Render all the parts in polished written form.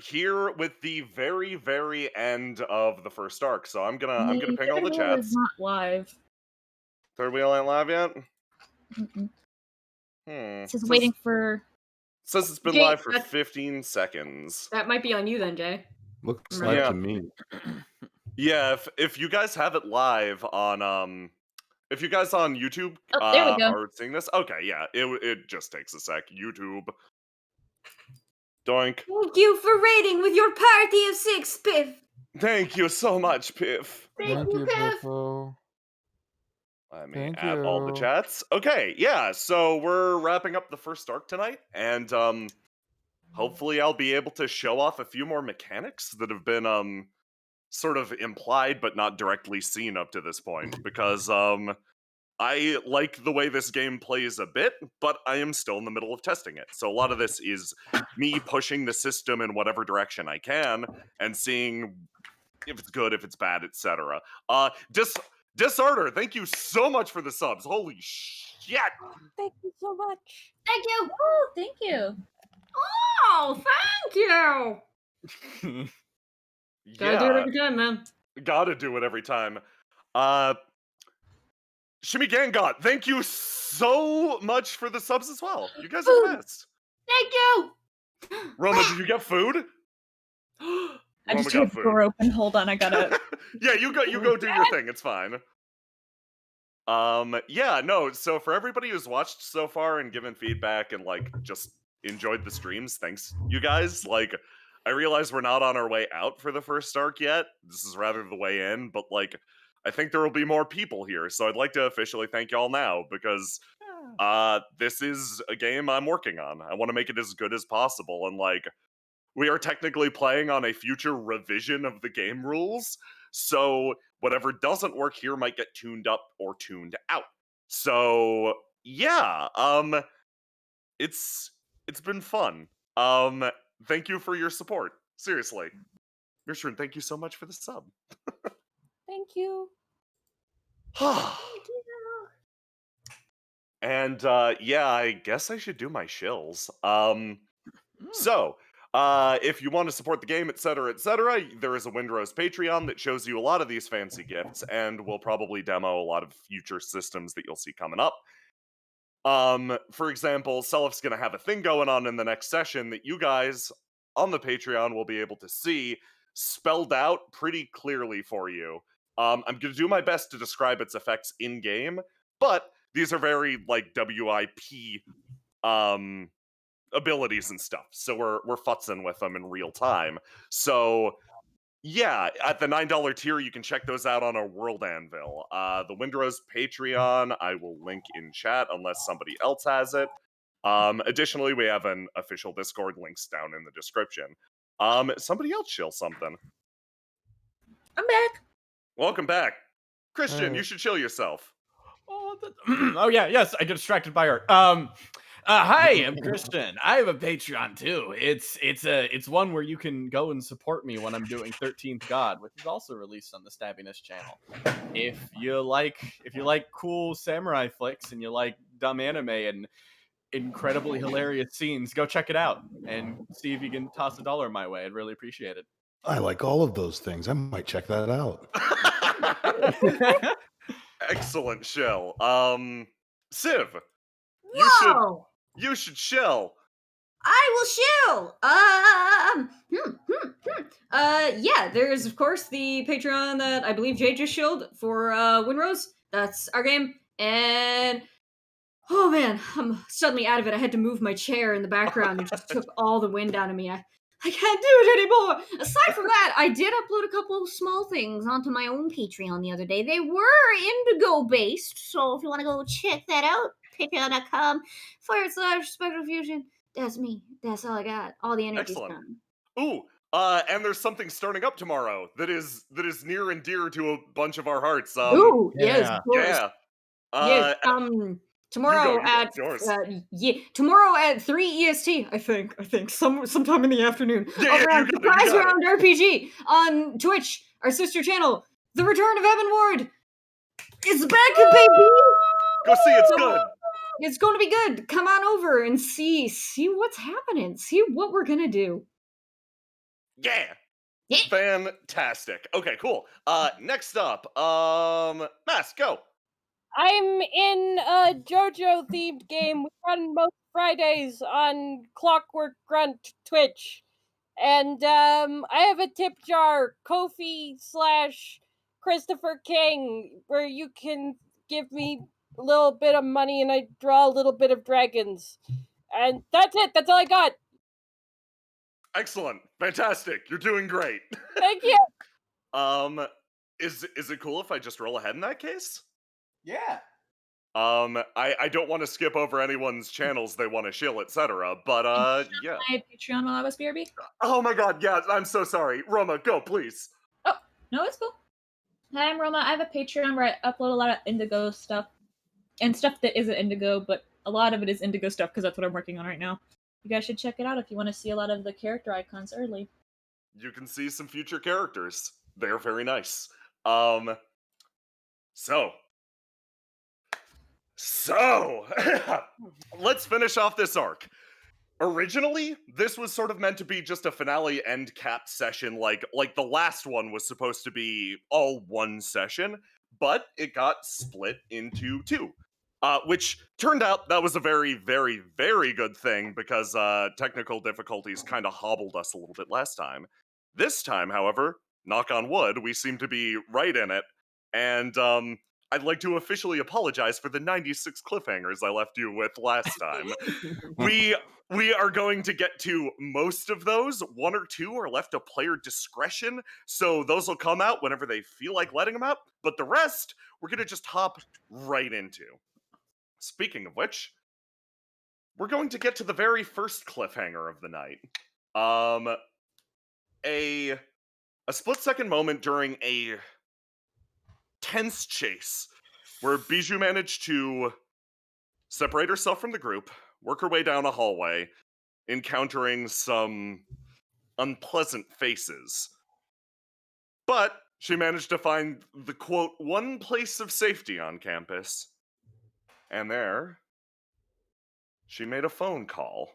here with the very, very end of the first arc. So I'm gonna The ping all third the wheel is chats. not live. Third wheel ain't live yet. Mm-mm. Hmm. This is waiting for. Says it's been Jay, live for 15 seconds. that might be on you then, Jay. Looks Remember? like Yeah. to me. Yeah, if you guys have it live on if you guys on YouTube Oh, there we go. are seeing this, okay, yeah, it just takes a sec. YouTube. Doink. Thank you for raiding with your party of 6, Piff. Thank you so much, Piff. Thank you, Piff. Piffo. Let me Thank add all the you. chats. Okay, yeah, so we're wrapping up the first arc tonight, and hopefully I'll be able to show off a few more mechanics that have been sort of implied but not directly seen up to this point, because I like the way this game plays a bit, but I am still in the middle of testing it. So a lot of this is me pushing the system in whatever direction I can and seeing if it's good, if it's bad, etc. Disorder, thank you so much for the subs. Holy shit! Thank you so much. Thank you. Oh, thank you. Oh, thank you. Gotta do it every time, man. Gotta do it every time. Shimmy Gangot, thank you so much for the subs as well. You guys are the best. Thank you. Roma, did you get food? I just Roma heard the door open. Hold on, I gotta. Yeah, you go do your thing. It's fine. Yeah, no, so for everybody who's watched so far and given feedback and like just enjoyed the streams, thanks you guys. Like I realize we're not on our way out for the first arc yet. This is rather the way in, but like I think there will be more people here. So I'd like to officially thank y'all now because this is a game I'm working on. I want to make it as good as possible, and like we are technically playing on a future revision of the game rules, so whatever doesn't work here might get tuned up or tuned out. So yeah, it's been fun. Thank you for your support. Seriously. Gershwin, thank you so much for the sub. Thank you. And yeah, I guess I should do my shills. So, if you want to support the game, etc., there is a Windrose Patreon that shows you a lot of these fancy gifts, and will probably demo a lot of future systems that you'll see coming up. For example, Selif's gonna have a thing going on in the next session that you guys on the Patreon will be able to see spelled out pretty clearly for you. I'm gonna do my best to describe its effects in game, but these are very like WIP abilities and stuff, so we're futzing with them in real time. So yeah, at the $9 tier, you can check those out on our World Anvil. The Windrose Patreon, I will link in chat unless somebody else has it. Additionally, we have an official Discord, links down in the description. Somebody else chill something. I'm back. Welcome back. Christian, Hey. you should chill yourself. Oh yeah, yes, I get distracted by art. Hi, I'm Christian. I have a Patreon too. It's one where you can go and support me when I'm doing 13th God, which is also released on the Stabbiness channel. If you like cool samurai flicks and you like dumb anime and incredibly hilarious scenes, go check it out and see if you can toss $1 my way. I'd really appreciate it. I like all of those things. I might check that out. Excellent shell. Civ, Whoa! you should shell. I will shill. Yeah, there's of course the Patreon that I believe Jay just shilled for Windrose. That's our game. And oh man, I'm suddenly out of it. I had to move my chair in the background. It just took all the wind out of me. I can't do it anymore. Aside from that, I did upload a couple of small things onto my own Patreon the other day. They were Indigo based, so if you want to go check that out, patreon.com/Spectral Fusion. That's me. That's all I got. All the energy's Excellent. gone. Ooh, and there's something starting up tomorrow that is near and dear to a bunch of our hearts. Ooh, yes, yeah. of course. Yeah. Yes, tomorrow you go, at it's yours. tomorrow at 3 EST, I think sometime in the afternoon. Yeah, Over on you got Surprise it. Round RPG on Twitch, our sister channel. The Return of Evan Ward. It's back, baby. Go see, it's good. It's going to be good. Come on over and see what's happening. See what we're gonna do. Yeah. Yeah. Fantastic. Okay, cool. Next up, Mask, go. I'm in a JoJo themed game. We run most Fridays on Clockwork Grunt Twitch. And I have a tip jar, Kofi / Christopher King, where you can give me a little bit of money and I draw a little bit of dragons. And that's it. That's all I got. Excellent. Fantastic. You're doing great. Thank you. Is it cool if I just roll ahead in that case? Yeah. I don't want to skip over anyone's channels they want to shill, etc. But yeah. My Patreon while I was BRB. Oh my god, yeah, I'm so sorry. Roma, go, please. Oh, no, it's cool. Hi, I'm Roma. I have a Patreon where I upload a lot of Indigo stuff. And stuff that isn't Indigo, but a lot of it is Indigo stuff because that's what I'm working on right now. You guys should check it out if you want to see a lot of the character icons early. You can see some future characters. They're very nice. So let's finish off this arc. Originally, this was sort of meant to be just a finale end cap session, like the last one was supposed to be all one session, but it got split into two. Which turned out that was a very, very, very good thing because technical difficulties kind of hobbled us a little bit last time. This time, however, knock on wood, we seem to be right in it, and I'd like to officially apologize for the 96 cliffhangers I left you with last time. We are going to get to most of those. One or two are left to player discretion, so those will come out whenever they feel like letting them out, but the rest, we're going to just hop right into. Speaking of which, we're going to get to the very first cliffhanger of the night. A split-second moment during a tense chase where Bijou managed to separate herself from the group, work her way down a hallway, encountering some unpleasant faces. But she managed to find the, quote, one place of safety on campus. And there, she made a phone call.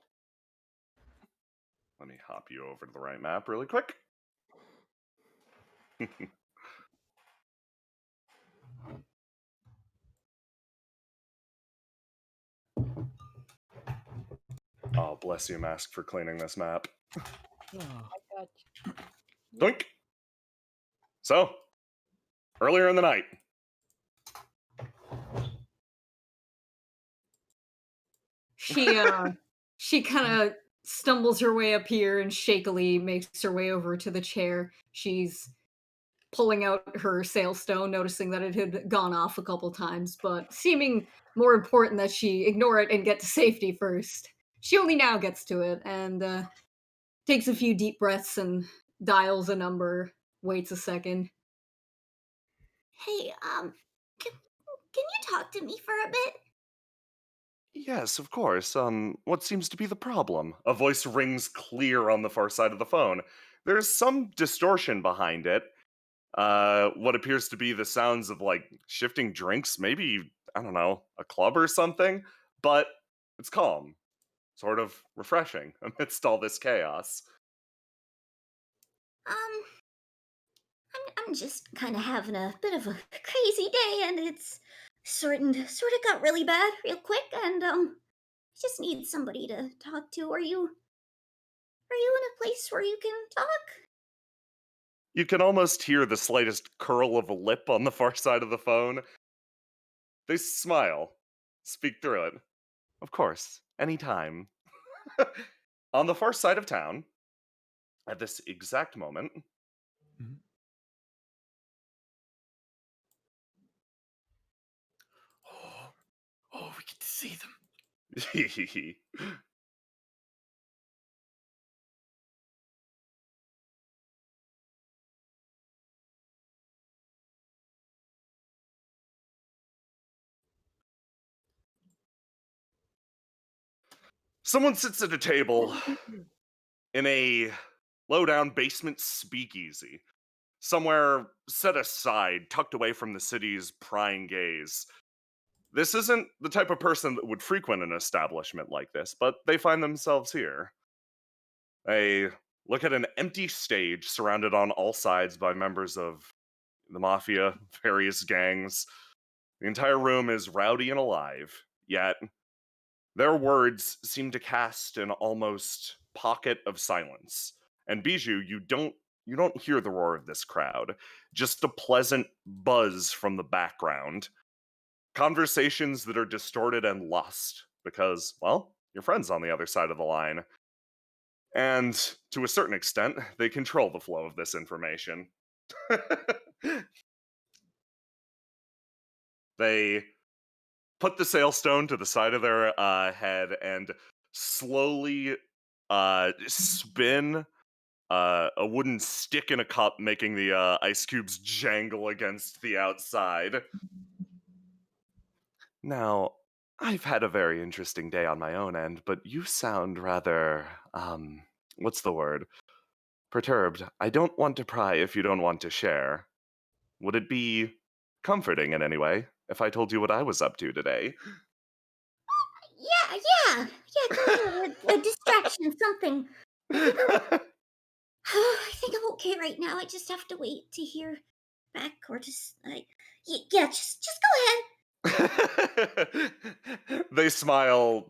Let me hop you over to the right map really quick. Oh, bless you, Mask, for cleaning this map. I got you. Doink! So, earlier in the night. She kind of stumbles her way up here and shakily makes her way over to the chair. She's pulling out her sailstone, noticing that it had gone off a couple times, but seeming more important that she ignore it and get to safety first. She only now gets to it and takes a few deep breaths and dials a number, waits a second. Hey, can you talk to me for a bit? Yes, of course. What seems to be the problem? A voice rings clear on the far side of the phone. There's some distortion behind it. What appears to be the sounds of, like, shifting drinks, maybe, I don't know, a club or something, but it's calm. Sort of refreshing amidst all this chaos. I'm just kind of having a bit of a crazy day, and it's sort of got really bad real quick, and just need somebody to talk to. Are you in a place where you can talk? You can almost hear the slightest curl of a lip on the far side of the phone. They smile, speak through it. Of course, anytime. On the far side of town, at this exact moment, Oh, we get to see them. someone sits at a table in a low-down basement speakeasy, somewhere set aside, tucked away from the city's prying gaze. This isn't the type of person that would frequent an establishment like this, but they find themselves here. A look at an empty stage surrounded on all sides by members of the mafia, various gangs. The entire room is rowdy and alive, yet their words seem to cast an almost pocket of silence. And Bijou, you don't hear the roar of this crowd, just a pleasant buzz from the background. Conversations that are distorted and lost because, well, your friend's on the other side of the line. And to a certain extent, they control the flow of this information. They put the sailstone to the side of their head and slowly spin a wooden stick in a cup, making the ice cubes jangle against the outside. Now, I've had a very interesting day on my own end, but you sound rather, what's the word? Perturbed. I don't want to pry if you don't want to share. Would it be comforting in any way if I told you what I was up to today? Yeah. Go ahead. A distraction, something. I think I'm okay right now. I just have to wait to hear back, or just like, yeah. Just go ahead. They smile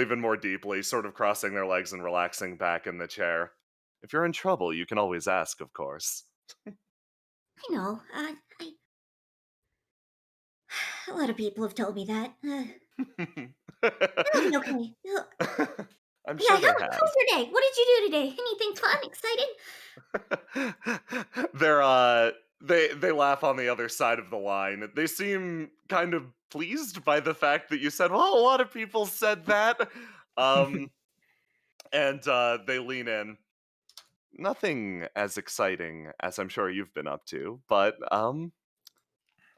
even more deeply, sort of crossing their legs and relaxing back in the chair. If you're in trouble, you can always ask, of course. I know. A lot of people have told me that. It'll be okay. I'm Yeah. sure they have. How's your day? What did you do today? Anything fun, exciting? They laugh on the other side of the line. They seem kind of pleased by the fact that you said, well, a lot of people said that. And they lean in. Nothing as exciting as I'm sure you've been up to, but I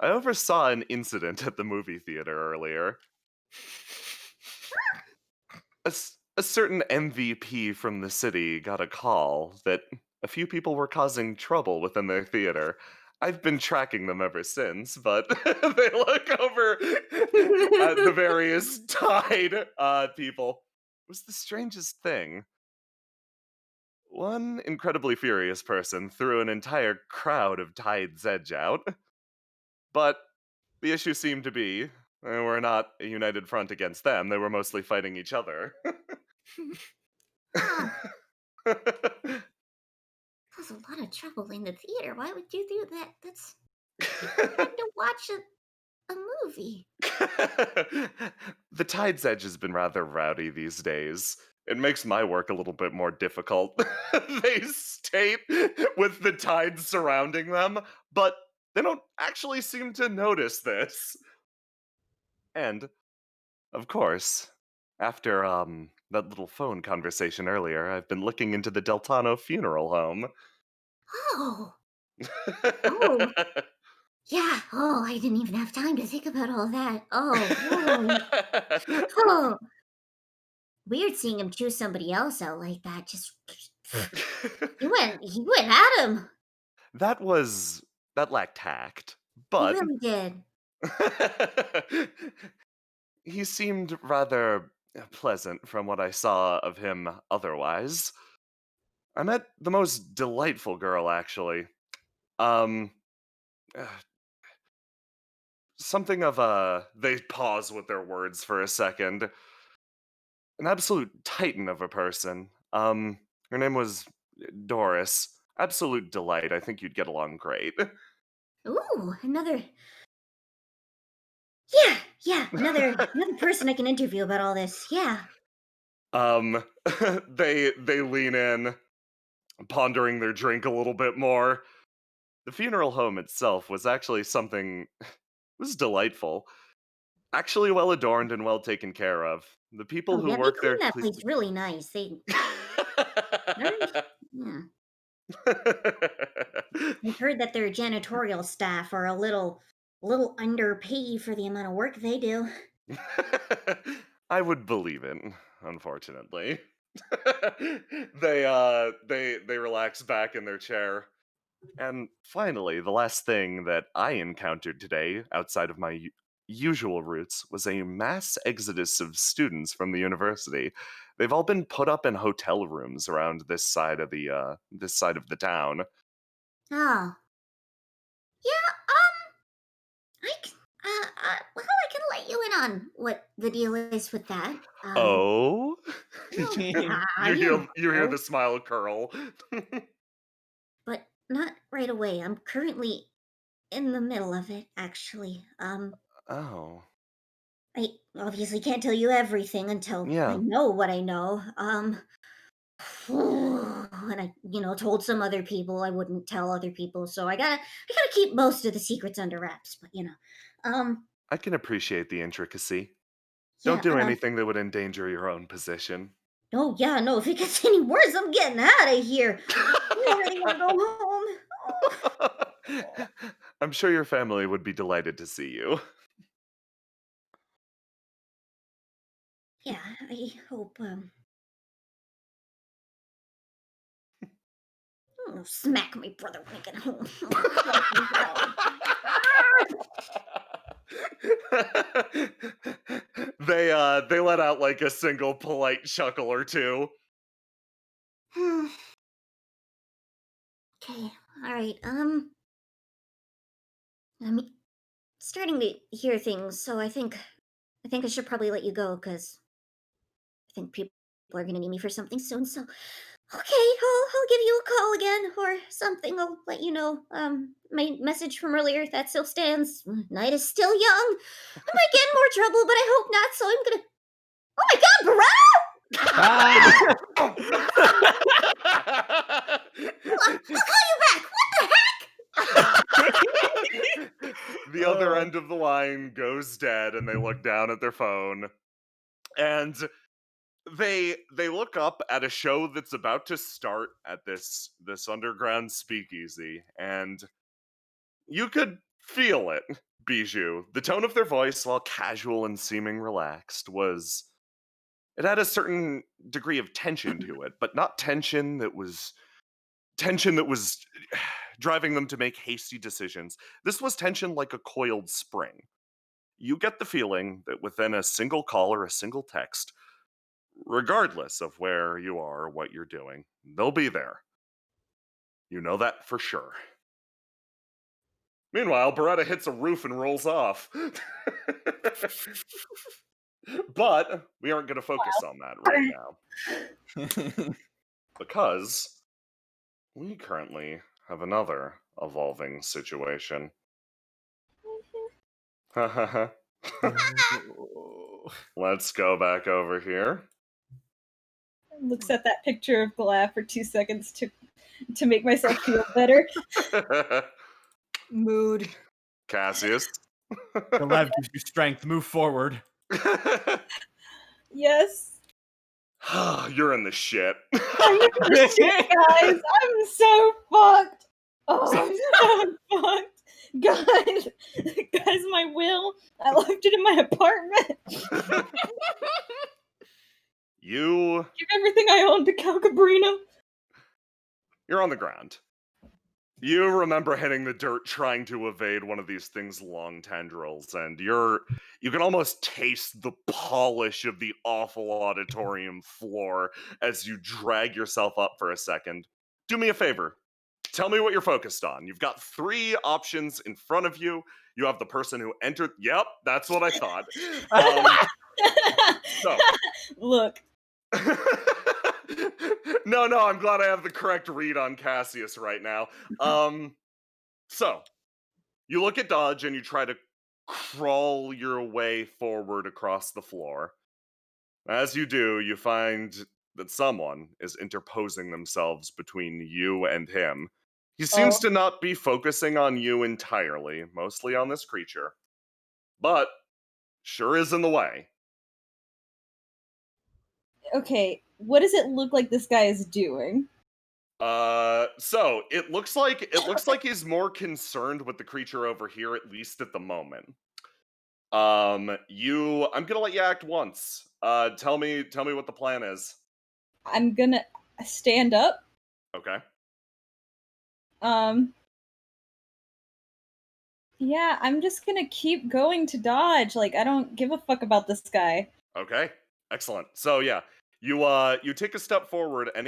oversaw an incident at the movie theater earlier. A certain MVP from the city got a call that a few people were causing trouble within their theater. I've been tracking them ever since, but they look over at the various Tide people. It was the strangest thing. One incredibly furious person threw an entire crowd of Tide's Edge out, but the issue seemed to be they were not a united front against them, they were mostly fighting each other. Ah, cause a lot of trouble in the theater. Why would you do that? That's trying to watch a movie. The Tide's Edge has been rather rowdy these days. It makes my work a little bit more difficult. They state with the tide surrounding them, but they don't actually seem to notice this. And, of course, after that little phone conversation earlier, I've been looking into the Deltano funeral home. Oh. Oh. Yeah. Oh, I didn't even have time to think about all that. Oh. Weird seeing him choose somebody else out like that. Just he went at him. That lacked tact, He but really did. he seemed rather pleasant from what I saw of him otherwise. I met the most delightful girl, actually. Um, uh, something of a. They pause with their words for a second. An absolute titan of a person. Her name was Doris. Absolute delight. I think you'd get along great. Ooh, another. Yeah, another person I can interview about all this. Yeah. Um, they lean in, pondering their drink a little bit more. The funeral home itself was actually something was delightful. Actually well adorned and well taken care of. The people Oh who yeah, they work clean there that place really nice. Yeah. I've heard that their janitorial staff are a little underpaid for the amount of work they do. I would believe it, unfortunately. They relax back in their chair. And finally, the last thing that I encountered today, outside of my usual routes, was a mass exodus of students from the university. They've all been put up in hotel rooms around this side of the town. Oh. Yeah, well, I can let you in on what the deal is with that. Oh, Well, you hear the smile curl. but not right away. I'm currently in the middle of it, actually. Oh, I obviously can't tell you everything until yeah. I know what I know. And I, told some other people I wouldn't tell other people, so I gotta keep most of the secrets under wraps. But I can appreciate the intricacy. Don't yeah. do anything that would endanger your own position. Oh yeah, no. If it gets any worse, I'm getting out of here. I already want to go home. Oh. I'm sure your family would be delighted to see you. Yeah, I hope. Smack my brother when I get home. They let out like a single polite chuckle or two. Okay, all right. I'm starting to hear things, so I think I should probably let you go because I think people are gonna need me for something soon. So, okay, I'll give you a call again or something. I'll let you know. My message from earlier that still stands. Night is still young. I might get in more trouble, but I hope not. So I'm gonna. Oh my God, Barrett! I'll call you back. What the heck? The other end of the line goes dead, and they look down at their phone, and they look up at a show that's about to start at this underground speakeasy, and you could feel it, Bijou. The tone of their voice, while casual and seeming relaxed, it had a certain degree of tension to it, but not tension that was driving them to make hasty decisions. This was tension like a coiled spring. You get the feeling that within a single call or a single text, regardless of where you are or what you're doing, they'll be there. You know that for sure. Meanwhile, Beretta hits a roof and rolls off. But we aren't going to focus on that right now. Because we currently have another evolving situation. Let's go back over here. Looks at that picture of Glad for 2 seconds to make myself feel better. Mood. Cassius. The lab gives you strength. Move forward. Yes. You're in the shit. I'm in the shit, guys. I'm so fucked. Oh, I'm so fucked. Guys, my will. I left it in my apartment. You Give everything I own to Calcabrino. You're on the ground. You remember hitting the dirt trying to evade one of these things' long tendrils, and you can almost taste the polish of the awful auditorium floor as you drag yourself up for a second. Do me a favor. Tell me what you're focused on. You've got 3 options in front of you. You have the person who entered. Yep, that's what I thought. So. Look. No, I'm glad I have the correct read on Cassius right now. So, you look at Dodge and you try to crawl your way forward across the floor. As you do, you find that someone is interposing themselves between you and him. He seems to not be focusing on you entirely, mostly on this creature, but sure is in the way. Okay, what does it look like this guy is doing? So it looks like he's more concerned with the creature over here, at least at the moment. I'm gonna let you act once. Tell me what the plan is. I'm gonna stand up. Okay. Yeah, I'm just gonna keep going to Dodge. Like, I don't give a fuck about this guy. Okay. Excellent. So yeah, You take a step forward, and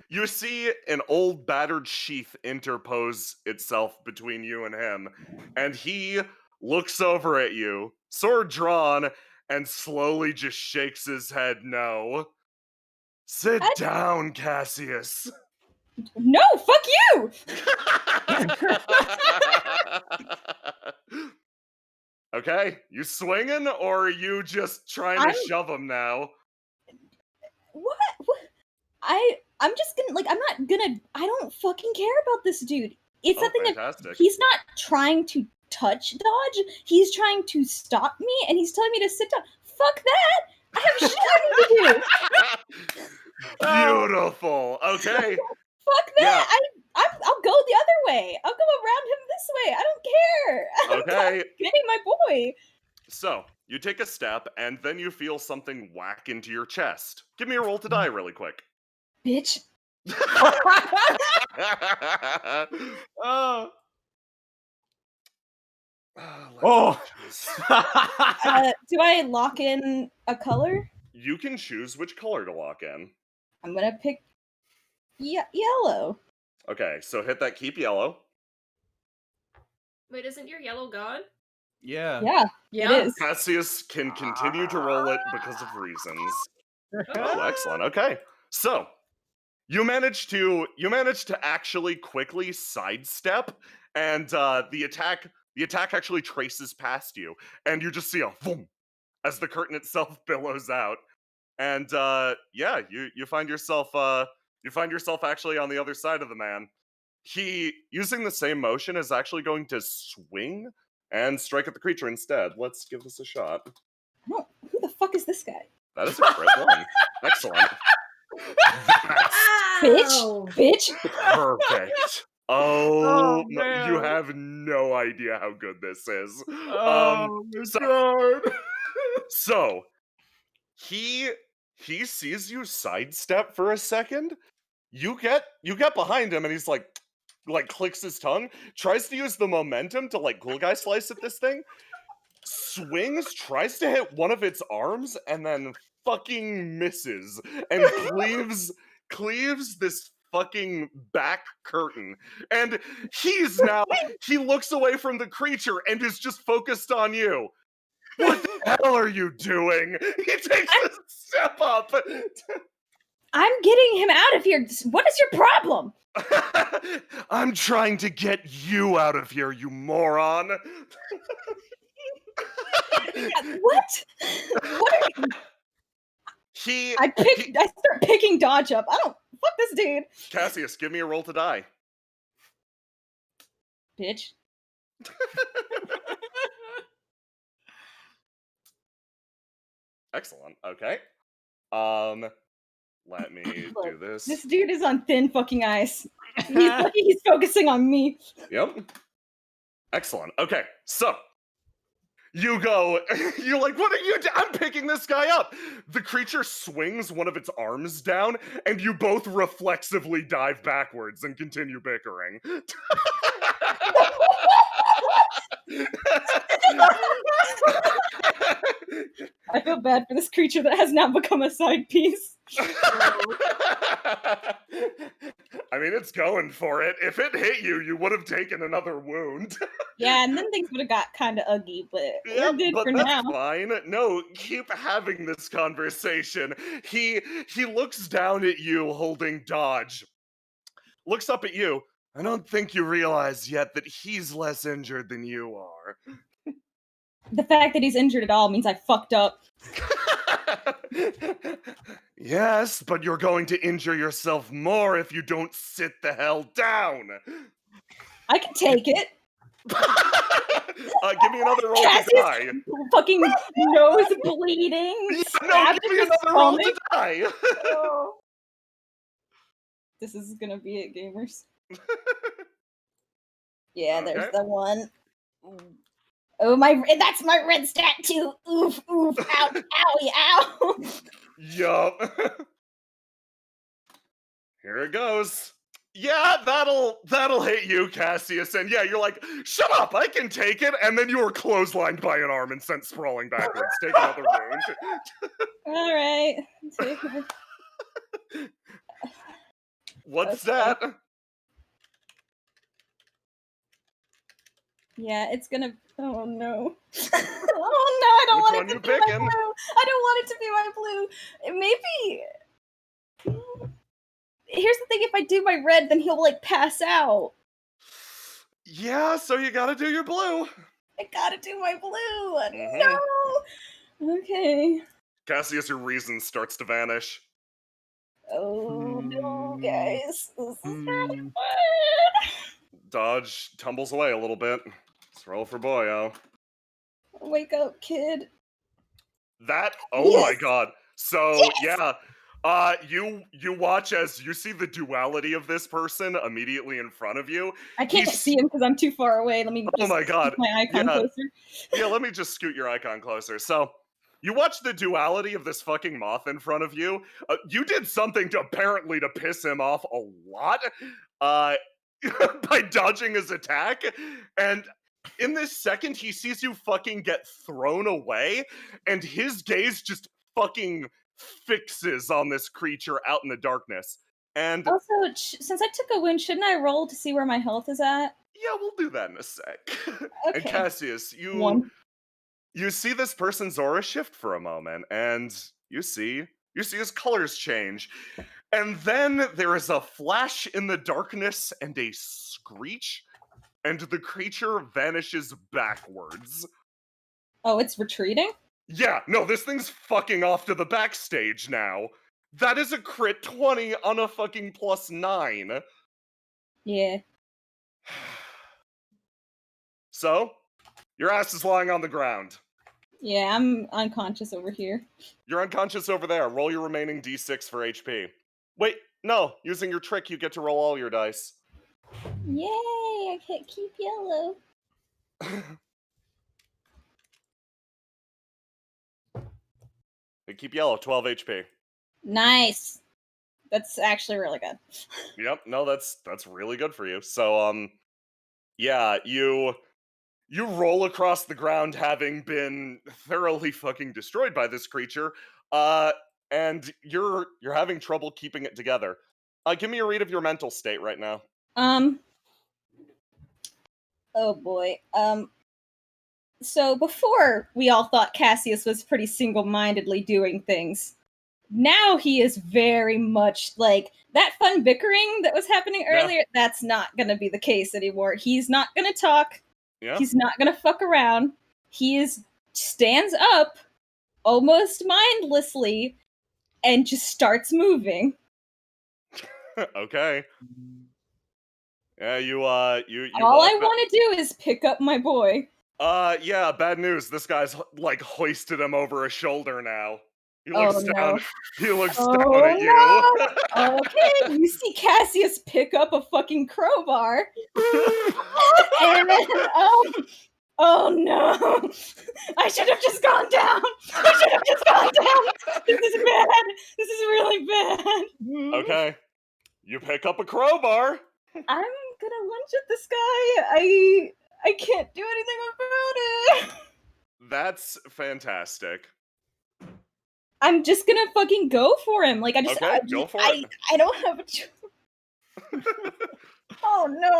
you see an old battered sheath interpose itself between you and him, and he looks over at you, sword drawn, and slowly just shakes his head no. Sit down, Cassius. No, fuck you! Okay, you swinging, or are you just trying to shove him now? What? I'm just gonna I don't fucking care about this dude. It's something that Fantastic. he's not trying to touch dodge. He's trying to stop me, and he's telling me to sit down. Fuck that! I have shit I need to do. Beautiful. Okay. Fuck that! I'll go the other way. I'll go around him this way. I don't care. Okay. I'm getting my boy. So, you take a step, and then you feel something whack into your chest. Give me a roll to die really quick. Bitch. Oh. Oh. Do I lock in a color? You can choose which color to lock in. I'm gonna pick yellow. Okay, so hit that keep yellow. Wait, isn't your yellow god? Yeah. Yeah, it is. Cassius can continue to roll it because of reasons. Oh, excellent. Okay. So, you manage to actually quickly sidestep, and the attack actually traces past you, and you just see a boom as the curtain itself billows out. And yeah, you find yourself actually on the other side of the man. He, using the same motion, is actually going to swing and strike at the creature instead. Let's give this a shot. Who the fuck is this guy? That is a crit one. Excellent. Bitch. Perfect. Oh, man. you have no idea how good this is. Oh my god. So, he sees you sidestep for a second. You get behind him, and he's like clicks his tongue, tries to use the momentum to cool guy slice at this thing, swings, tries to hit one of its arms, and then fucking misses and cleaves this fucking back curtain. And he looks away from the creature and is just focused on you. What the hell are you doing? He takes a step up. I'm getting him out of here. What is your problem? I'm trying to get you out of here, you moron. What? What are you? I start picking dodge up. I don't. Fuck this dude. Cassius, give me a roll to die. Bitch. Excellent. Okay. Let me do this. This dude is on thin fucking ice. He's focusing on me. Yep. Excellent. Okay, so you go, you're like, what are you doing? I'm picking this guy up. The creature swings one of its arms down, and you both reflexively dive backwards and continue bickering. I feel bad for this creature that has now become a side piece. I mean, it's going for it. If it hit you, you would have taken another wound. Yeah, and then things would have got kind of ugly, but we're good but for that's now. fine. No, keep having this conversation. He looks down at you holding dodge. Looks up at you. I don't think you realize yet that he's less injured than you are. The fact that he's injured at all means I fucked up. Yes, but you're going to injure yourself more if you don't sit the hell down. I can take it. Give me another roll to die. Fucking nose bleeding. Yeah, no, give me another roll to die. This is gonna be it, gamers. Yeah, there's the one. Oh, that's my red stat too. Oof, oof, ow, owie, ow. Yup. Here it goes. Yeah, that'll hit you, Cassius. And yeah, you're like, shut up, I can take it. And then you were clotheslined by an arm and sent sprawling backwards. Take another wound. All right. What's Okay. that? Yeah, it's gonna. Oh no. Oh no, I don't Which want one it to you be my picking? blue. I don't want it to be my blue. Maybe. Here's the thing: if I do my red, then he'll like pass out. Yeah, so you gotta do your blue. I gotta do my blue. Mhm. No. Okay. Cassius, your reason starts to vanish. Oh no, guys, this is really Hmm. bad. Dodge tumbles away a little bit. Let's roll for Boyo. Wake up, kid. That, oh my Yes. god. So Yes! yeah, you watch as you see the duality of this person immediately in front of you. I can't He's- see him because I'm too far away. Let me Oh just my god. keep my icon Yeah. closer. Yeah, let me just scoot your icon closer. So, you watch the duality of this fucking moth in front of you. You did something apparently to piss him off a lot by dodging his attack. And in this second, he sees you fucking get thrown away, and his gaze just fucking fixes on this creature out in the darkness. And Also, since I took a win, shouldn't I roll to see where my health is at? yeah, we'll do that in a sec. And Okay. Cassius, One. you see this person's aura shift for a moment, and you see his colors change. And then there is a flash in the darkness and a screech, and the creature vanishes backwards. Oh, it's retreating? Yeah, no, this thing's fucking off to the backstage now. That is a crit 20 on a fucking +9. Yeah. So, your ass is lying on the ground. Yeah, I'm unconscious over here. You're unconscious over there. Roll your remaining d6 for HP. Wait, no. Using your trick, you get to roll all your dice. Yay! I can't keep yellow. They keep yellow, 12 HP. Nice. That's actually really good. Yep, no, that's really good for you. So, yeah, you roll across the ground having been thoroughly fucking destroyed by this creature, and you're having trouble keeping it together. Give me a read of your mental state right now. Oh boy. So before we all thought Cassius was pretty single-mindedly doing things. Now he is very much like that fun bickering that was happening Yeah. earlier. That's not gonna be the case anymore. He's not gonna talk. Yeah. He's not gonna fuck around. He stands up almost mindlessly and just starts moving. Okay. Yeah, you All walk I want to do is pick up my boy. yeah, bad news. This guy's like hoisted him over his shoulder now. He looks Oh, down. no. He looks Oh, down at you. Okay, you see Cassius pick up a fucking crowbar. And then, oh no. I should have just gone down. I should have just gone down. This is bad. This is really bad. Okay. You pick up a crowbar. I'm gonna lunge at this guy. I can't do anything about it. That's fantastic. I'm just gonna fucking go for him. Like Okay, go for it. I don't have a choice. Oh no!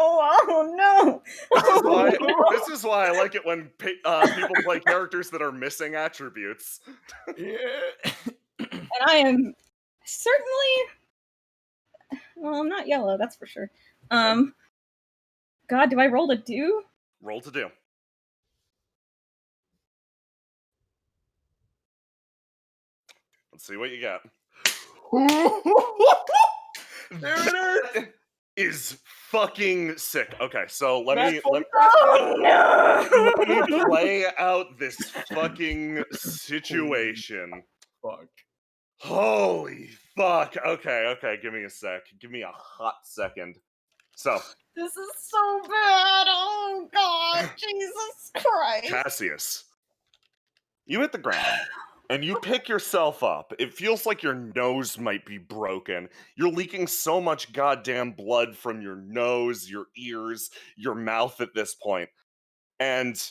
Oh no! This is why I like it when people play characters that are missing attributes. Yeah. And I am certainly. Well, I'm not yellow, that's for sure. God, do I roll to do? Roll to do. Let's see what you got. There it is fucking sick. Okay, so let me Oh no! play out this fucking situation. Fuck. Holy fuck. Okay, give me a sec. Give me a hot second. So, This is so bad. Oh god, Jesus Christ! Cassius, you hit the ground. And you pick yourself up. It feels like your nose might be broken. You're leaking so much goddamn blood from your nose, your ears, your mouth at this point. And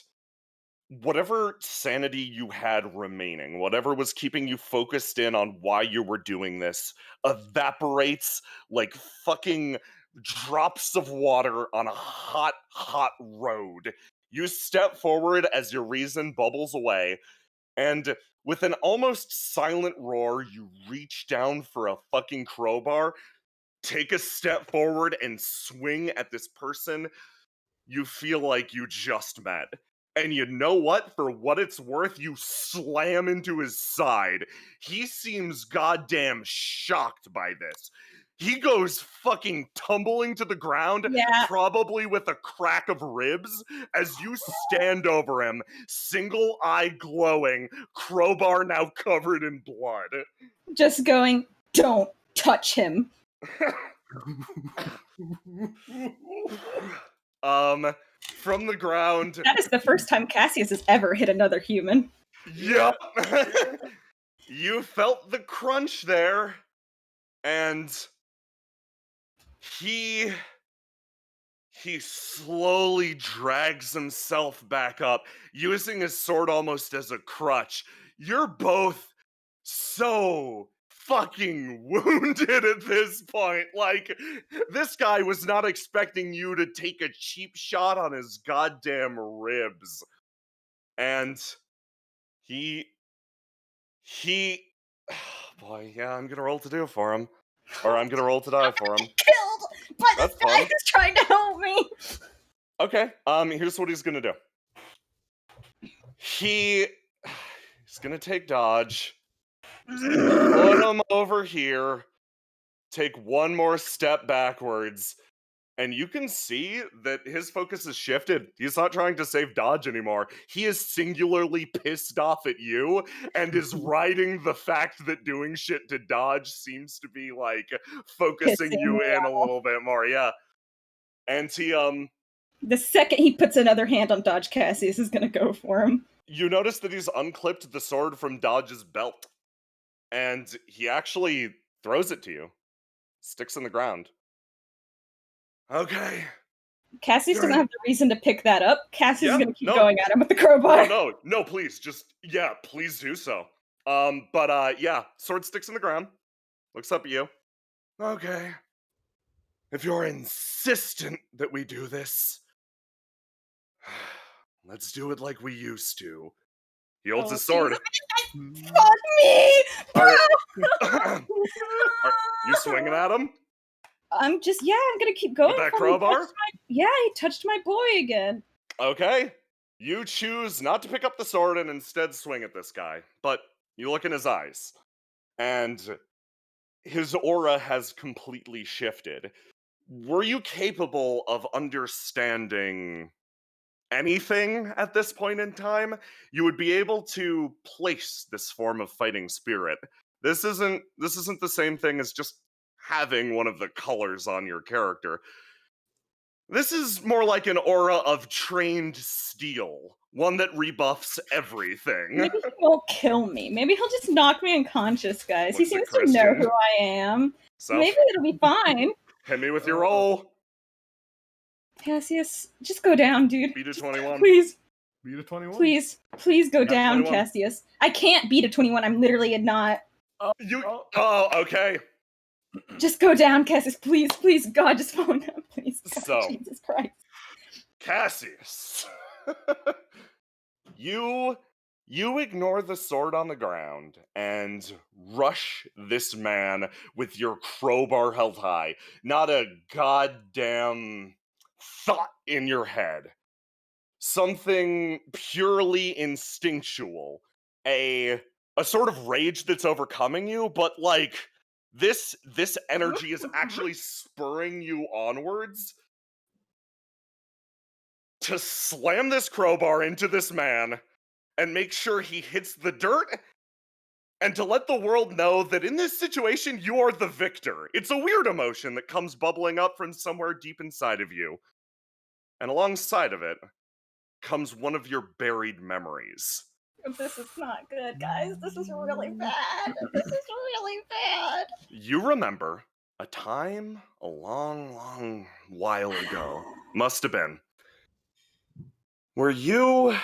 whatever sanity you had remaining, whatever was keeping you focused in on why you were doing this, evaporates like fucking drops of water on a hot, hot road. You step forward as your reason bubbles away, and with an almost silent roar, you reach down for a fucking crowbar, take a step forward, and swing at this person you feel like you just met. And you know what? For what it's worth, you slam into his side. He seems goddamn shocked by this. He goes fucking tumbling to the ground, Yeah. probably with a crack of ribs, as you stand over him, single eye glowing, crowbar now covered in blood. Just going, don't touch him. From the ground. That is the first time Cassius has ever hit another human. Yep. You felt the crunch there, and he slowly drags himself back up, using his sword almost as a crutch. You're both so fucking wounded at this point. Like, this guy was not expecting you to take a cheap shot on his goddamn ribs. And he boy, yeah, I'm gonna roll to do for him. Or I'm gonna roll to die for him. Killed by That's this guy fun. who's trying to help me. Okay, here's what he's gonna do. He's gonna take dodge, put him over here, take one more step backwards, and you can see that his focus has shifted. He's not trying to save dodge anymore. He is singularly pissed off at you and is riding the fact that doing shit to dodge seems to be like focusing Pissing you me in a little bit more. Yeah. And he The second he puts another hand on Dodge, Cassius is gonna go for him. you notice that he's unclipped the sword from Dodge's belt. And he actually throws it to you. Sticks in the ground. Okay. Cassius doesn't have the reason to pick that up. Cassius is Yeah, gonna keep no. going at him with the crowbar. No, please, just, yeah, please do so. Yeah, sword sticks in the ground, looks up at you. Okay. If you're insistent that we do this, let's do it like we used to. He holds his sword. Fuck me! Are you swinging at him? I'm gonna keep going. With that for him. crowbar? He touched my boy again. Okay. You choose not to pick up the sword and instead swing at this guy. But you look in his eyes, and his aura has completely shifted. Were you capable of understanding anything at this point in time? You would be able to place this form of fighting spirit. This isn't the same thing as just having one of the colors on your character. This is more like an aura of trained steel, one that rebuffs everything. Maybe he won't kill me. Maybe he'll just knock me unconscious, guys. He Looks at seems to know Christian. who I am. So, Maybe it'll be fine. hit me with your roll. Cassius, just go down, dude. Beat a Just- 21. Please, Beat a 21. please go Not down, 21. Cassius. I can't beat a 21. I'm literally not. Oh, okay. Just go down, Cassius. Please, God, just fall down, please. God, So- Jesus Christ. Cassius. You ignore the sword on the ground and rush this man with your crowbar held high. Not a goddamn thought in your head. Something purely instinctual. A sort of rage that's overcoming you, but like this energy is actually spurring you onwards to slam this crowbar into this man and make sure he hits the dirt, and to let the world know that in this situation, you are the victor. It's a weird emotion that comes bubbling up from somewhere deep inside of you. And alongside of it comes one of your buried memories. This is not good, guys. This is really bad. This is really bad. You remember a time a long, long while ago, must have been, where you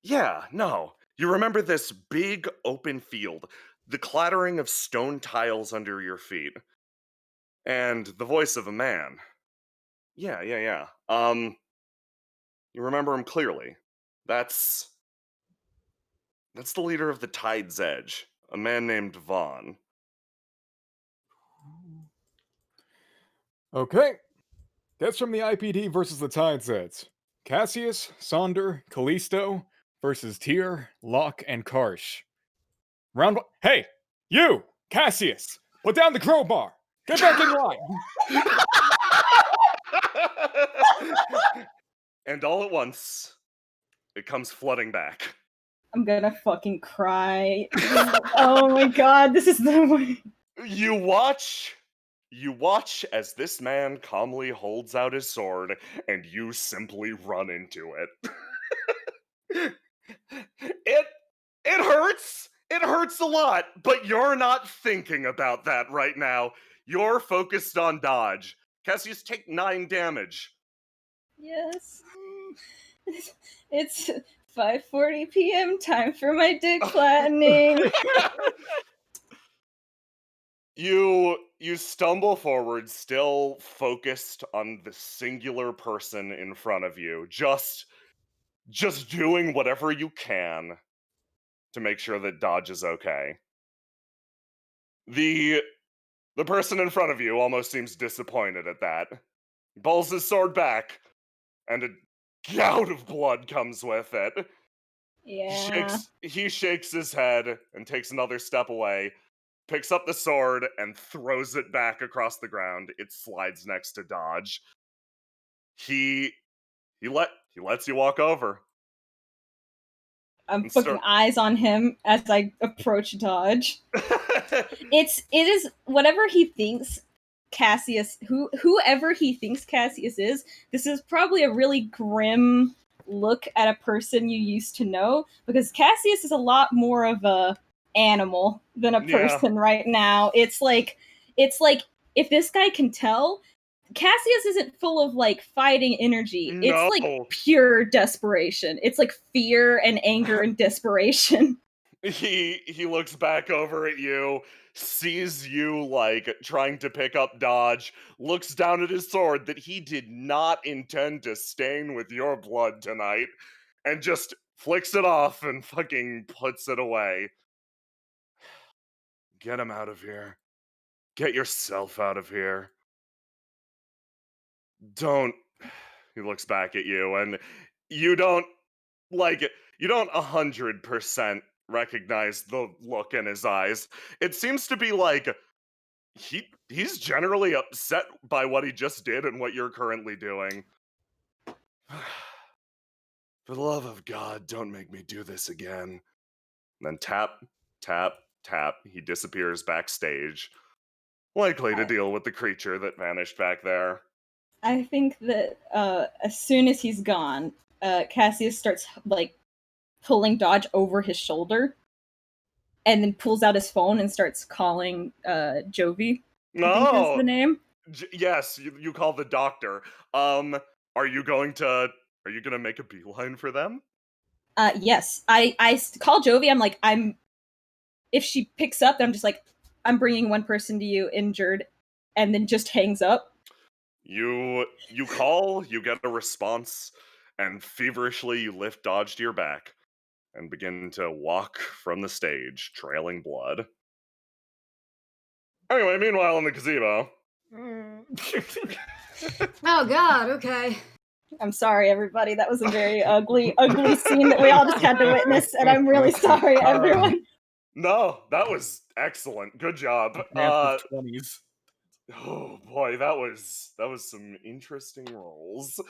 you remember this big open field, the clattering of stone tiles under your feet, and the voice of a man. Yeah. You remember him clearly. That's the leader of the Tide's Edge, a man named Vaughn. Okay. That's from the IPD versus the Tidesets. Cassius, Sonder, Callisto versus Tyr, Locke, and Karsh. Round one. Hey, you, Cassius, put down the crowbar. Get back in line. And all at once, it comes flooding back. I'm gonna fucking cry. Oh my god, this is the way. You watch as this man calmly holds out his sword, and you simply run into it. It hurts. It hurts a lot, but you're not thinking about that right now. You're focused on dodge. Cassius, take 9 damage. Yes. It's 5:40 p.m. Time for my dick flattening. You stumble forward, still focused on the singular person in front of you, just doing whatever you can to make sure that dodge is okay. The person in front of you almost seems disappointed at that. He pulls his sword back, and a gout of blood comes with it. Yeah. He shakes his head and takes another step away, picks up the sword and throws it back across the ground. It slides next to dodge. He lets you walk over. I'm And fucking eyes on him as I approach dodge. It is whatever he thinks Cassius, whoever he thinks Cassius is, this is probably a really grim look at a person you used to know, because Cassius is a lot more of a animal than a person right now. It's like if this guy can tell, Cassius isn't full of like fighting energy. No. It's like pure desperation. It's like fear and anger and desperation. He looks back over at you, sees you like trying to pick up dodge, looks down at his sword that he did not intend to stain with your blood tonight, and just flicks it off and fucking puts it away. Get him out of here. Get yourself out of here. Don't. He looks back at you, and you don't 100% recognize the look in his eyes. It seems to be like he's generally upset by what he just did and what you're currently doing. For the love of God, don't make me do this again. And then tap, tap, tap. He disappears backstage, likely to deal with the creature that vanished back there. I think that as soon as he's gone, Cassius starts like pulling dodge over his shoulder, and then pulls out his phone and starts calling Jovi. I think is the name. Yes, you call the doctor. Are you gonna make a beeline for them? Yes, I call Jovi. I'm like, if she picks up, I'm just like, I'm bringing one person to you injured, and then just hangs up. You call, you get a response, and feverishly you lift dodge to your back and begin to walk from the stage, trailing blood. Anyway, meanwhile in the gazebo. Oh god, okay. I'm sorry, everybody. That was a very ugly scene that we all just had to witness, and I'm really sorry, everyone. No, that was excellent. Good job. 20s. Oh boy, that was some interesting rolls.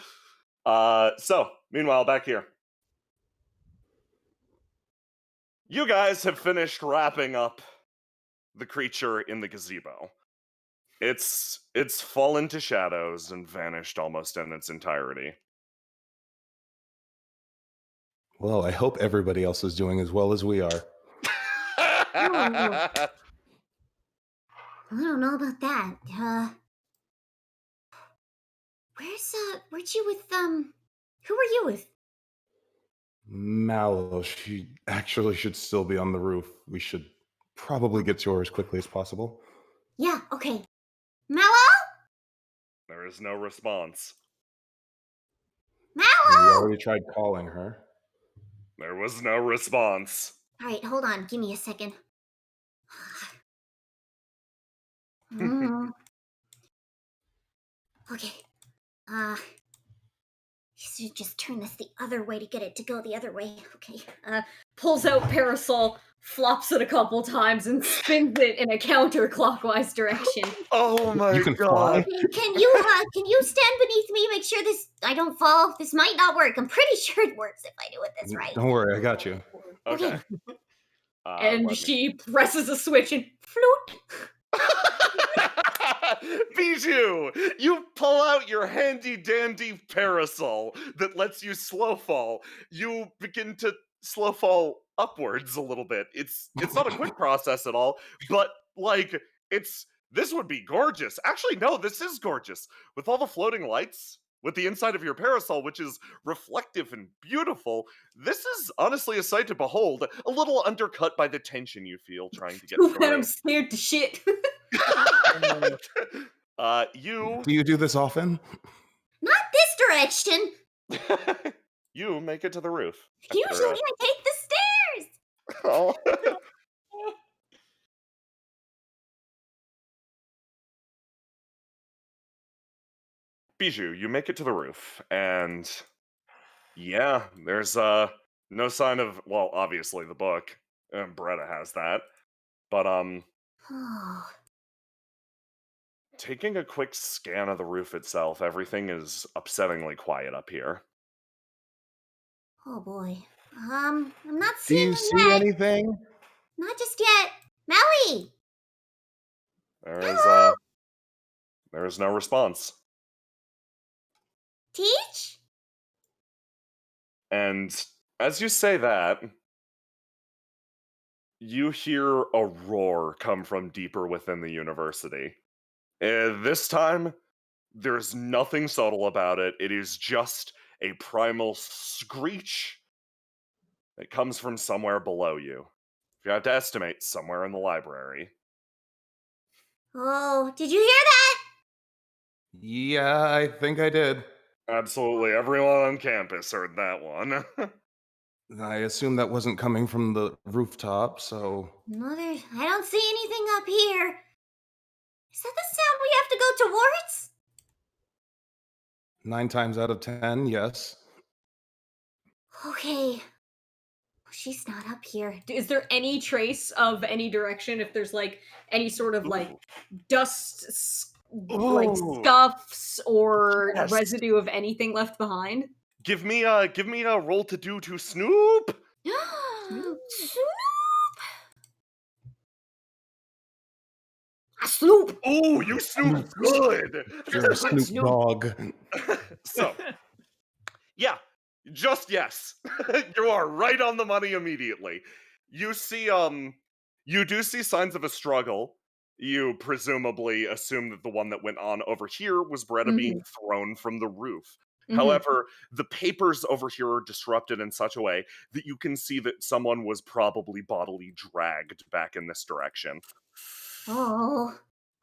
So, meanwhile, back here. You guys have finished wrapping up the creature in the gazebo. It's fallen to shadows and vanished almost in its entirety. Well, I hope everybody else is doing as well as we are. I don't know about that. Weren't you with, who were you with? Mallow, she actually should still be on the roof. We should probably get to her as quickly as possible. Yeah, okay. Mallow? There is no response. We Mallow! already tried calling her. There was no response. Alright, hold on. Give me a second. Mm. Okay. You should just turn this the other way to get it to go the other way. Okay. Pulls out parasol, flops it a couple times, and spins it in a counterclockwise direction. Oh my You can fly? Can you stand beneath me? Make sure I don't fall. This might not work. I'm pretty sure it works if I do it this right. Don't worry, I got you. Okay. And she presses a switch and float. Bijou, you pull out your handy dandy parasol that lets you slow fall. You begin to slow fall upwards a little bit. It's not a quick process at all, but like this would be gorgeous. Actually, no, this is gorgeous. With all the floating lights, with the inside of your parasol, which is reflective and beautiful, this is honestly a sight to behold. A little undercut by the tension you feel trying to get Man, through. I'm scared to shit. You Do you do this often? Not this direction. you make it to the roof. Usually I take the stairs. Oh. Bijou, you make it to the roof, and yeah, there's no sign of, well, obviously the book. Beretta has that. But taking a quick scan of the roof itself, everything is upsettingly quiet up here. Oh boy. I'm not Do seeing you him see yet. anything? Not just yet. Maui! There is no response. Teach? And as you say that, you hear a roar come from deeper within the university. This time, there's nothing subtle about it. It is just a primal screech that comes from somewhere below you. If you have to estimate, somewhere in the library. Oh, did you hear that? Yeah, I think I did. Absolutely everyone on campus heard that one. I assume that wasn't coming from the rooftop, so... No, I don't see anything up here. Is that the sound we have to go towards? 9 times out of 10, yes. Okay. She's not up here. Is there any trace of any direction? If there's like any sort of like dust, like Ooh. scuffs or Yes. residue of anything left behind? Give me a roll to do to Snoop. Snoop! A Snoop! Oh, you Snoop good. You're a Snoop Snoop. Dogg. So, yeah, just yes. You are right on the money immediately. You see, you do see signs of a struggle. You presumably assume that the one that went on over here was Beretta being thrown from the roof. However, the papers over here are disrupted in such a way that you can see that someone was probably bodily dragged back in this direction. Oh.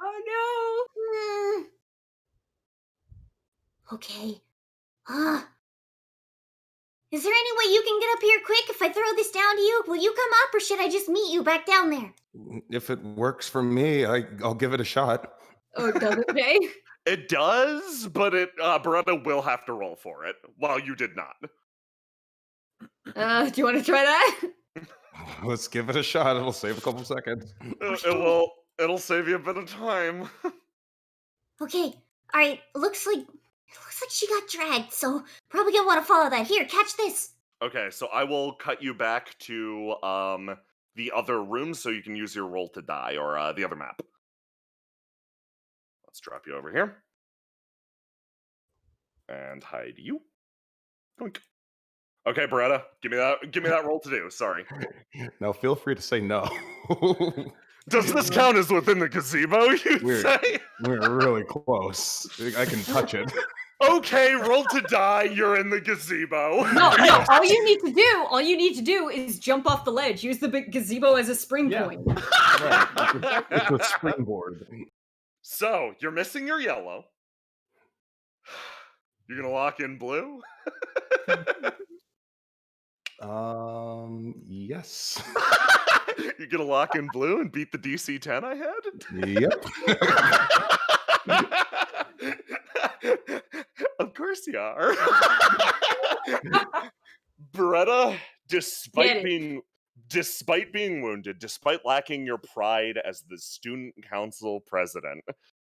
Oh Hmm. Okay. Is there any way you can get up here quick if I throw this down to you? Will you come up or should I just meet you back down there? If it works for me, I'll give it a shot. no! Oh, does it, Jay? It does, but Beretta will have to roll for it, while you did not. Do you want to try that? Let's give it a shot. It'll save a couple seconds. It'll save you a bit of time. Okay. All right. Looks like she got dragged, so probably gonna want to follow that. Here, catch this. Okay, so I will cut you back to the other room so you can use your roll to die, or the other map. Let's drop you over here. And hide you. Boink. Okay, Beretta, give me that roll to do. Sorry. Now feel free to say no. Does this count as within the gazebo, you'd Weird. say? We're really close. I can touch it. Okay, roll to die, you're in the gazebo. No, all you need to do is jump off the ledge. Use the big gazebo as a spring Yeah. point. Right. It's a springboard. So, you're missing your yellow. You're gonna lock in blue? Yes. You're gonna lock in blue and beat the DC 10 I had? Yep. Of course you are. Beretta, despite being wounded, despite lacking your pride as the student council president,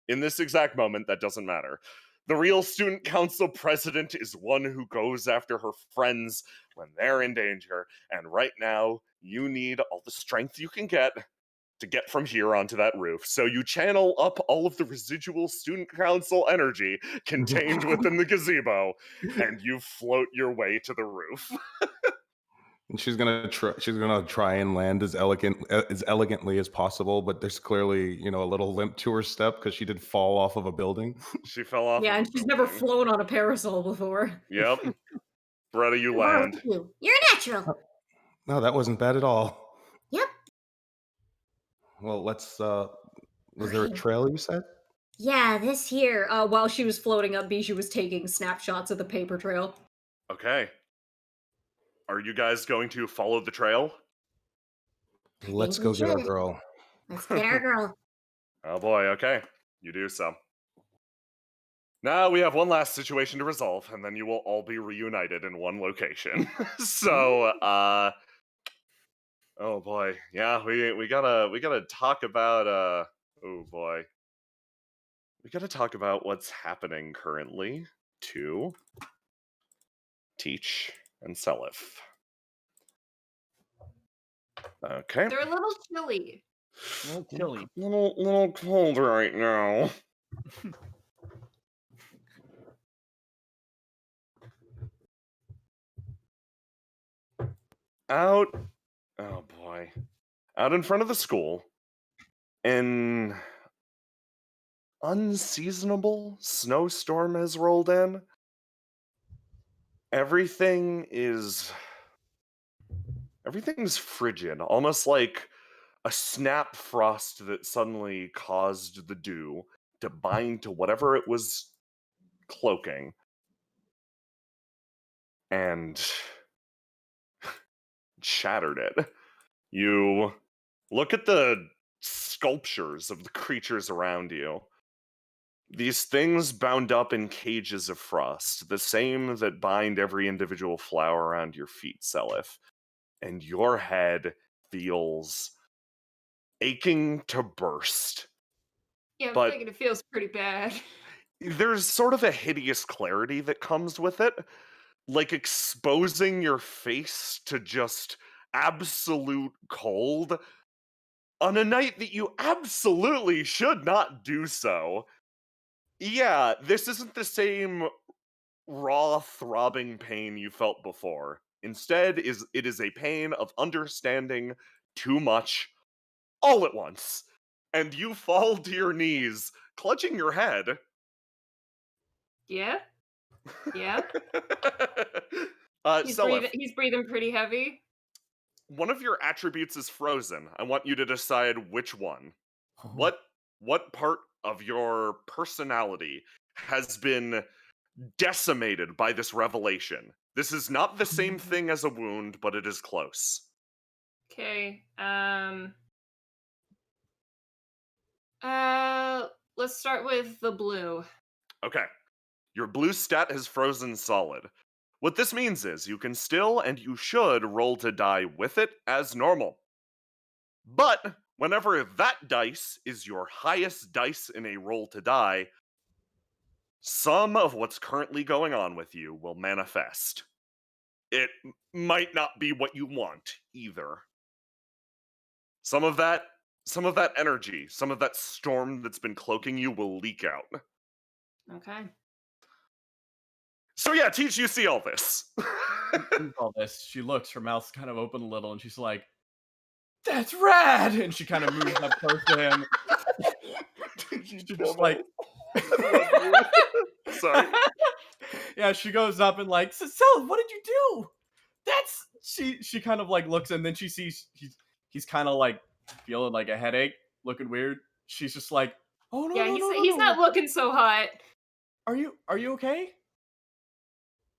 in this exact moment, that doesn't matter. The real student council president is one who goes after her friends when they're in danger, and right now, you need all the strength you can get to get from here onto that roof. So you channel up all of the residual student council energy contained within the gazebo, and you float your way to the roof. And she's gonna try and land as elegantly as possible, but there's clearly, a little limp to her step because she did fall off of a building. She fell off. Yeah, of and a she's never building. flown on a parasol before. Yep. Beretta, you Both land. of you. You're a natural. No, that wasn't bad at all. Yep. Well, let's. Was there a Okay. trail you said? Yeah, this here. While she was floating up, Bijou was taking snapshots of the paper trail. Okay. Are you guys going to follow the trail? Let's we go get our should. girl. Let's get our girl. Oh boy, okay. You do so. Now we have one last situation to resolve, and then you will all be reunited in one location. So, oh boy. Yeah, we gotta talk about oh boy. We gotta talk about what's happening currently to Teach and Selif. Okay. They're a little chilly. A little chilly. Little cold right now. Out in front of the school, an unseasonable snowstorm has rolled in. Everything's frigid, almost like a snap frost that suddenly caused the dew to bind to whatever it was cloaking. And shattered it. You look at the sculptures of the creatures around you. These things bound up in cages of frost, the same that bind every individual flower around your feet, Selif. And your head feels aching to burst. Yeah, But- I'm thinking it feels pretty bad. There's sort of a hideous clarity that comes with it, like exposing your face to just absolute cold on a night that you absolutely should not do so. Yeah, this isn't the same raw, throbbing pain you felt before. Instead, it is a pain of understanding too much all at once. And you fall to your knees, clutching your head. Yeah? Yeah? Selif, He's breathing pretty heavy. one of your attributes is frozen. I want you to decide which one. Oh. What part of your personality has been decimated by this revelation? This is not the same thing as a wound, but it is close. Okay. Let's start with the blue. Okay. Your blue stat has frozen solid. What this means is you can still and you should roll to die with it as normal. But whenever that dice is your highest dice in a roll to die, some of what's currently going on with you will manifest. It might not be what you want either. Some of that energy, some of that storm that's been cloaking you will leak out. Okay. So yeah, Teach, you see all this. sees all this, she looks, her mouth's kind of open a little, and she's like, "That's rad!" And she kind of moves up close to him. She's just like, Sorry. yeah, she goes up and like, "So, what did you do?" That's she kind of like looks, and then she sees he's kind of like feeling like a headache, looking weird. She's just like, "Oh no, Yeah, no, no, no, he's no. not looking so hot. Are you okay?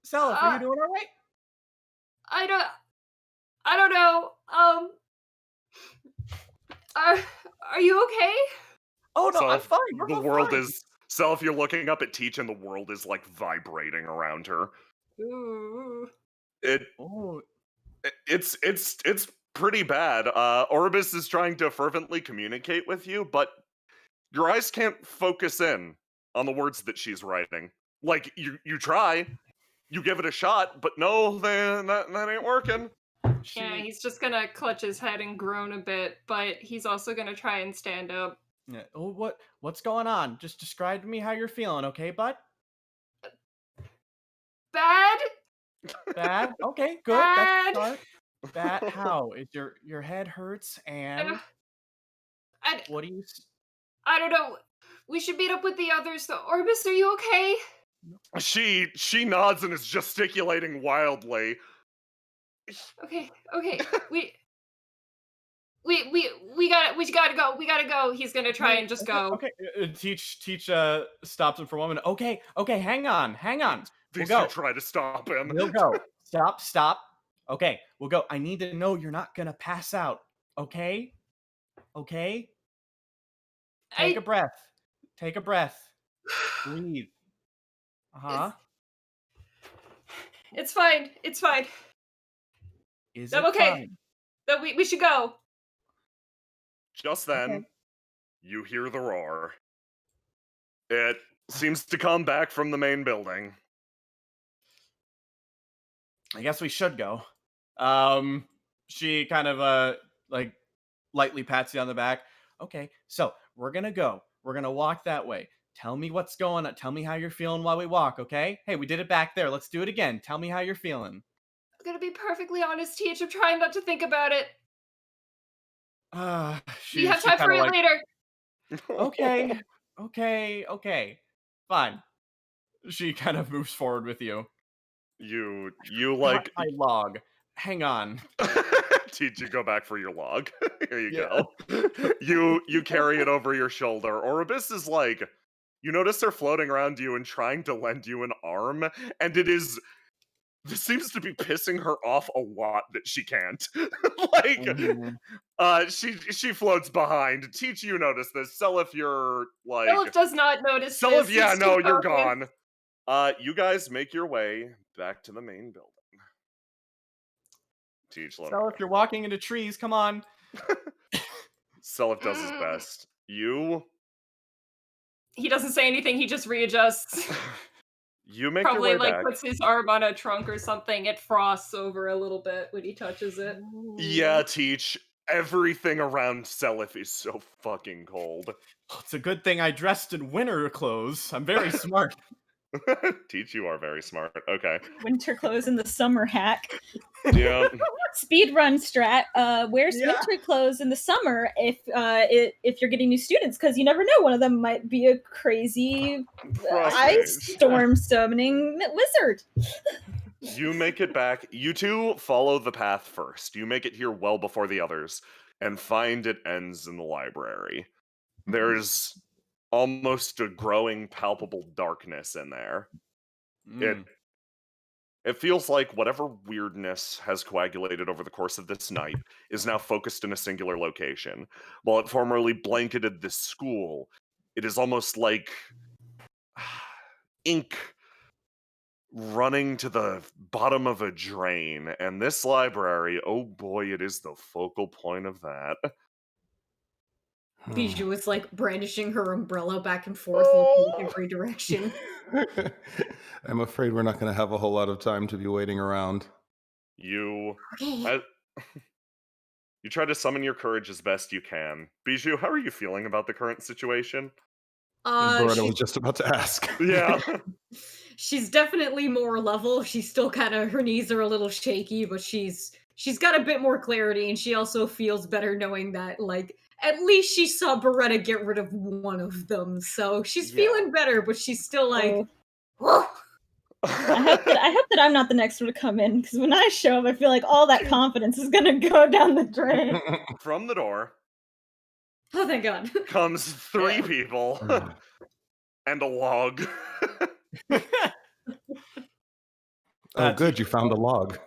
Self, are you doing all right?" I don't know. Are you okay? "Oh no, I'm Self, fine. We're the both world fine." is Self, you're looking up at Teach and the world is like vibrating around her. Ooh. It Oh, it's pretty bad. Orbis is trying to fervently communicate with you, but your eyes can't focus in on the words that she's writing. Like you try, you give it a shot, but no, that ain't working. Yeah, he's just gonna clutch his head and groan a bit, but he's also gonna try and stand up. Yeah. Oh, what's going on? Just describe to me how you're feeling, okay, bud? Bad? Bad? Okay, good. That's Bad? a start. Bad? How? Is your head hurts and I, what do you? I don't know. We should meet up with the others. So, Orbis, are you okay? She nods and is gesticulating wildly. Okay. We gotta go. We gotta go. He's gonna try and just go. Okay. Teach stops him for a moment. Okay. Hang on. We'll These go. two try to stop him. We'll go. Stop. Okay, we'll go. I need to know you're not gonna pass out. Okay. Take a breath. Breathe. It's fine. Is I'm it okay. fine? Then we should go. Just then, Okay. you hear the roar. It seems to come back from the main building. I guess we should go. She kind of like lightly pats you on the back. Okay, so we're gonna go. We're gonna walk that way. Tell me what's going on. Tell me how you're feeling while we walk, okay? Hey, we did it back there. Let's do it again. Tell me how you're feeling. I'm gonna be perfectly honest, Teach. I'm trying not to think about it. She You have time for it like, later. Okay. Fine. She kind of moves forward with you. You Got like my log. Hang on. Did you go back for your log? Here you Yeah. go. You carry it over your shoulder. Oribus is like, you notice her floating around you and trying to lend you an arm, and this seems to be pissing her off a lot that she can't. Like, she floats behind. Teach, you notice this. Selif, you're like, Philip does not notice Selif, this. yeah, He's no, too you're focused. gone. You guys make your way back to the main building. Teach, let So if you're walking into trees, come on. Selif does his best. He doesn't say anything. He just readjusts. You make Probably your way like back. puts his arm on a trunk or something. It frosts over a little bit when he touches it. Yeah, Teach. Everything around Selif is so fucking cold. It's a good thing I dressed in winter clothes. I'm very smart. Teach, you are very smart. Okay. Winter clothes in the summer hack. Yeah. Speed run strat. Wears Yeah. winter clothes in the summer if you're getting new students, because you never know, one of them might be a crazy Frost ice mage. storm summoning wizard. You make it back. You two follow the path first. You make it here well before the others and find it ends in the library. There's almost a growing palpable darkness in there. It feels like whatever weirdness has coagulated over the course of this night is now focused in a singular location. While it formerly blanketed this school, it is almost like ink running to the bottom of a drain. And this library, oh boy, it is the focal point of that. Bijou is like brandishing her umbrella back and forth, looking in every direction. I'm afraid we're not going to have a whole lot of time to be waiting around. You Okay. you try to summon your courage as best you can. Bijou, how are you feeling about the current situation? Beretta She, was just about to ask. Yeah. she's definitely more level. She's still kind of, her knees are a little shaky, but she's got a bit more clarity, and she also feels better knowing that, like, at least she saw Beretta get rid of one of them. So she's feeling better, but she's still like, Oh. whoa. I hope that I'm not the next one to come in, because when I show up, I feel like all that confidence is gonna go down the drain. From the door Oh, thank God. comes three people and a log. Oh, good, you found a log.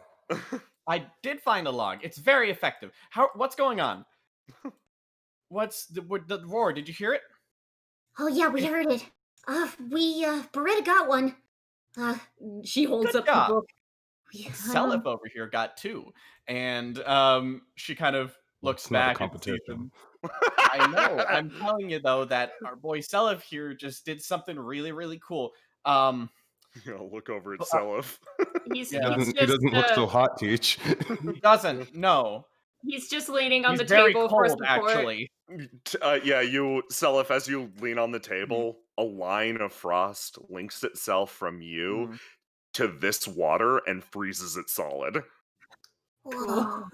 I did find a log. It's very effective. What's going on? What's the roar? Did you hear it? Oh yeah, we heard it. Beretta got one. She holds Good up the job. book. Selif over here got two, and she kind of looks It's not a back and sees competition. them. I know. I'm telling you though that our boy Selif here just did something really, really cool. Look over at Selif. He's He just doesn't look so hot, Teach. He doesn't. No. he's just leaning on He's the very table for cold, support. actually. You, Selif, as you lean on the table, a line of frost links itself from you to this water and freezes it solid. Whoa.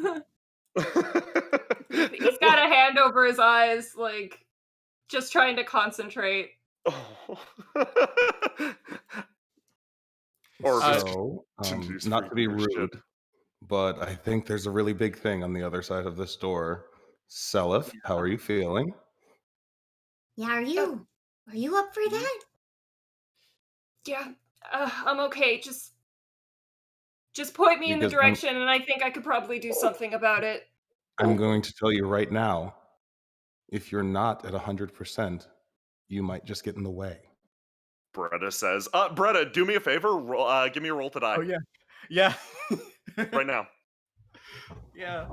He's got a hand over his eyes, like, just trying to concentrate. Or So, not to be rude, but I think there's a really big thing on the other side of this door. Selif, how are you feeling? Yeah, are you up for that? Yeah, I'm okay. Just point me in the Because direction, and I think I could probably do something about it. I'm going to tell you right now, if you're not at 100%, you might just get in the way. Bretta says, Bretta, do me a favor. Give me a roll to die. Oh, yeah. Yeah. Right now. Yeah.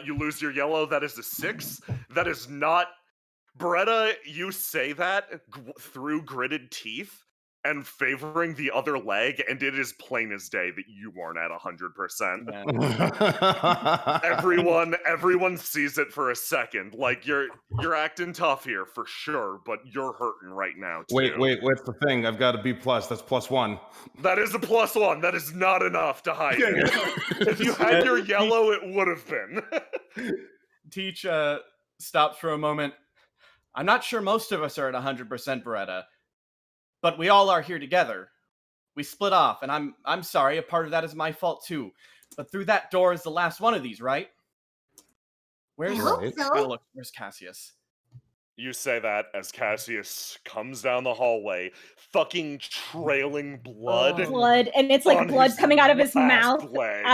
You lose your yellow. That is a 6. That is not... Beretta, you say that through gritted teeth and favoring the other leg, and it is plain as day that you aren't at 100%. Everyone sees it for a second. Like, you're acting tough here for sure, but you're hurting right now too. Wait, what's the thing? I've got a B+, that's +1. That is a +1. That is not enough to hide it. If you had your yellow, it would have been. Teach stops for a moment. I'm not sure most of us are at 100%, Beretta, but we all are here together. We split off, and I'm sorry. A part of that is my fault too. But through that door is the last one of these, right? Where's Where's Cassius? You say that as Cassius comes down the hallway, fucking trailing blood. And it's like blood coming out of his mouth, legs.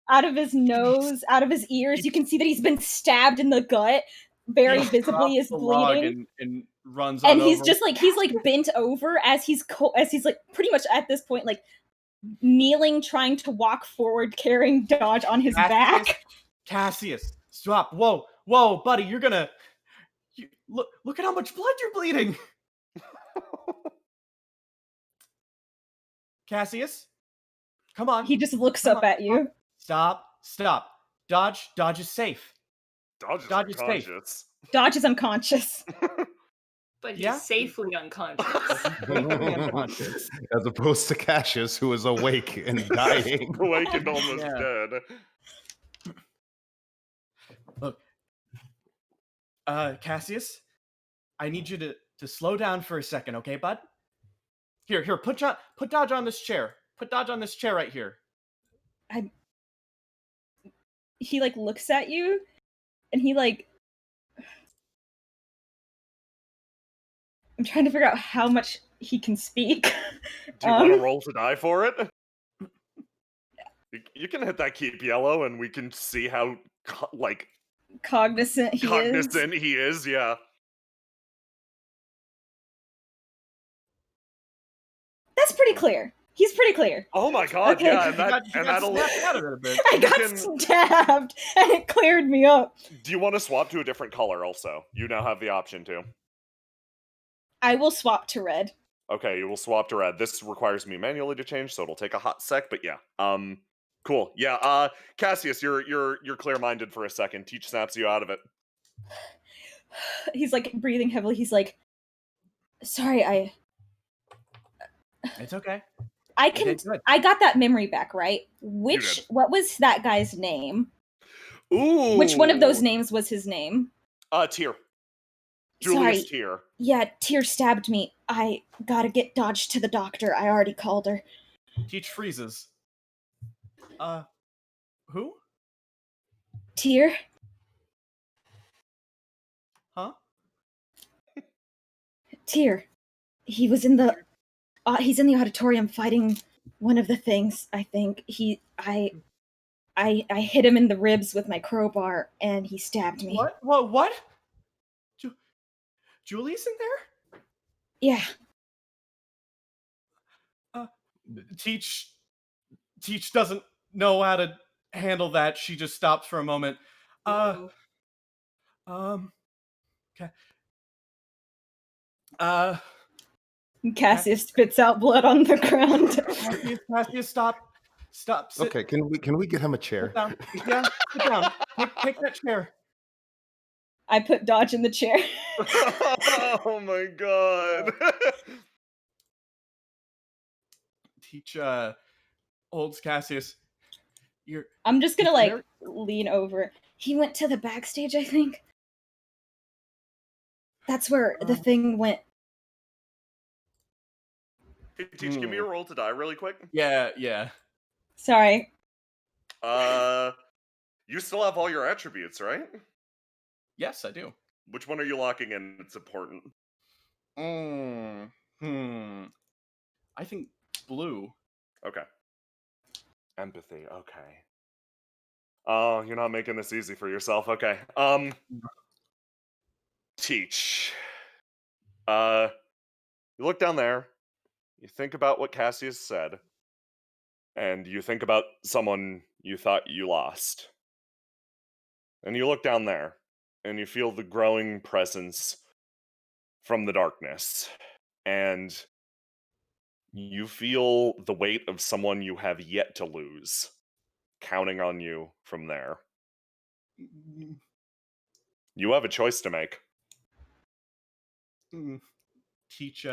out of his nose, out of his ears. You can see that he's been stabbed in the gut. Very visibly is bleeding. And runs and on he's over. just like he's like bent over as he's like pretty much at this point like kneeling, trying to walk forward, carrying Dodge on his back. Cassius, stop! Whoa, buddy, you're gonna look at how much blood you're bleeding. Cassius, come on. He just looks up at you. Stop. Dodge is safe. Dodge is safe. Dodge is unconscious. But he's safely unconscious. As opposed to Cassius, who is awake and dying. Awake and almost dead. Look, Cassius, I need you to slow down for a second, okay, bud? Here, put Dodge on this chair. Put Dodge on this chair right here. He like looks at you, and he like... I'm trying to figure out how much he can speak. Do you want to roll to die for it? You can hit that keep yellow, and we can see how cognizant he is. Yeah. That's pretty clear. He's pretty clear. Oh my god! Okay. Yeah, and that'll out of it a bit. I got stabbed, and it cleared me up. Do you want to swap to a different color? Also, you now have the option to. I will swap to red. Okay, you will swap to red. This requires me manually to change, so it'll take a hot sec. But yeah, cool. Yeah, Cassius, you're clear-minded for a second. Teach snaps you out of it. He's like breathing heavily. He's like, "Sorry, It's okay. I You can. did good. I got that memory back, right? did. What was that guy's name? Ooh. Which one of those names was his name? Tyr. Julius Sorry. Tyr. Yeah, Tyr stabbed me. I gotta get Dodge to the doctor. I already called her. Teach freezes. Who? Tyr? Huh? Tyr. He was in the. He's in the auditorium fighting one of the things. I think I hit him in the ribs with my crowbar, and he stabbed me. What? Julie's in there? Yeah. Teach doesn't know how to handle that. She just stops for a moment. Okay. Cassius spits out blood on the ground. Cassius, stop. Sit. Okay, can we get him a chair? Sit down. Yeah, sit down. Take that chair. I put Dodge in the chair. Oh my god. Teach holds Cassius. I'm just gonna Very- lean over. He went to the backstage, I think. That's where the thing went. Hey, Teach, give me a roll to die really quick. Yeah. Sorry. You still have all your attributes, right? Yes, I do. Which one are you locking in? It's important. I think blue. Okay. Empathy, okay. Oh, you're not making this easy for yourself. Okay. Teach. You look down there, you think about what Cassius said, and you think about someone you thought you lost. And you look down there, and you feel the growing presence from the darkness. And you feel the weight of someone you have yet to lose, counting on you from there. You have a choice to make. Teach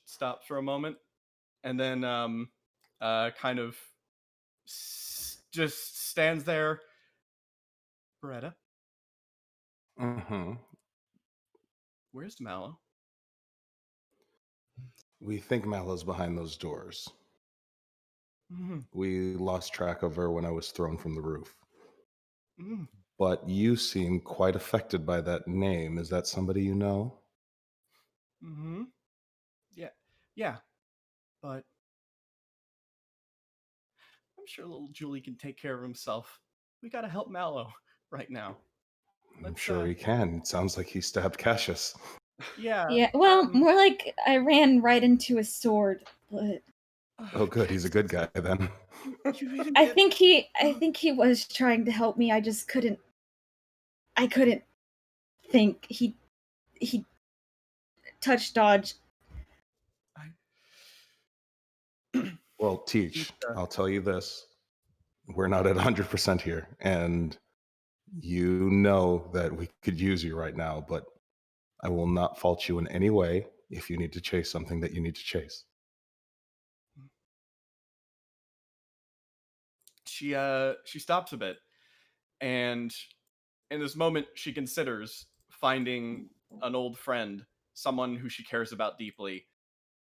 stops for a moment, and then kind of just stands there. Beretta, where's Mallow? We think Mallow's behind those doors. We lost track of her when I was thrown from the roof. But you seem quite affected by that name. Is that somebody you know? Yeah. But I'm sure little Julie can take care of himself. We gotta help Mallow right now. I'm sure he can. It sounds like he stabbed Cassius. Yeah. Yeah, well, more like I ran right into a sword, but Oh, good. He's a good guy then. I think he was trying to help me. I just couldn't. I couldn't think. He touched Dodge. Well, Teach, I'll tell you this. We're not at 100% here, and you know that we could use you right now, but I will not fault you in any way if you need to chase something that you need to chase. She stops a bit, and in this moment she considers finding an old friend, someone who she cares about deeply,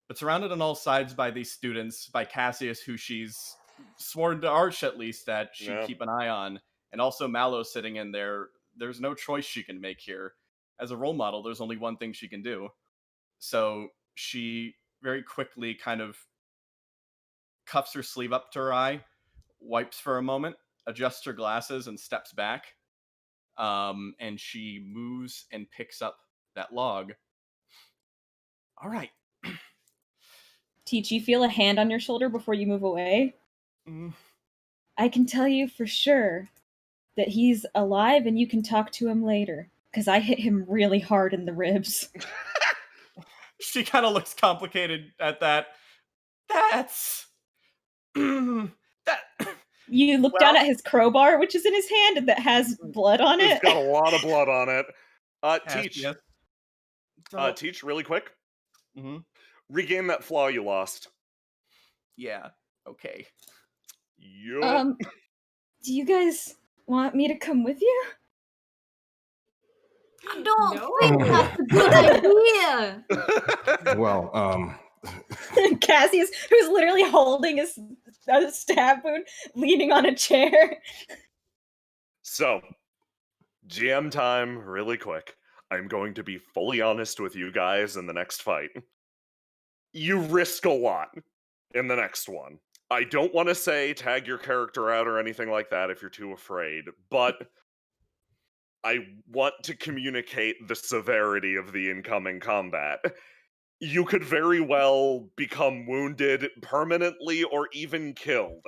but surrounded on all sides by these students, by Cassius, who she's sworn to Arch at least that she'd keep an eye on, and also Mallow sitting in there. There's no choice she can make here. As a role model, there's only one thing she can do. So she very quickly kind of cuffs her sleeve up to her eye, wipes for a moment, adjusts her glasses, and steps back. And she moves and picks up that log. All right. Teach, you feel a hand on your shoulder before you move away? I can tell you for sure that he's alive and you can talk to him later, because I hit him really hard in the ribs. She kind of looks complicated at that. That's... You look down at his crowbar, which is in his hand, and that has blood on it. It's got a lot of blood on it. Teach. Yes. Teach, really quick. regain that flaw you lost. Yeah. Okay. Yup. Do you guys want me to come with you? I don't No. think that's a good idea. Well, Cassius, who's literally holding a stab wound, leaning on a chair. So, GM time, really quick. I'm going to be fully honest with you guys in the next fight. You risk a lot in the next one. I don't want to say tag your character out or anything like that if you're too afraid, but I want to communicate the severity of the incoming combat. You could very well become wounded permanently or even killed.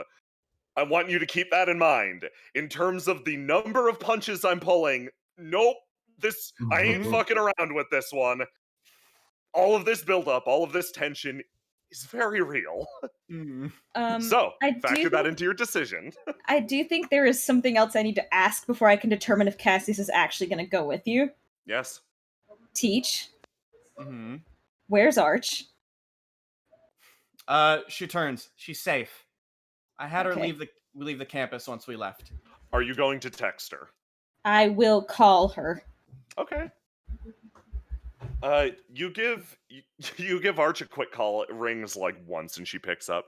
I want you to keep that in mind. In terms of the number of punches I'm pulling, nope, I ain't fucking around with this one. All of this buildup, all of this tension is very real. So, factor that into your decision. I do think there is something else I need to ask before I can determine if Cassius is actually going to go with you. Yes. Teach. Mm-hmm. Where's Arch? She turns. She's safe. I had her Okay. leave the campus once we left. Are you going to text her? I will call her. Okay. You give Arch a quick call. It rings like once and she picks up.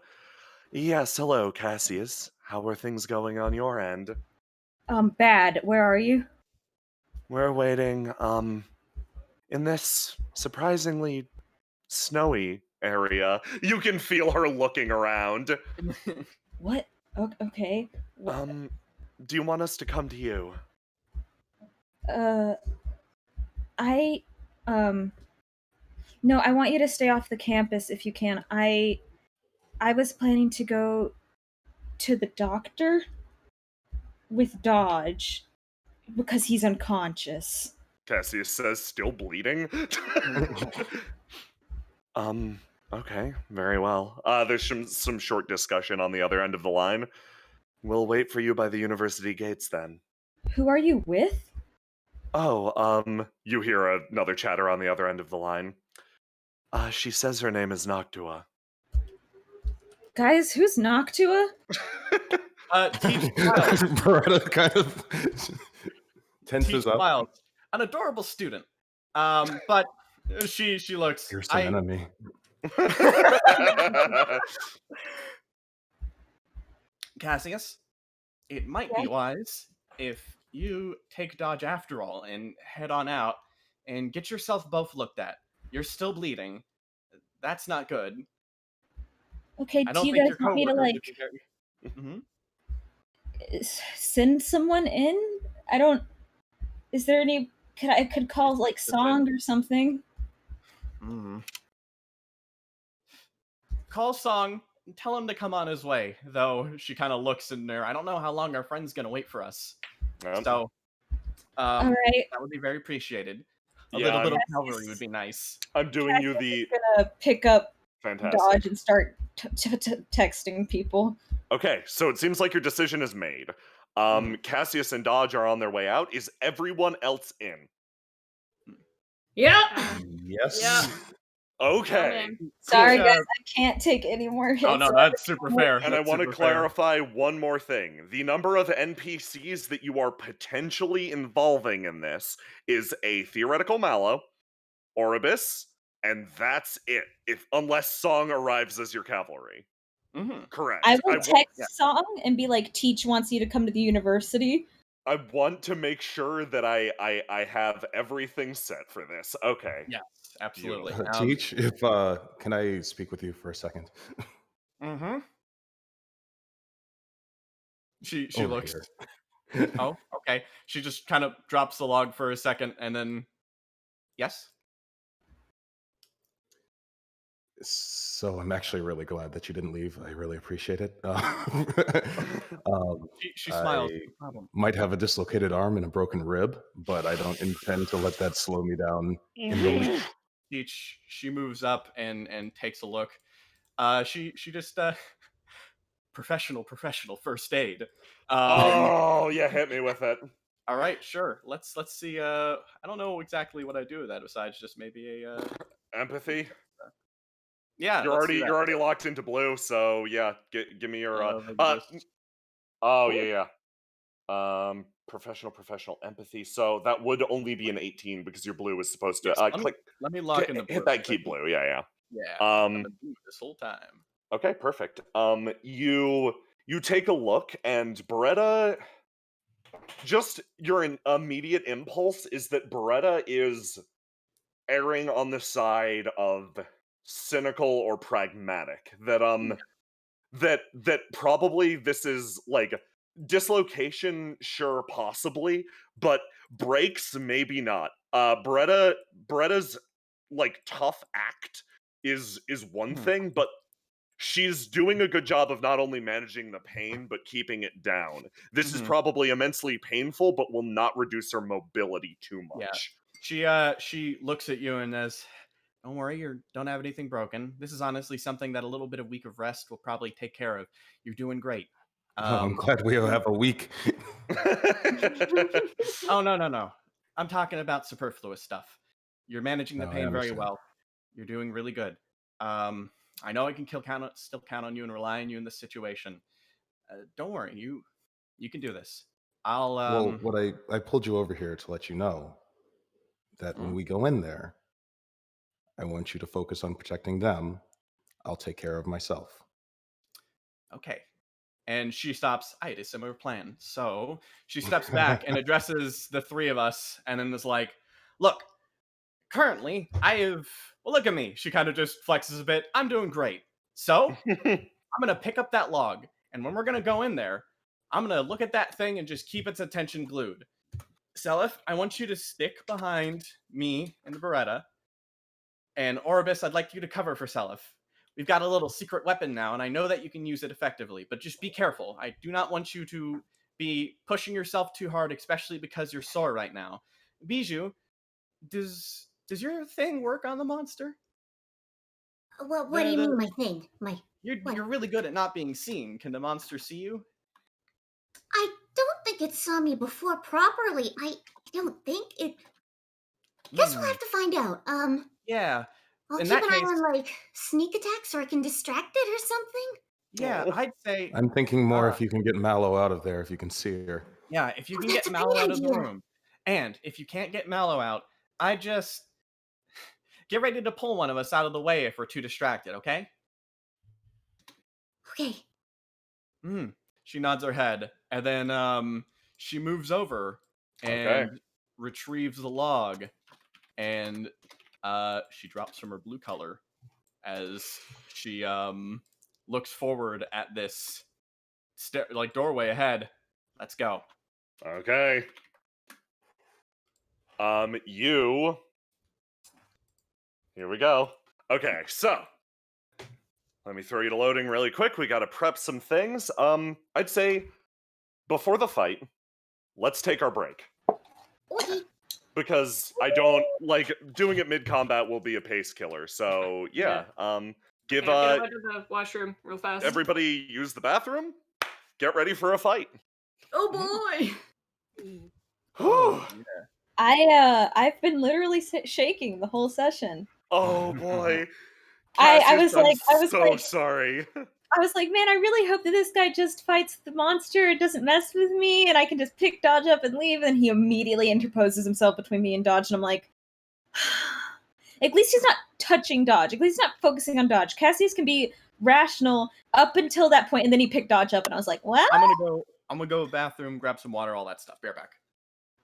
Yes, hello, Cassius. How are things going on your end? Bad. Where are you? We're waiting, in this surprisingly snowy area. You can feel her looking around. What? Okay. Do you want us to come to you? No, I want you to stay off the campus if you can. I was planning to go to the doctor with Dodge because he's unconscious. Cassius says, still bleeding? Okay, very well. There's some short discussion on the other end of the line. We'll wait for you by the university gates then. Who are you with? Oh, you hear another chatter on the other end of the line. She says her name is Noctua. Guys, who's Noctua? Teach Miles. Beretta kind of tenses Teach up. Miles, an adorable student. But she looks. Here's an enemy. Cassius, it might be wise if you take Dodge after all and head on out and get yourself both looked at. You're still bleeding. That's not good. Okay, I don't do you think guys your want me to coworkers would be very... send someone in? I don't. Is there any? I could call like Song or something. Call Song. Tell him to come on his way. Though she kind of looks in there. I don't know how long our friend's gonna wait for us. So, all right, that would be very appreciated. A Yeah, little cavalry would be nice. I'm doing you the... gonna pick up Fantastic. Dodge and start texting people. Okay, so it seems like your decision is made. Cassius and Dodge are on their way out. Is everyone else in? Yep. Yes. Yeah. Okay. Sorry, guys, I can't take any more hits. Oh no, that's super fair. And I want to clarify one more thing. The number of NPCs that you are potentially involving in this is a theoretical Mallow, Oribus, and that's it. Unless Song arrives as your cavalry. Correct. I will text Song and be like, Teach wants you to come to the university. I want to make sure that I have everything set for this. Okay. Yes, absolutely. Teach, if can I speak with you for a second? She Over looks. here. Oh, okay. She just kind of drops the log for a second and then, yes. So I'm actually really glad that you didn't leave. I really appreciate it. She smiles. I No problem. might have a dislocated arm and a broken rib, but I don't intend to let that slow me down in the least. She moves up and takes a look. She just professional first aid. Oh yeah, hit me with it. All right, sure. Let's see. I don't know exactly what I do with that besides just maybe a empathy. Yeah, You're let's do already that. you're already locked into blue, so yeah, give me your Let me just- oh yeah. Professional empathy. So that would only be an 18 because your blue is supposed to Yes, click let me lock into hit blue. that key blue. Yeah. Yeah, Um I've been blue this whole time. okay, perfect. You take a look and Beretta just your immediate impulse is that Beretta is erring on the side of cynical or pragmatic. That probably this is like dislocation, sure, possibly, but breaks, maybe not. Beretta's like tough act is one thing, but she's doing a good job of not only managing the pain but keeping it down. This is probably immensely painful, but will not reduce her mobility too much. She looks at you and says, "Don't worry, you don't have anything broken. This is honestly something that a little bit of week of rest will probably take care of. You're doing great." I'm glad we have a week. Oh no. I'm talking about superfluous stuff. You're managing the No, I pain very understand. well. You're doing really good. I know I can still count on you and rely on you in this situation. Don't worry, you can do this. I'll Well, what I pulled you over here to let you know that when we go in there, I want you to focus on protecting them. I'll take care of myself. Okay. And she stops. I had a similar plan. So she steps back and addresses the three of us and then is like, "Look, currently well, look at me." She kind of just flexes a bit. "I'm doing great. So I'm going to pick up that log. And when we're going to go in there, I'm going to look at that thing and just keep its attention glued. Seliph, I want you to stick behind me and the Beretta. And Oribus, I'd like you to cover for Seliph. We've got a little secret weapon now, and I know that you can use it effectively, but just be careful. I do not want you to be pushing yourself too hard, especially because you're sore right now. Bijou, does your thing work on the monster? What do you mean, my thing? You're really good at not being seen. Can the monster see you? I don't think it saw me before properly. I don't think it. Guess we'll have to find out. Yeah. I'll In keep that an case, eye on like sneak attacks so I can distract it or something. yeah, I'd say I'm thinking more if you can get Mallow out of there, if you can see her. yeah, if you can That's get a Mallow great out of the idea. room. And if you can't get Mallow out, I just get ready to pull one of us out of the way if we're too distracted, okay? Okay. She nods her head, and then she moves over and Okay. retrieves the log, and she drops from her blue color as she looks forward at this doorway ahead. Let's go. Okay. Here we go. Okay, so let me throw you to loading really quick. We gotta prep some things. I'd say before the fight, let's take our break. Okay. Because I don't like doing it mid-combat will be a pace killer. So yeah. Give Get over to the washroom real fast. everybody use the bathroom. Get ready for a fight. Oh boy! I've been literally shaking the whole session. Oh boy. I Cassius, was so like, sorry. I was like, man, I really hope that this guy just fights the monster and doesn't mess with me, and I can just pick Dodge up and leave. And he immediately interposes himself between me and Dodge, and I'm like, at least he's not touching Dodge. At least he's not focusing on Dodge. Cassius can be rational up until that point, and then he picked Dodge up, and I was like, well, I'm gonna go to the bathroom, grab some water, all that stuff. Be right back.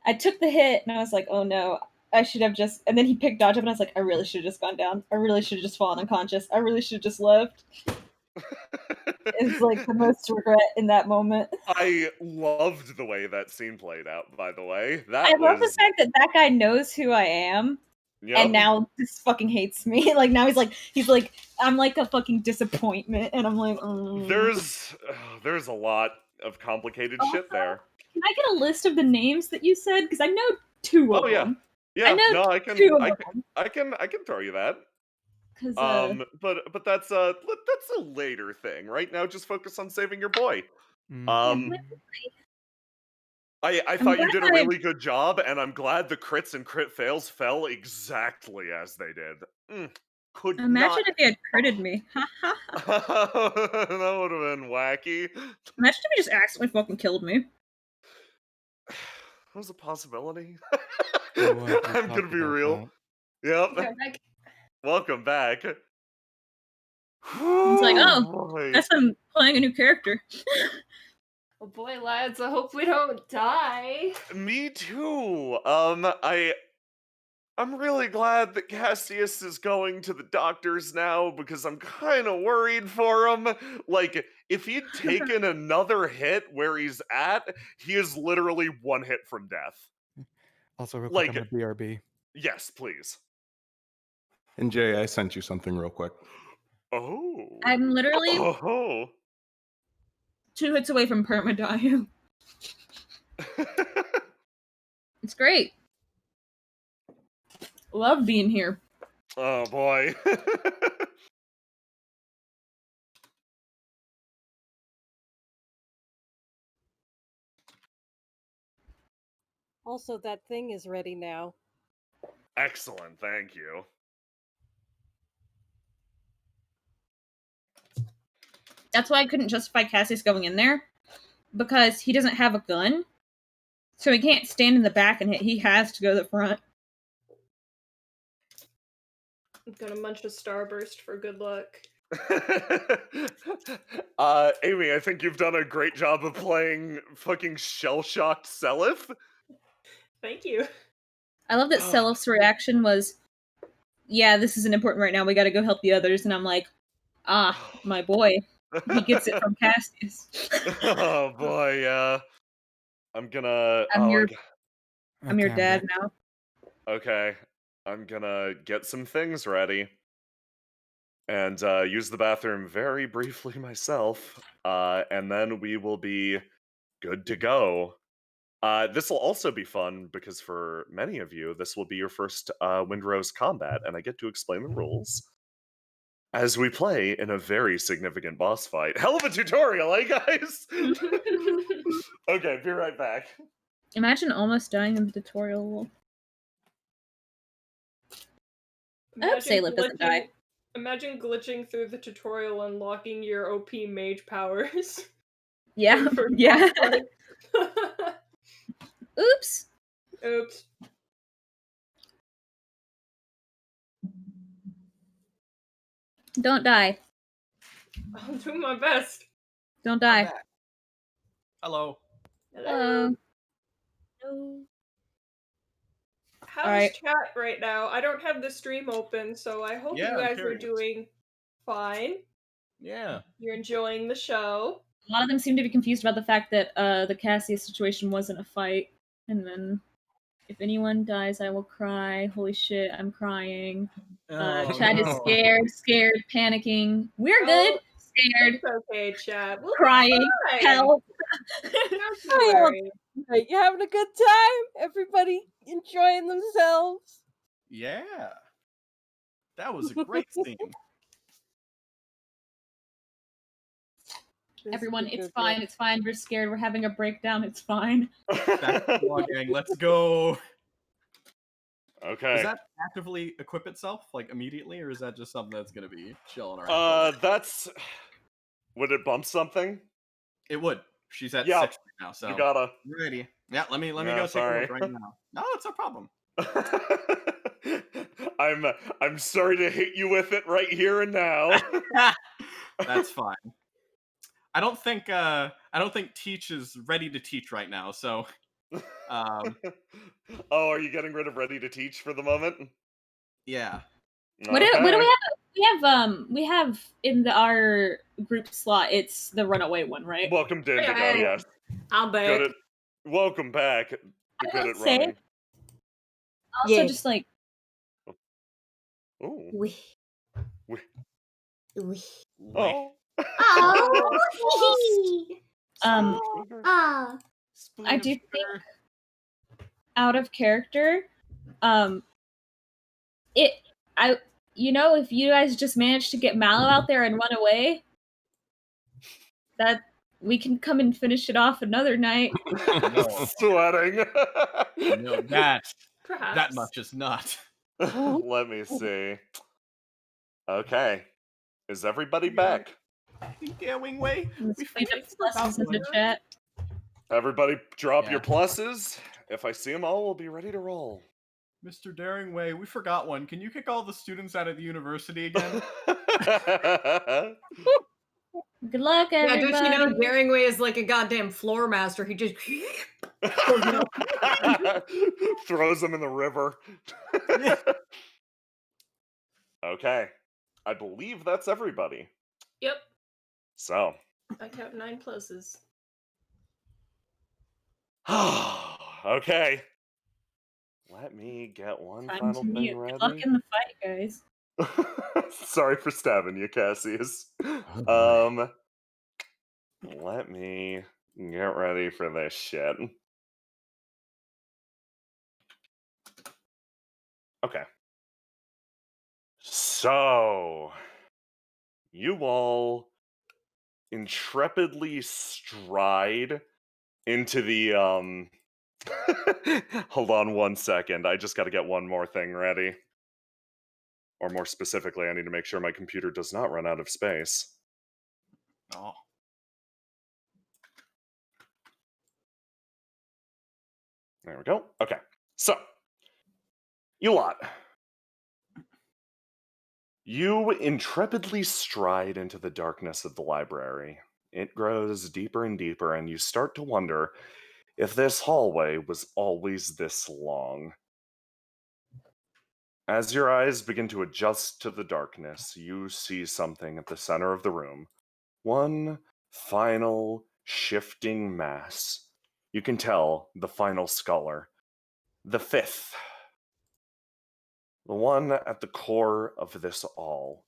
I took the hit, and I was like, oh no, I should have just. And then he picked Dodge up, and I was like, I really should have just gone down. I really should have just fallen unconscious. I really should have just left. It's like the most regret in that moment. I loved the way that scene played out, by the way. I love the fact that that guy knows who I am, and now just fucking hates me. Like now he's like, I'm like a fucking disappointment, and I'm like, there's a lot of complicated Also, shit there. Can I get a list of the names that you said? Because I know two of them. Yeah, I know no, I can throw you that. But that's a later thing. Right now, just focus on saving your boy. I thought you did a really good job, and I'm glad the crits and crit fails fell exactly as they did. could Imagine not. if he had critted me. Ha ha ha. That would have been wacky. Imagine if he just accidentally fucking killed me. That was a possibility. Oh, I I'm gonna talked be about real. that. Yep. Yeah, like, Welcome back. It's like, oh, Boy. that's him playing a new character. oh boy, lads, I hope we don't die. Me too. I'm really glad that Cassius is going to the doctors now because I'm kind of worried for him. Like, if he'd taken another hit where he's at, he is literally one hit from death. Also, real Like, quick, I'm gonna BRB. yes, please. And Jay, I sent you something real quick. Oh. I'm literally Oh. 2 hits away from permadying. It's great. Love being here. Oh boy. Also, that thing is ready now. Excellent, thank you. That's why I couldn't justify Cassius going in there. Because he doesn't have a gun. So he can't stand in the back and hit. He has to go to the front. I'm gonna munch a starburst for good luck. Amy, I think you've done a great job of playing fucking shell-shocked Seliph. Thank you. I love that Selif's reaction was, yeah, this isn't important right now. We gotta go help the others. And I'm like, ah, my boy. He gets it from Cassius. Oh boy, yeah. I'm gonna. I'm your Okay, dad back. now. Okay, I'm gonna get some things ready and use the bathroom very briefly myself, and then we will be good to go. This will also be fun because for many of you, this will be your first Windrose combat, and I get to explain the rules as we play in a very significant boss fight. Hell of a tutorial, eh, guys? Okay, be right back. Imagine almost dying in the tutorial. I hope Salif doesn't die. Imagine glitching through the tutorial unlocking your OP mage powers. Yeah, For yeah. boss fight. Oops. Oops. Don't die. I'm doing my best. Don't die. back. Hello. Hello. How's Alright. chat right now? I don't have the stream open, so I hope Yeah, you I'm guys are curious. doing fine. Yeah. You're enjoying the show. A lot of them seem to be confused about the fact that the Cassius situation wasn't a fight. And then, if anyone dies, I will cry. Holy shit, I'm crying. Oh, Chad is no. scared, panicking. We're Oh, good. Scared, It's okay, chat. We'll crying, be fine. help. Don't you Hi, worry. Right, you having a good time? Everybody enjoying themselves? Yeah. That was a great theme. Everyone, it's fine. It's fine. We're scared. We're having a breakdown. It's fine. Back to vlogging. Let's go. Okay. Does that actively equip itself, like, immediately, or is that just something that's gonna be chilling around? That's... Would it bump something? It would. She's at Yeah, 6 right now, so... You gotta... Ready. Yeah, let me Yeah, go take a sorry. look right now. No, it's no problem. I'm sorry to hit you with it right here and now. That's fine. I don't think Teach is ready to teach right now, so Oh, are you getting rid of ready to teach for the moment? yeah. What do we have? We have in our group slot. It's the runaway one, right? Welcome to Indigo, Hey, yes. I'm back. Good at... Welcome back. You're good will at say- running. Also, Yeah. just like Ooh. We. We... We. Oh. Oh. Ah. I do think out of character, if you guys just manage to get Mallow out there and run away, that we can come and finish it off another night. Sweating. No, that Perhaps. much is not. Let me see. Okay. Is everybody back? Going way. Let's We clean up forgot pluses in the one. chat. Everybody drop Yeah. your pluses. If I see them all, we'll be ready to roll. Mr. Daringway, we forgot one. Can you kick all the students out of the university again? Good luck, Yeah, everybody. don't you know Daringway is like a goddamn floor master? He just Throws them in the river. Okay. I believe that's everybody. Yep. So. I count 9 pluses. Okay. Let me get one Time final to thing mute. ready. Good luck in the fight, guys. Sorry for stabbing you, Cassius. Oh, Let me get ready for this shit. Okay. So, you all intrepidly stride into the hold on one second. I just got to get one more thing ready. Or more specifically, I need to make sure my computer does not run out of space. Oh. There we go. Okay. So, you lot. You intrepidly stride into the darkness of the library. It grows deeper and deeper, and you start to wonder if this hallway was always this long. As your eyes begin to adjust to the darkness, you see something at the center of the room. One final shifting mass. You can tell the final scholar. The fifth. The one at the core of this all.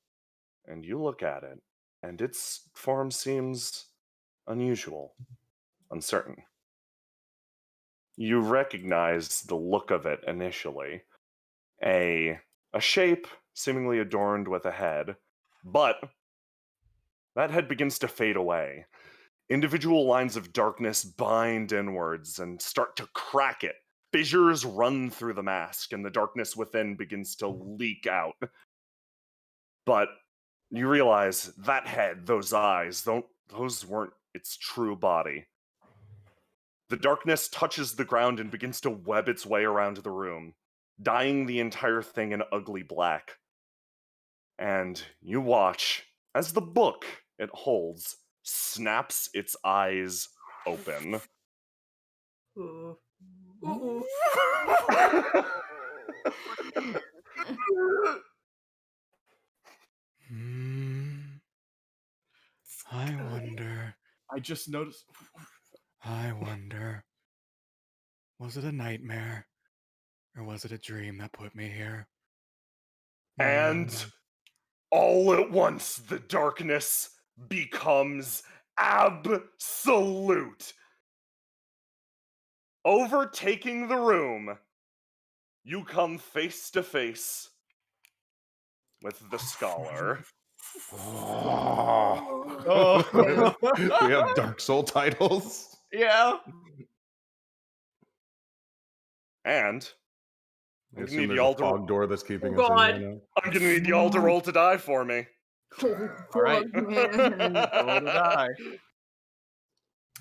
And you look at it, and its form seems unusual, uncertain. You recognize the look of it initially. A shape seemingly adorned with a head, but that head begins to fade away. Individual lines of darkness bind inwards and start to crack it. Fissures run through the mask, and the darkness within begins to leak out. But you realize that head, those eyes, those weren't its true body. The darkness touches the ground and begins to web its way around the room, dyeing the entire thing in ugly black. And you watch as the book it holds snaps its eyes open. Ooh. Ooh. I wonder. I just noticed. I wonder. Was it a nightmare? Or was it a dream that put me here? And all at once, the darkness becomes absolute. Overtaking the room, you come face to face with the scholar. Oh. We have Dark Soul titles. Yeah. And I I'm gonna assume need there's y'all a to. fog door that's keeping Oh, us in God. right now. I'm gonna need y'all to roll to die for me. All right. Roll to die.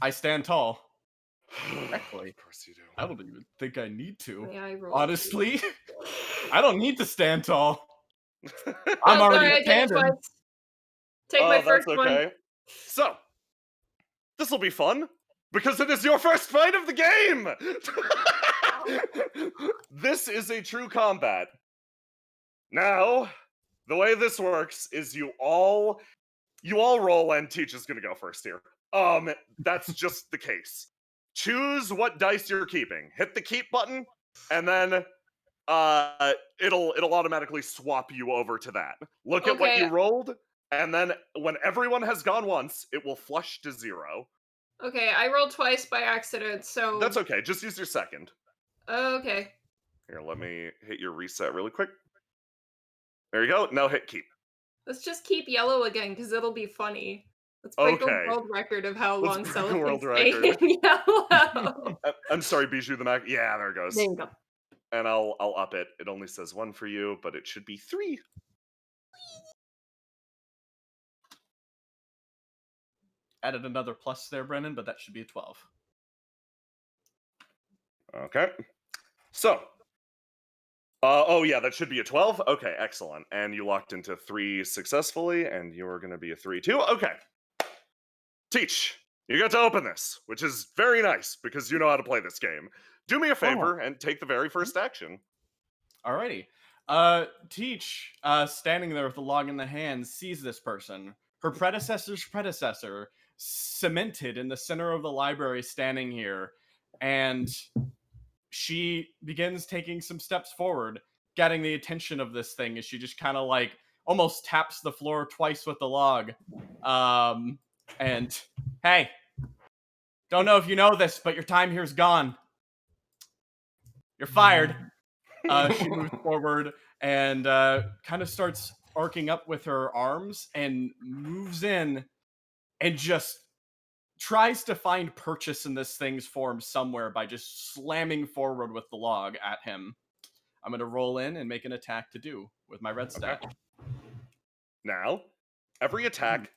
I stand tall. Actually, Of course you do. I don't even think I need to. May I roll? Honestly, I don't need to stand tall. Oh, I'm already sorry, I did it standing. twice. Take my first that's one. okay. So, this will be fun because it is your first fight of the game. This is a true combat. Now, the way this works is you all roll, and Teach is gonna go first here. That's just the case. Choose what dice you're keeping. Hit the keep button, and then it'll automatically swap you over to that. Look at what Okay. you rolled, and then when everyone has gone once, it will flush to 0. Okay, I rolled twice by accident, so That's okay. Just use your second. Okay. Here, let me hit your reset really quick. There you go. Now hit keep. Let's just keep yellow again, because it'll be funny. Let's break Okay. a world record of how Let's long break a Cello world can stay record. in yellow. I'm sorry, Bijou the Mac. Yeah, there it goes. There you go. And I'll up it. It only says 1 for you, but it should be 3. added another plus there, Brennan, but that should be a 12. Okay. So, oh yeah, that should be a 12. Okay, excellent. And you locked into 3 successfully, and you're going to be a 3 too. Okay. Teach, you get to open this, which is very nice because you know how to play this game. Do me a favor and take the very first action. Alrighty. Teach, standing there with the log in the hand, sees this person. Her predecessor's predecessor, cemented in the center of the library, standing here, and she begins taking some steps forward, getting the attention of this thing as she just kind of like almost taps the floor twice with the log. And hey, don't know if you know this, but your time here's gone. You're fired. She moves forward and kind of starts arcing up with her arms and moves in and just tries to find purchase in this thing's form somewhere by just slamming forward with the log at him. I'm going to roll in and make an attack to do with my red stack. Okay. Now, every attack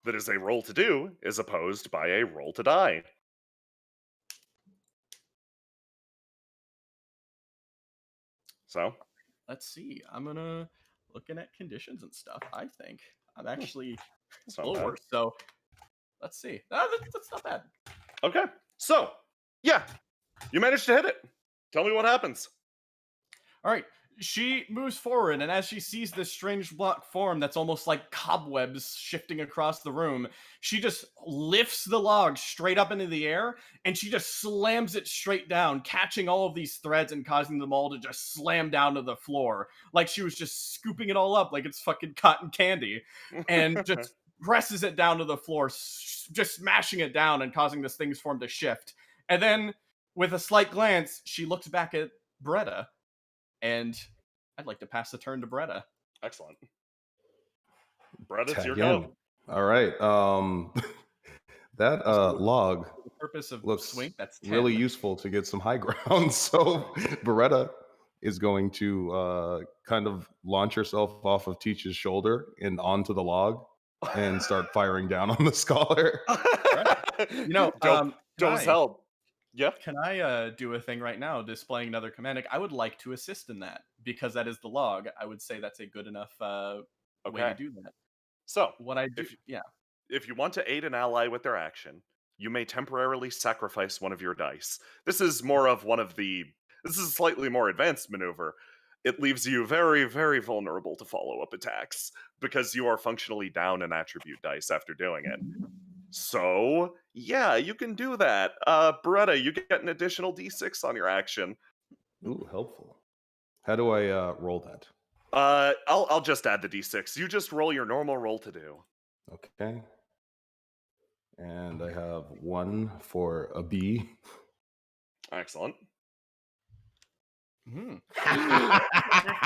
that is a roll to do is opposed by a roll to die. So, let's see. I'm going to looking at conditions and stuff. I think I'm actually a little worse. So let's see. That's not bad. Okay. So, yeah, you managed to hit it. Tell me what happens. All right. She moves forward, and as she sees this strange block form that's almost like cobwebs shifting across the room, she just lifts the log straight up into the air, and she just slams it straight down, catching all of these threads and causing them all to just slam down to the floor, like she was just scooping it all up like it's fucking cotton candy, and just presses it down to the floor, just smashing it down and causing this thing's form to shift. And then, with a slight glance, she looks back at Bretta, and I'd like to pass the turn to Bretta. Excellent. Bretta, it's your Again. go. All right. That log For the purpose of looks swing, that's 10. really useful to get some high ground. So Beretta is going to kind of launch herself off of Teach's shoulder and onto the log and start firing down on the scholar. You know, dope as hell. Yeah. Can I do a thing right now, displaying another command? I would like to assist in that because that is the log. I would say that's a good enough way to do that. So, what I do, if you want to aid an ally with their action, you may temporarily sacrifice one of your dice. This is a slightly more advanced maneuver. It leaves you very, very vulnerable to follow-up attacks because you are functionally down an attribute dice after doing it. So, yeah, you can do that. Beretta, you get an additional d6 on your action. Ooh, helpful. How do I roll that? I'll just add the d6. You just roll your normal roll to do. Okay. And I have 1 for a B. Excellent. Oh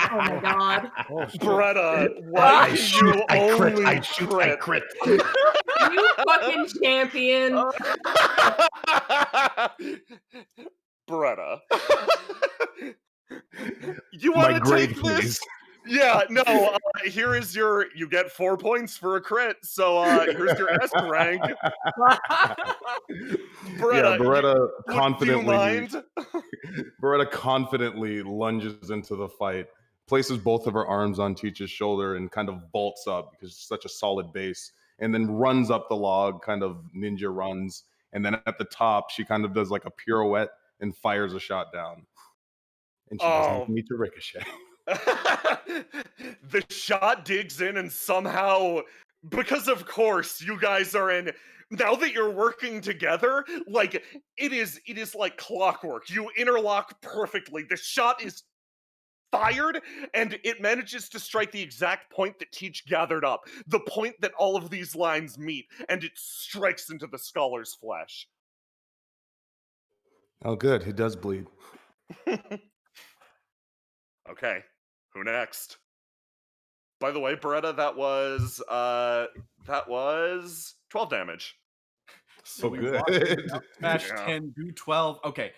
my god. Beretta, why you only crit? You fucking champion. Beretta. You want to take this? Please. Yeah, no, you get 4 points for a crit, so here's your S rank. Beretta confidently. Do you mind? Beretta confidently lunges into the fight, places both of her arms on Teach's shoulder, and kind of bolts up because it's such a solid base, and then runs up the log, kind of ninja runs, and then at the top she kind of does like a pirouette and fires a shot down. And she doesn't need to ricochet. The shot digs in and somehow, because of course you guys are in, now that you're working together, like it is like clockwork. You interlock perfectly. The shot is fired and it manages to strike the exact point that Teach gathered up, the point that all of these lines meet, and it strikes into the scholar's flesh. Oh good, he does bleed. Okay, who next? By the way, Beretta, that was 12 damage. So good. Smash 10, do 12. Okay.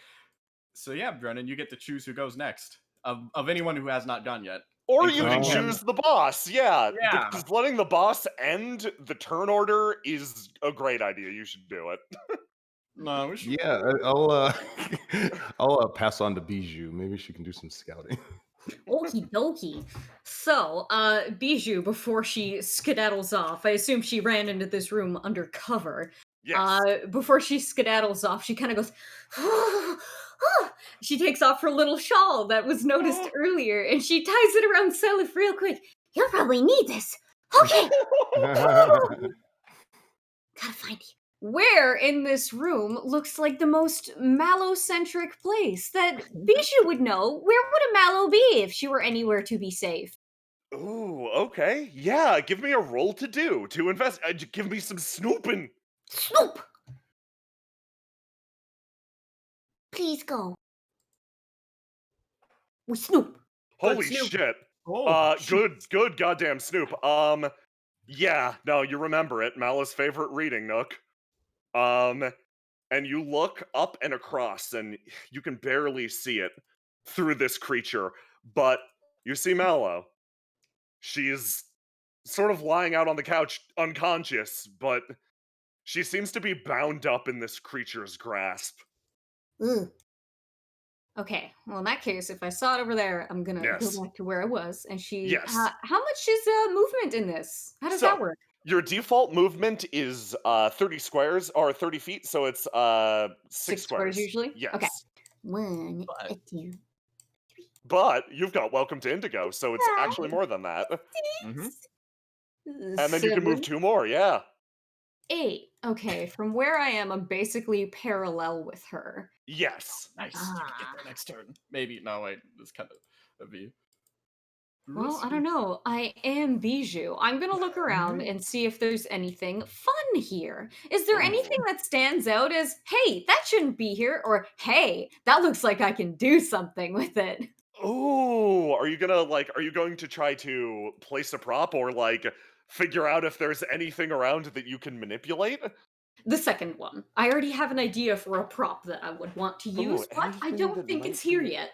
So yeah, Brennan, you get to choose who goes next. Of anyone who has not gone yet. Or you can including him. choose the boss, yeah. Yeah. Because letting the boss end the turn order is a great idea. You should do it. No, we should. Yeah, I'll I'll pass on to Bijou. Maybe she can do some scouting. Okie dokie. So, Bijou, before she skedaddles off, I assume she ran into this room undercover. Yes. Before she skedaddles off, she kind of goes, she takes off her little shawl that was noticed earlier, and she ties it around Selif real quick. You'll probably need this. Okay. Gotta find you. Where in this room looks like the most Mallow-centric place that Bijou would know. Where would a Mallow be if she were anywhere to be safe? Ooh, okay. Yeah, give me a roll to do to invest. Give me some snooping. Snoop! Please go. We snoop. Holy Snoop. shit. Oh, Good goddamn Snoop. Yeah, no, you remember it. Mala's favorite reading nook. And you look up and across, and you can barely see it through this creature, but you see Mallow. She's sort of lying out on the couch, unconscious, but she seems to be bound up in this creature's grasp. Ugh. Okay, well, in that case, if I saw it over there, I'm gonna Yes. go back to where I was. And she, Yes. how much is movement in this? How does So, that work? Your default movement is 30 squares, or 30 feet, so it's 6 6 squares usually? Yes. Okay. 1, But- a 2. But you've got Welcome to Indigo, so it's actually more than that. Mhm. And then you can move 2 more, yeah. 8. Okay, from where I am, I'm basically parallel with her. Yes. Nice. You can get there next turn. Maybe. No, wait. It's kind of a view. Well, I don't know. I am Bijou. I'm gonna look around and see if there's anything fun here. Is there anything that stands out as, hey, that shouldn't be here, or hey, that looks like I can do something with it? Ooh, are you going to try to place a prop or figure out if there's anything around that you can manipulate? The second one. I already have an idea for a prop that I would want to use, but I anything don't that think might it's here be- yet.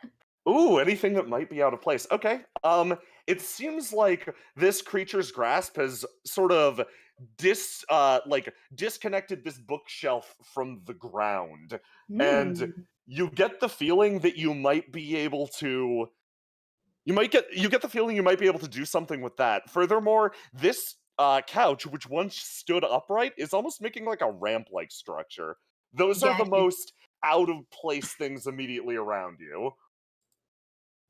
Ooh, anything that might be out of place. Okay. It seems like this creature's grasp has sort of disconnected this bookshelf from the ground. And Hmm. you get the feeling that you might be able to you get the feeling you might be able to do something with that. Furthermore, this couch, which once stood upright, is almost making like a ramp-like structure. Those are the Gotcha. most out of place things immediately around you.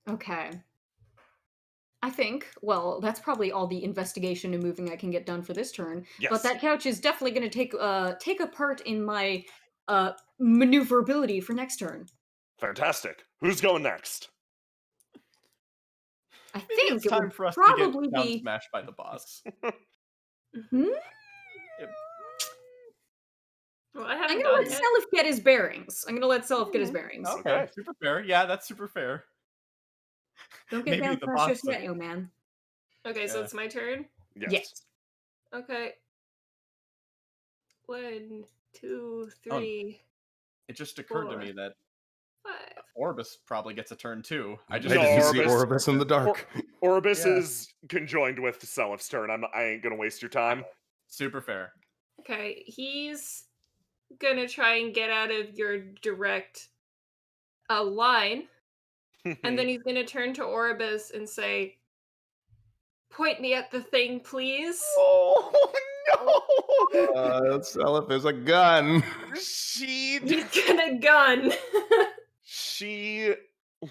Okay. I think, well, that's probably all the investigation and moving I can get done for this turn. Yes. But that couch is definitely going to take a part in my maneuverability for next turn. Fantastic. Who's going next? I Maybe think it's it time would for us to probably get down be. smashed by the boss. Hmm? Well, I I'm haven't gonna let done it. Selif get his bearings. I'm gonna let Selif get his bearings. Okay, Okay. super fair. Yeah, that's super fair. Don't get Maybe down the fresh boss just yet, thing. yo man. Okay, so Yeah. it's my turn. Yes. Yes. Okay. 1, 2, Oh. 3, It just occurred to 4, me that 5. Orbis probably gets a turn too. I I just No, just see Orbis- Orbis in the dark. Orbis Yeah. is conjoined with Selif's turn. I ain't gonna waste your time. super fair. Okay, he's gonna try and get out of your direct line, and then he's gonna turn to Orbis and say, "Point me at the thing, please." Oh no! Selif is a gun. She He's gonna gun. she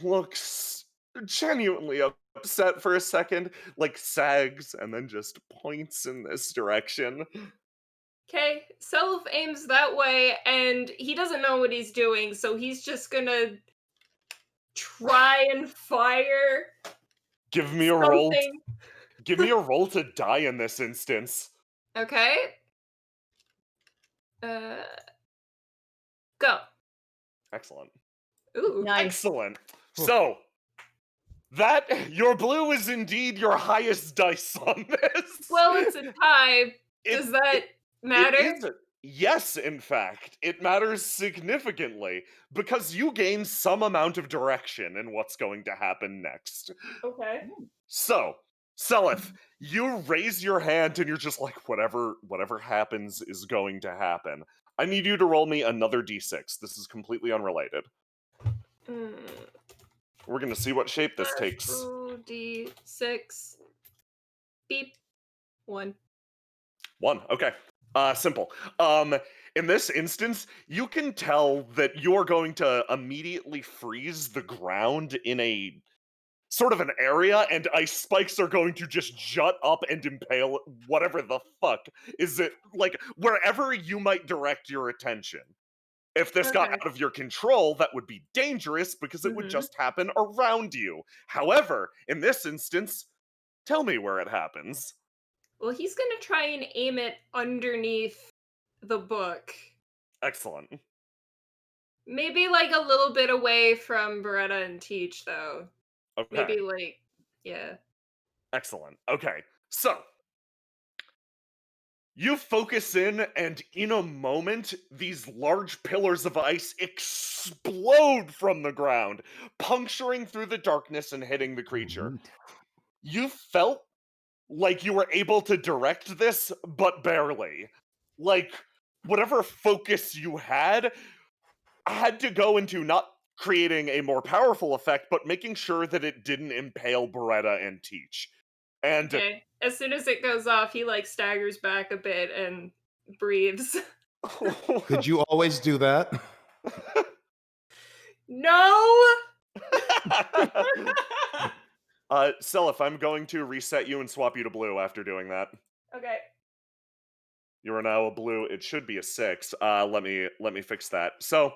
looks genuinely upset for a second, sags and then just points in this direction. Okay, Self aims that way, and he doesn't know what he's doing, so he's just gonna try and fire Give me a roll. something. Give me a roll to die in this instance. Okay. Go. Excellent. Ooh. Nice. Excellent. So, your blue is indeed your highest dice on this. Well, it's a tie. It- Does that it matter? is Yes, in fact, it matters significantly because you gain some amount of direction in what's going to happen next. Okay. So, Selith, you raise your hand and you're just like, whatever happens is going to happen. I need you to roll me another d6. This is completely unrelated. Mm, We're gonna see what shape this takes. 2d6. Beep. 1. 1. Okay. Simple. In this instance, you can tell that you're going to immediately freeze the ground in a sort of an area, and ice spikes are going to just jut up and impale whatever the fuck is it, like, wherever you might direct your attention. If this got Okay. out of your control, that would be dangerous because it would Mhm. just happen around you. However, in this instance, tell me where it happens. Well, he's gonna try and aim it underneath the book. Excellent. Maybe like a little bit away from Beretta and Teach, though. Okay. Maybe like, yeah. Excellent. Okay. So, you focus in, and in a moment, these large pillars of ice explode from the ground, puncturing through the darkness and hitting the creature. You felt like you were able to direct this, but barely. Like, whatever focus you had to go into not creating a more powerful effect, but making sure that it didn't impale Beretta and Teach. And Okay. As soon as it goes off, he like staggers back a bit and breathes. Could you always do that? No! Selif, I'm going to reset you and swap you to blue after doing that. Okay. You are now a blue. It should be a 6. Let me fix that. So,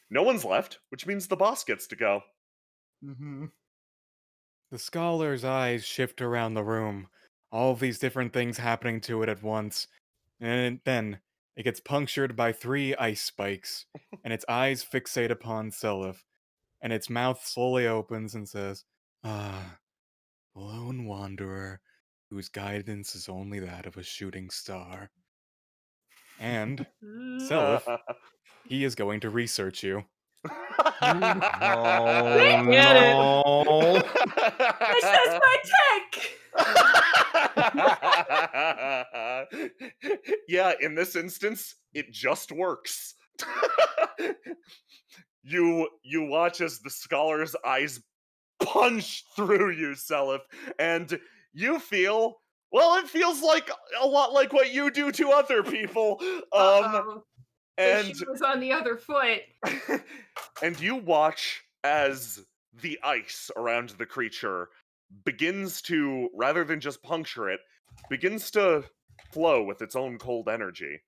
no one's left, which means the boss gets to go. Mm-hmm. The scholar's eyes shift around the room, all of these different things happening to it at once, and then it gets punctured by 3 ice spikes, and its eyes fixate upon Selif, and its mouth slowly opens and says, "Ah, lone wanderer, whose guidance is only that of a shooting star." And Selif, he is going to research you. Oh Get it. no! That's just my tech! Yeah, in this instance, it just works. You watch as the scholar's eyes punch through you, Selif, and you feel, well, it feels like a lot like what you do to other people. Uh-oh. The And shoe was on the other foot. and you watch as the ice around the creature begins to, rather than just puncture it, begins to flow with its own cold energy.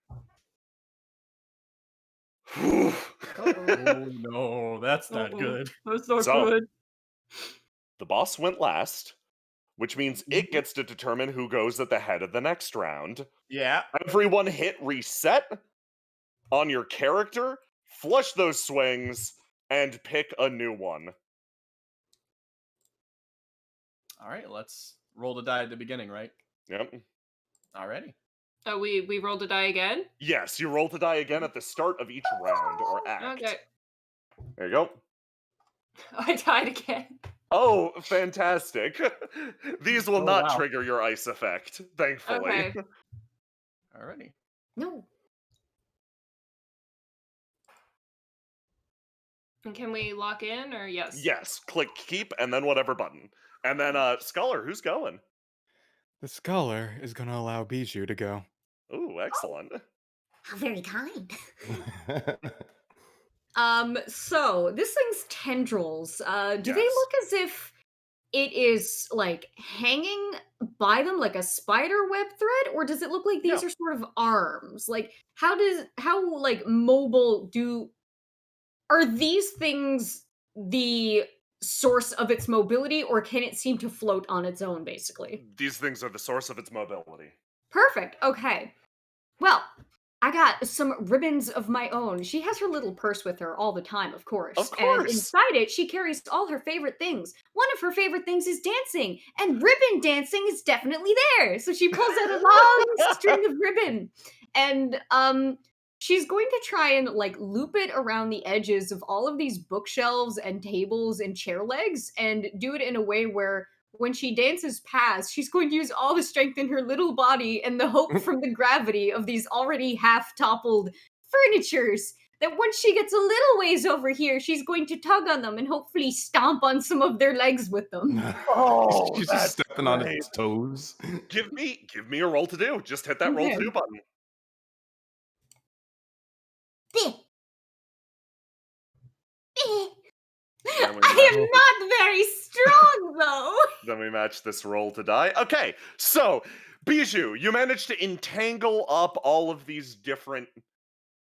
Oh no, that's not good. That's not So- good. The boss went last, which means it gets to determine who goes at the head of the next round. Yeah. Everyone hit reset on your character, flush those swings, and pick a new one. All right, let's roll the die at the beginning, right? Yep. Alrighty. Oh, we rolled a die again? Yes, you roll the die again at the start of each round or act. Okay. There you go. I died again. Oh, fantastic. These will Oh, not wow. trigger your ice effect, thankfully. Okay. Alrighty. No. And can we lock in or yes? Yes, click keep and then whatever button. And then, Scholar, who's going? The scholar is going to allow Bijou to go. Ooh, excellent. How very kind. So this thing's tendrils, do they Yes. look as if it is like hanging by them like a spider web thread, or does it look like these No. are sort of arms? Like how like mobile are these things the source of its mobility, or can it seem to float on its own basically? These things are the source of its mobility. Perfect. Okay. Well, I got some ribbons of my own. She has her little purse with her all the time, of course. Of And course. inside it, she carries all her favorite things. One of her favorite things is dancing, and ribbon dancing is definitely there. So she pulls out a long string of ribbon. And she's going to try and like loop it around the edges of all of these bookshelves and tables and chair legs and do it in a way where when she dances past, she's going to use all the strength in her little body and the hope from the gravity of these already half toppled furnitures that once she gets a little ways over here, she's going to tug on them and hopefully stomp on some of their legs with them. Oh, She's that's just stepping on great. his toes. Give me a roll to do. Just hit that roll to Okay. do button. Bleh. Bleh. Then we I am not very strong, though. Then we match this roll to die. Okay, so Bijou, you managed to entangle up all of these different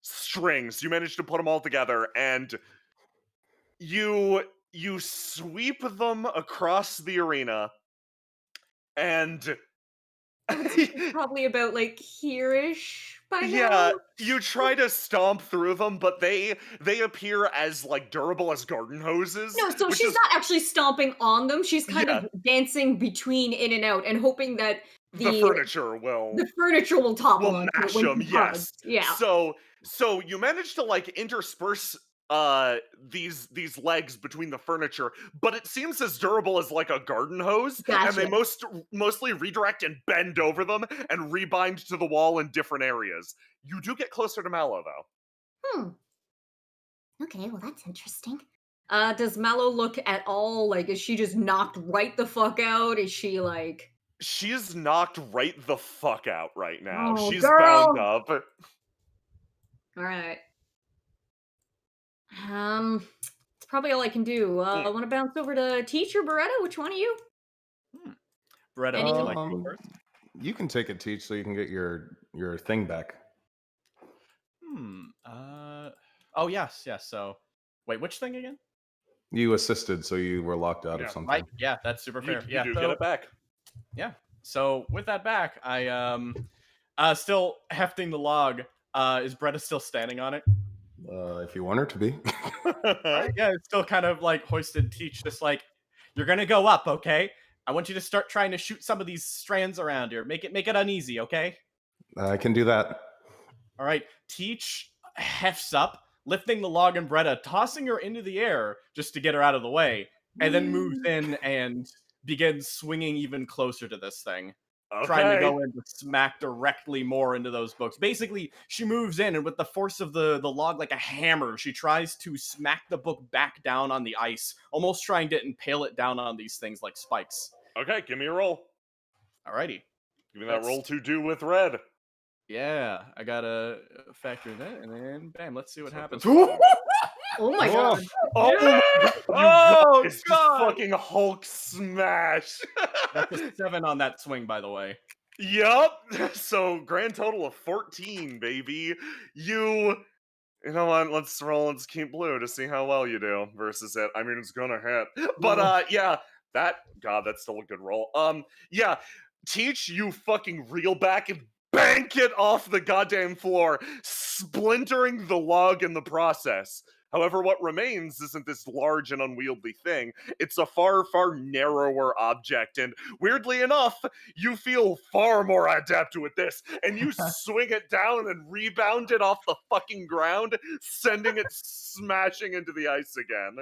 strings. You managed to put them all together, and you sweep them across the arena, and Probably about like here-ish by yeah, now. you try to stomp through them, but they appear as like durable as garden hoses. No, so which she's is, not actually stomping on them. She's kind Yeah. of dancing between in and out and hoping that the furniture will topple will onto mash it when them. she Yes. tugs. Yeah. So you manage to like intersperse these legs between the furniture, but it seems as durable as like a garden hose, and they Gotcha. mostly redirect and bend over them and rebind to the wall in different areas. You do get closer to Mallow though. Okay, well, that's interesting. Does Mallow look at all like is she just knocked right the fuck out? Is she like She's knocked right the fuck out right now. Oh, She's girl. bound up. Alright. It's probably all I can do. I want to bounce over to Teacher Beretta. Which one of you? Beretta, Any- would you like to go first? You can take it, Teach, so you can get your thing back. Oh, yes. So, wait, which thing again? You assisted, so you were locked out of something. Right. Yeah, that's super You fair. Yeah, do so, get it back. Yeah. So with that back, I still hefting the log. Is Bretta still standing on it? If you want her to be. Alright, yeah, it's still kind of like hoisted. Teach, just like, you're gonna go up, okay? I want you to start trying to shoot some of these strands around here. Make it uneasy, okay? I can do that. All right. Teach hefts up, lifting the log and Bretta, tossing her into the air just to get her out of the way, and then moves in and begins swinging even closer to this thing. Trying to go in to smack directly more into those books. Basically, she moves in, and with the force of the log like a hammer, she tries to smack the book back down on the ice, almost trying to impale it down on these things like spikes. Okay, give me a roll. Alrighty. Give me that roll to do with red. Yeah, I gotta factor that, and then bam, let's see what happens. Oh my god. Oh, Oh, it's God. just fucking Hulk smash. That's a 7 on that swing, by the way. Yup. So grand total of 14, baby. You know what? Let's roll and keep blue to see how well you do versus it. I mean, it's gonna hit, but yeah, that's still a good roll. Yeah, Teach, you fucking reel back and bank it off the goddamn floor, splintering the log in the process. However, what remains isn't this large and unwieldy thing. It's a far, far narrower object, and weirdly enough, you feel far more adept with this, and you swing it down and rebound it off the fucking ground, sending it smashing into the ice again.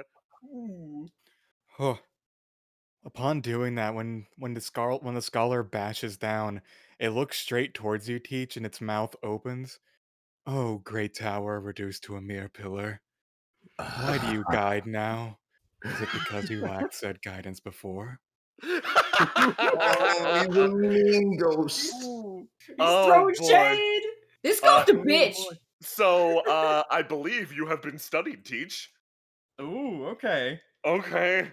Huh. Upon doing that, when the scholar bashes down, it looks straight towards you, Teach, and its mouth opens. Oh, great tower reduced to a mere pillar. Why do you guide now? Is it because you lacked said guidance before? Oh, he's a mean ghost. He's Oh, throwing boy. shade. This ghost a bitch. So, I believe you have been studied, Teach. Ooh, okay. Okay.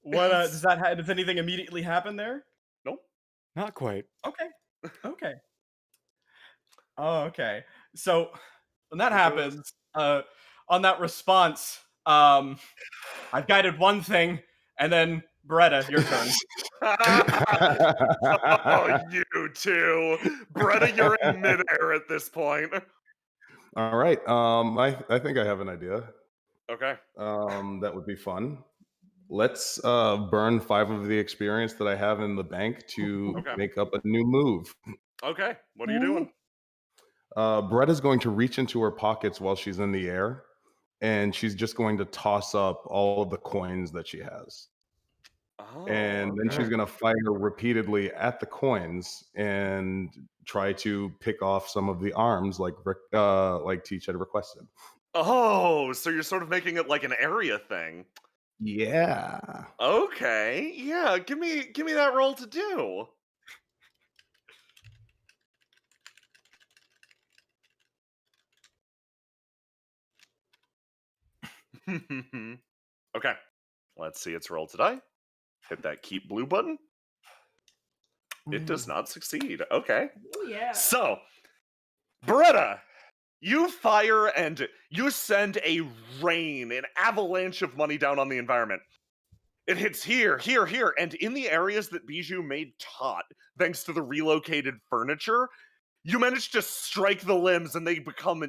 What does anything immediately happen there? Nope. Not quite. Okay. Oh, okay. So when that happens, on that response, I've guided one thing, and then Beretta, your turn. Oh, you too. Bretta, you're in midair at this point. All right. I think I have an idea. Okay. That would be fun. Let's burn 5 of the experience that I have in the bank to Okay. make up a new move. Okay. What are you doing? Beretta's going to reach into her pockets while she's in the air, and she's just going to toss up all of the coins that she has. Oh, And then she's okay. going to fire repeatedly at the coins and try to pick off some of the arms like Teach had requested. Oh, so you're sort of making it like an area thing. Yeah. Okay, yeah, give me that roll to do. Okay, let's see its roll to die. Hit that keep blue button. It does not succeed. Okay. Oh, yeah. So, Beretta, you fire and you send a rain, an avalanche of money down on the environment. It hits here, here, here, and in the areas that Bijou made taut, thanks to the relocated furniture, you manage to strike the limbs and they become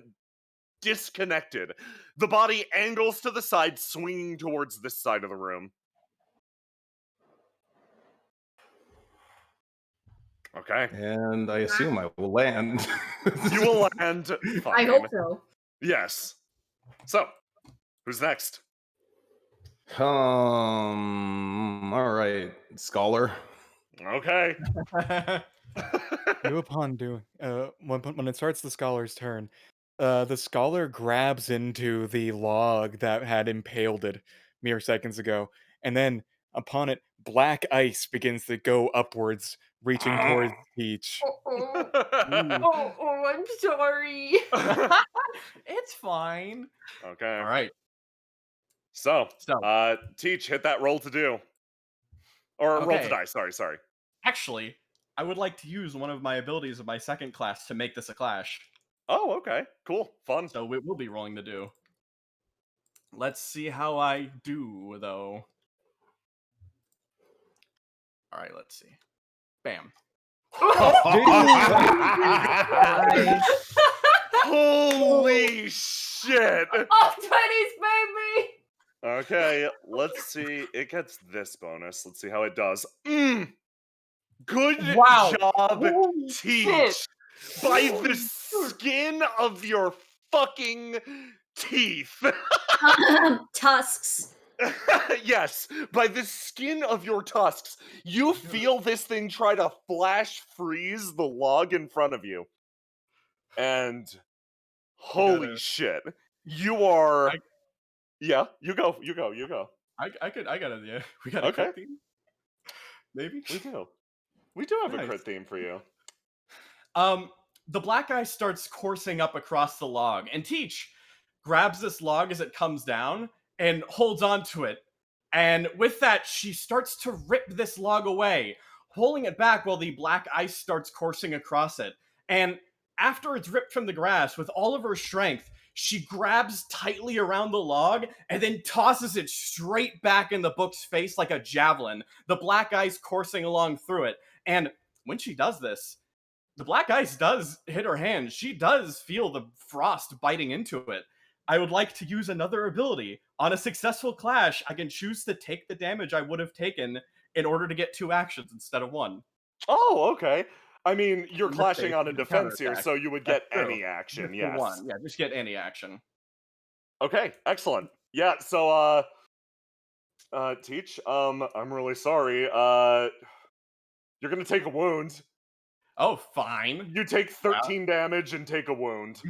disconnected. The body angles to the side, swinging towards this side of the room. Okay. And I assume I will land. You will land fine. I hope so. Yes. So, who's next? All right, Scholar. Okay. You upon doing when it starts the scholar's turn, the scholar grabs into the log that had impaled it mere seconds ago, and then upon it, black ice begins to go upwards, reaching towards Peach. I'm sorry. It's fine. Okay. All right. So, So, Teach, hit that roll to do. Or roll to Okay. die, sorry. actually, I would like to use one of my abilities of my second class to make this a clash. Oh, okay. Cool. Fun. So we will be rolling to do. Let's see how I do, though. All right, let's see. Bam. Holy shit! Oh, 20s, baby! Okay, let's see. It gets this bonus. Let's see how it does. Good Wow. job, Holy Teach. shit. By the Holy skin of your fucking teeth. Tusks. Yes, by the skin of your tusks, you feel this thing try to flash freeze the log in front of you. And holy shit, you are. Yeah, you go. I got it. Yeah, we got a Okay. crit theme? Maybe. We do have a Nice. crit theme for you. The black guy starts coursing up across the log, and Teach grabs this log as it comes down and holds onto it. And with that, she starts to rip this log away, pulling it back while the black ice starts coursing across it. And after it's ripped from the grass, with all of her strength, she grabs tightly around the log and then tosses it straight back in the book's face like a javelin, the black ice coursing along through it. And when she does this, the black ice does hit her hand. She does feel the frost biting into it. I would like to use another ability. On a successful clash, I can choose to take the damage I would have taken in order to get 2 actions instead of 1. Oh, okay. I mean, you're In this clashing case, on a it's a defense here, counterattack. so you would That's get true. any action, Just the yes. 1. Yeah, just get any action. Okay, excellent. Yeah, so, Teach, I'm really sorry. You're gonna take a wound. Oh, fine. You take 13 damage and take a wound.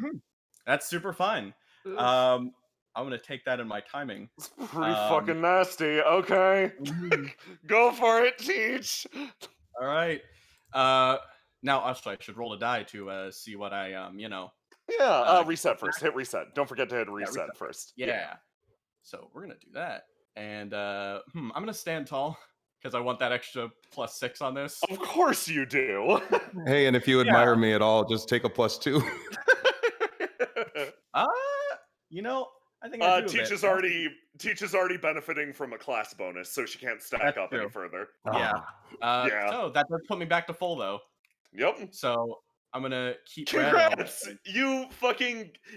That's super fine. Oof. I'm gonna take that in my timing. It's pretty fucking nasty. Okay. Go for it, Teach. All right. Now, actually, I should roll a die to see what I Yeah, reset first. Hit reset. Don't forget to hit reset first. Yeah. So we're gonna do that, and I'm gonna stand tall because I want that extra +6 on this. Of course you do. Hey, and if you admire me at all, just take a +2. I think I do. Teach is already benefiting from a class bonus, so she can't stack That's up any true. further. Yeah. Yeah. So that does put me back to full though. Yep. So I'm gonna keep red on Congrats!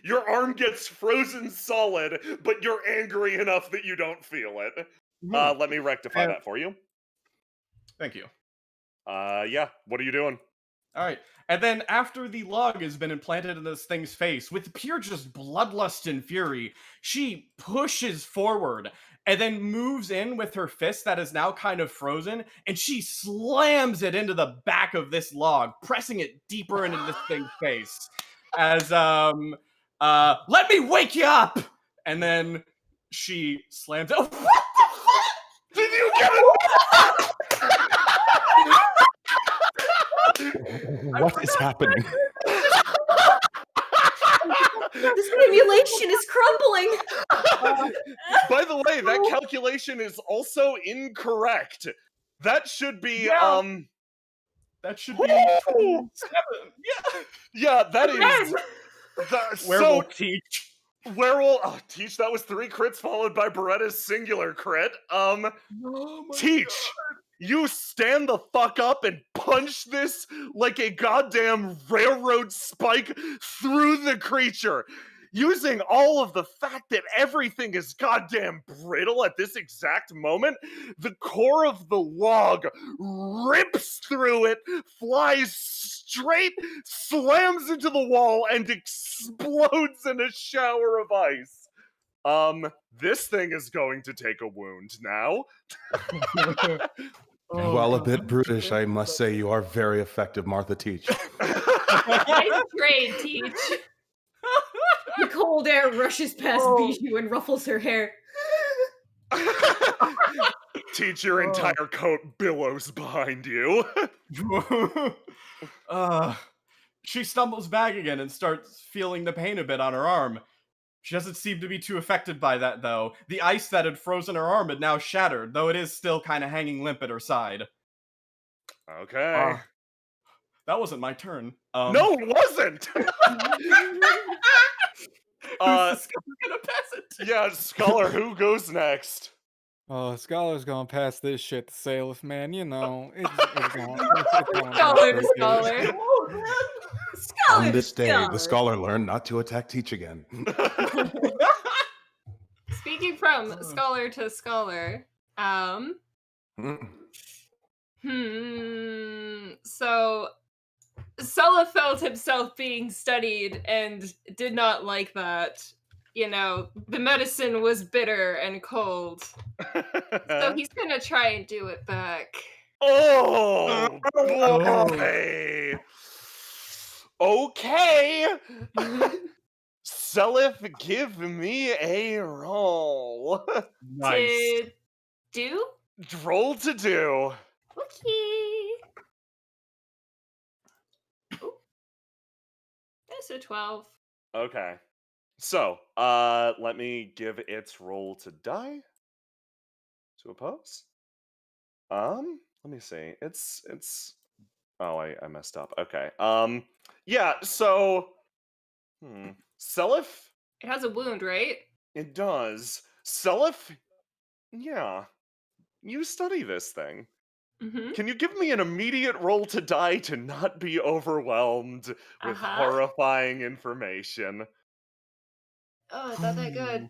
Your arm gets frozen solid, but you're angry enough that you don't feel it. Let me rectify that for you. Thank you. Yeah. What are you doing? All right. And then after the log has been implanted in this thing's face, with pure just bloodlust and fury, she pushes forward and then moves in with her fist that is now kind of frozen, and she slams it into the back of this log, pressing it deeper into this thing's face. As let me wake you up! And then she slams it. Oh, what the fuck? Did you get it? What is happening? The simulation is crumbling. By the way, that calculation is also incorrect. That should be Yeah. That should be 27. Yeah. Yeah, that is Werewolf teach. Werewolf Teach, that was 3 crits followed by Beretta's singular crit. Oh my Teach, God. you stand the fuck up and punch this like a goddamn railroad spike through the creature, using all of the fact that everything is goddamn brittle at this exact moment. The core of the log rips through it, flies straight, slams into the wall, and explodes in a shower of ice. This thing is going to take a wound now. While a bit brutish, I must say you are very effective, Martha Teach. Nice trade, Teach. The cold air rushes past Bijou and ruffles her hair. Teach, your entire coat billows behind you. She stumbles back again and starts feeling the pain a bit on her arm. She doesn't seem to be too affected by that, though. The ice that had frozen her arm had now shattered, though it is still kind of hanging limp at her side. Okay. That wasn't my turn. No, it wasn't! Who's the scholar gonna pass it to? Yeah, Scholar, who goes next? Scholar's gonna pass this shit to Salif, man. You know, it's going Scholar to scholar. On this day, the scholar learned not to attack Teach again. Speaking from scholar to scholar, so Sulla felt himself being studied and did not like that. You know, the medicine was bitter and cold. So he's gonna try and do it back. Oh, boy. Okay. Selif, give me a roll. Nice. To do? Roll to do. Okay. Ooh. That's a 12. Okay. So, let me give its roll to die. To oppose. Let me see. It's oh, I messed up. Okay. Yeah, so Selif, It has a wound, right? it does. Selif, yeah. You study this thing. Mm-hmm. Can you give me an immediate roll to die to not be overwhelmed with horrifying information? Oh, it's not that good.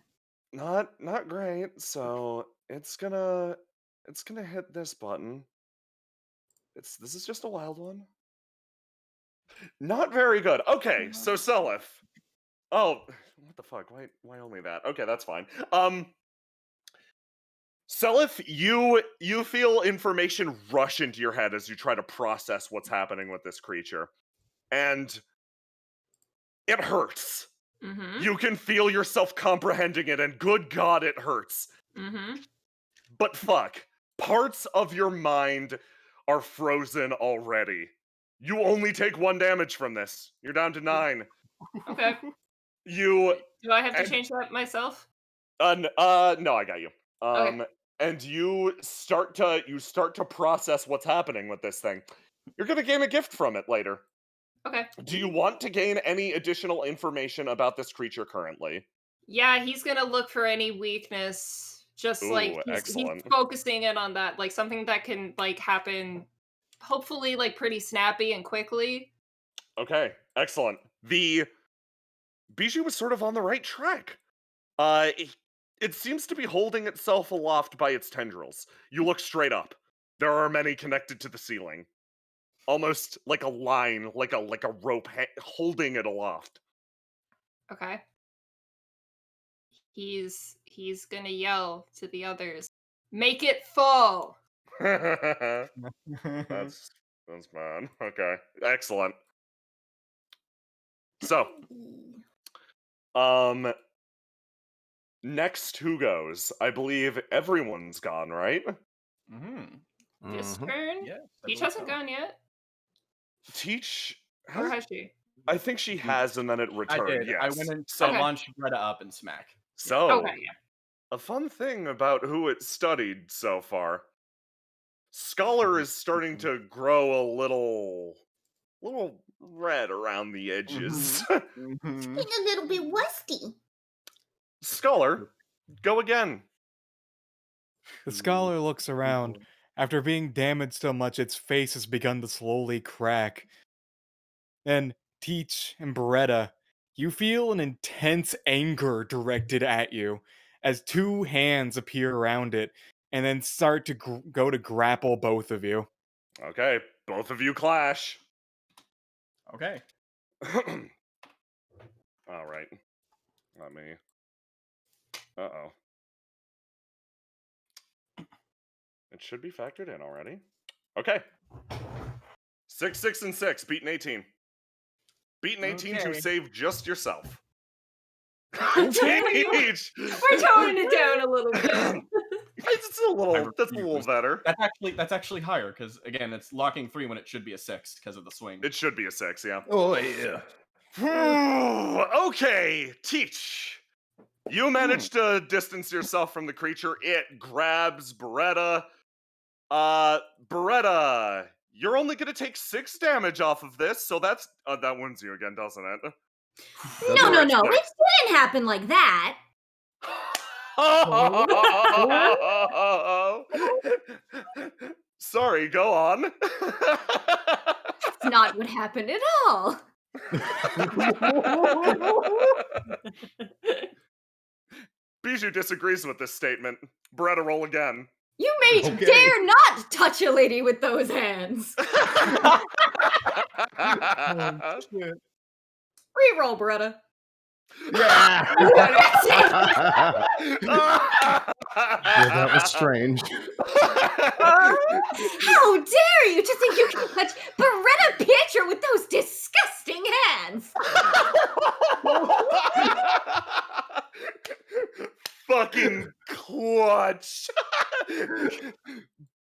Not great. So it's gonna hit this button. This is just a wild one. Not very good. Okay, so Selif. Oh, what the fuck? Why only that? Okay, that's fine. Selif, you feel information rush into your head as you try to process what's happening with this creature. And it hurts. Mm-hmm. You can feel yourself comprehending it, and good God, it hurts. Mm-hmm. But fuck, parts of your mind are frozen already. You only take 1 damage from this. You're down to 9. Okay. Do I have to change that myself? no, I got you. Okay. And you start to process what's happening with this thing. You're gonna gain a gift from it later. Okay. Do you want to gain any additional information about this creature currently? Yeah, he's gonna look for any weakness. Just like Ooh, he's excellent. focusing in on that, like something that can like happen hopefully like pretty snappy and quickly. Okay, excellent. The Bijou was sort of on the right track. It seems to be holding itself aloft by its tendrils. You look straight up. There are many connected to the ceiling. almost like a line, like a rope holding it aloft. Okay. He's gonna yell to the others, "Make it full!" that's fine. Okay, excellent. So, next who goes? I believe everyone's gone, right? This Mhm. turn? Yes, I Peach believe hasn't so. gone yet? Teach Or has. has she? I think she has, and then it I returned. did. Yes. I went and so, Okay. launched Greta up and smack. so Okay, yeah. a fun thing about who it studied so far. Scholar is starting to grow a little red around the edges. Getting a little bit rusty. Scholar, go again. The scholar looks around. After being damaged so much, its face has begun to slowly crack. And Teach and Beretta, you feel an intense anger directed at you as two hands appear around it and then start to go to grapple both of you. Okay, both of you clash. Okay. All right. Let me. Uh-oh. It should be factored in already. Okay. 6, 6, and 6. Beating 18. Beating 18 to Okay. save just yourself. We're Teach! toning it down a little bit. It's a little. That's a little refuse. better. That's actually higher because again, it's locking 3 when it should be a 6 because of the swing. It should be a 6, yeah. Oh yeah. Okay, Teach. You managed to distance yourself from the creature. It grabs Beretta. Beretta, you're only gonna take 6 damage off of this, so that's that wounds you again, doesn't it? No, right, it Spike. didn't happen like that. Sorry, go on. That's not what happened at all. Bijou disagrees with this statement. Beretta, roll again. You may Okay. dare not touch a lady with those hands. Reroll, Beretta. Yeah. That's it. Well, that was strange. How dare you to think you can touch Beretta Pietro with those disgusting hands? Fucking clutch.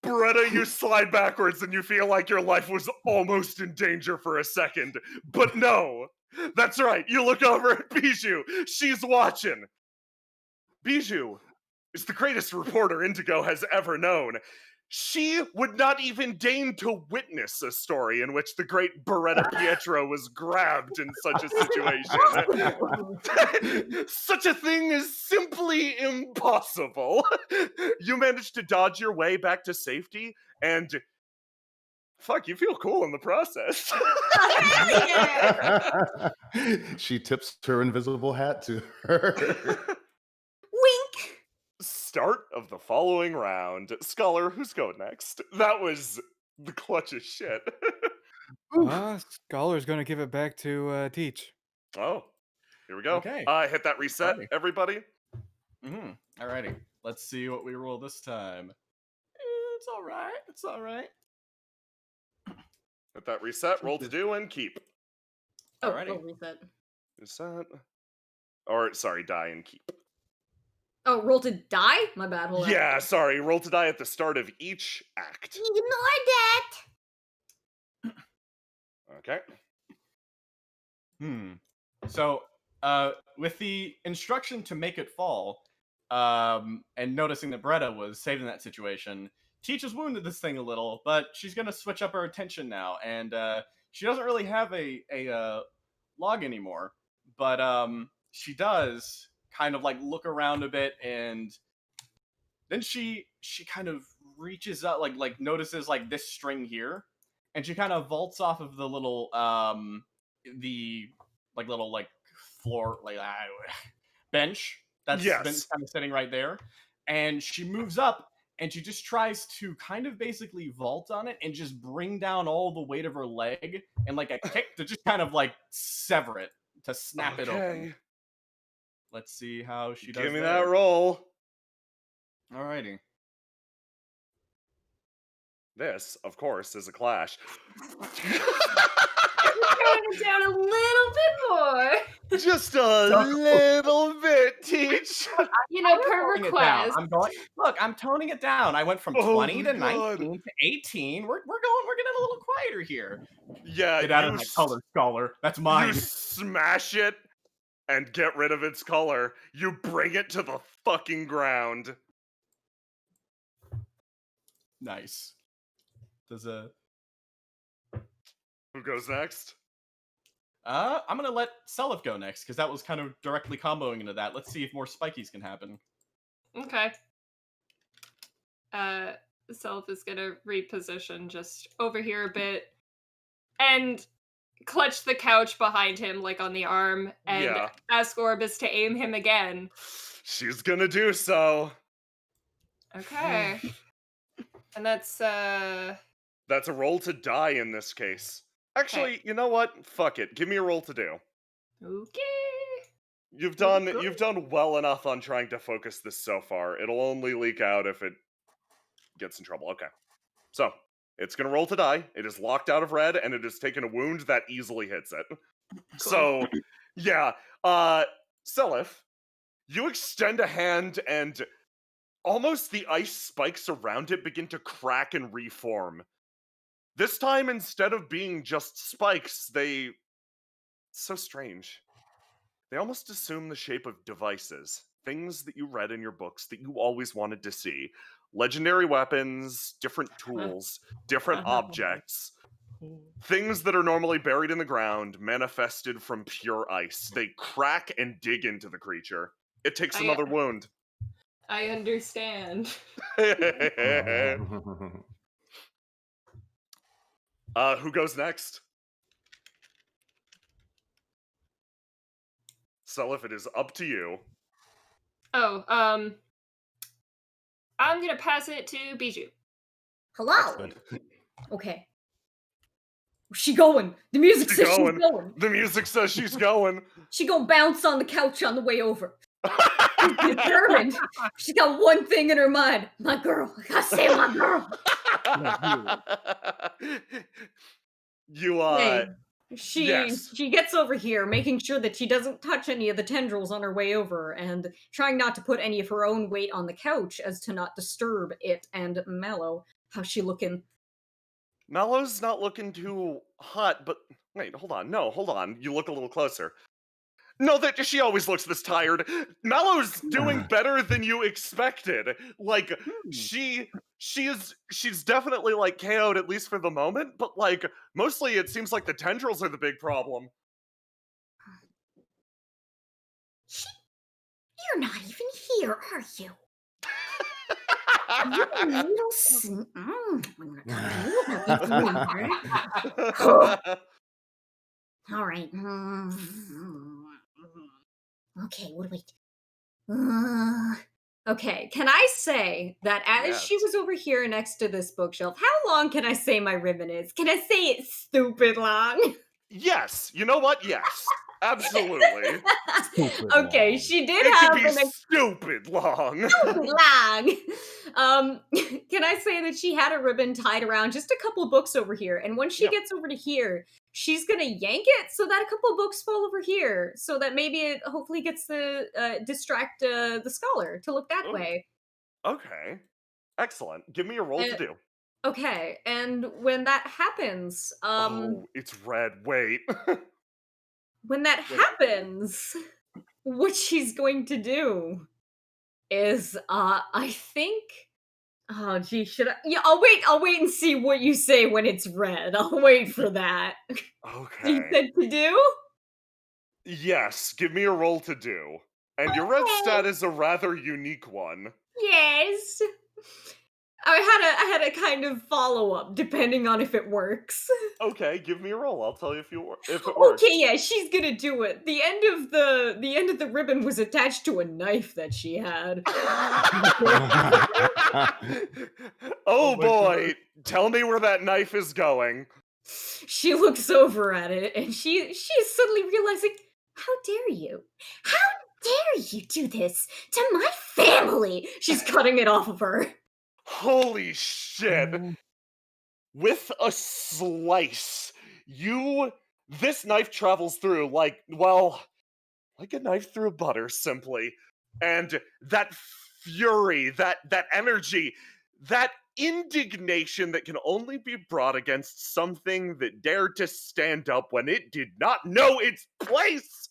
Beretta, you slide backwards and you feel like your life was almost in danger for a second. But no, that's right. You look over at Bijou. She's watching. Bijou is the greatest reporter Indigo has ever known. She would not even deign to witness a story in which the great Beretta Pietro was grabbed in such a situation. Such a thing is simply impossible. You managed to dodge your way back to safety, and fuck, you feel cool in the process. She tips her invisible hat to her. Wink. Start of the following round. Scholar, who's going next? That was the clutchest shit. Scholar's gonna give it back to Teach. Oh, here we go. Okay. Hit that reset, Alrighty. everybody. Alrighty. Let's see what we roll this time. It's alright. It's alright. Hit that reset, roll to do, and keep. Alrighty. Reset. Reset. Or, sorry, die and keep. Oh, roll to die? My bad, hold on. Yeah, sorry, roll to die at the start of each act. Ignore that. Okay. So, with the instruction to make it fall, and noticing that Beretta was saved in that situation, Teach has wounded this thing a little, but she's gonna switch up her attention now, and she doesn't really have a log anymore, but she does kind of like look around a bit, and then she kind of reaches out, like notices like this string here, and she kind of vaults off of the little the like little like floor like bench that's been Yes. kind of sitting right there, and she moves up and she just tries to kind of basically vault on it and just bring down all the weight of her leg and like a kick to just kind of like sever it, to snap it open. Let's see how she does. Give me there. that roll. Alrighty. This, of course, is a clash. Turn it down a little bit more. Just a little bit, Teach. You know, per Toning it down. request. I'm toning it down. I went from Oh 20 to my 19 to 18. We're getting a little quieter here. Yeah, Get out of my color, scholar. That's mine. You smash it and get rid of its color. You bring it to the fucking ground. Nice. Does Who goes next? I'm gonna let Selif go next, because that was kind of directly comboing into that. Let's see if more spikies can happen. Okay. Self is gonna reposition just over here a bit and clutch the couch behind him, like on the arm, and ask Orbis to aim him again. She's gonna do so. Okay. And that's a roll to die in this case. Actually, you know what? Fuck it. Give me a roll to do. Okay. You've done well enough on trying to focus this so far. It'll only leak out if it gets in trouble. Okay. So, it's gonna roll to die. It is locked out of red, and it has taken a wound that easily hits it. So, yeah. Selif, you extend a hand and almost the ice spikes around it begin to crack and reform. This time, instead of being just spikes, so strange. They almost assume the shape of devices. Things that you read in your books that you always wanted to see. Legendary weapons, different tools, different objects. Things that are normally buried in the ground, manifested from pure ice. They crack and dig into the creature. It takes another wound. I understand. Who goes next? Selif, it is up to you. Oh, I'm gonna pass it to Bijou. Hello. Okay. Where's she going? The music says she's going. The music says she's going. She gonna bounce on the couch on the way over. She's determined. She's got one thing in her mind. My girl. I gotta save my girl. She gets over here, making sure that she doesn't touch any of the tendrils on her way over, and trying not to put any of her own weight on the couch as to not disturb it and Mallow. How's she looking? Mallow's not looking too hot, but wait, hold on. No, hold on. You look a little closer. No, that she always looks this tired. Mallow's doing better than you expected. Like, she's definitely like KO'd, at least for the moment, but like mostly it seems like the tendrils are the big problem. You're not even here, are you? You little All right. Okay, what do we Okay, can I say that as she was over here next to this bookshelf, how long can I say my ribbon is? Can I say it's stupid long? Yes. You know what? Yes. Absolutely. Okay, she did it have could be stupid long. Stupid long. Can I say that she had a ribbon tied around just a couple books over here, and once she gets over to here, she's gonna yank it so that a couple books fall over here, so that maybe it hopefully gets the distract the scholar to look that way. Okay, excellent. Give me a roll to do. Okay, and when that happens, oh, it's red. Wait. When that happens, what she's going to do is, I think. Oh, gee, should I? Yeah, I'll wait and see what you say when it's red. I'll wait for that. Okay. You said to do? Yes, give me a roll to do. And your red stat is a rather unique one. Yes. I had a kind of follow-up, depending on if it works. Okay, give me a roll. I'll tell you if it works. Okay, yeah, she's gonna do it. The end of the ribbon was attached to a knife that she had. Oh boy, tell me where that knife is going. She looks over at it and she's suddenly realizing, how dare you? How dare you do this to my family? She's cutting it off of her. Holy shit. With a slice, this knife travels through like a knife through butter, simply. And that fury, that energy, that indignation that can only be brought against something that dared to stand up when it did not know its place,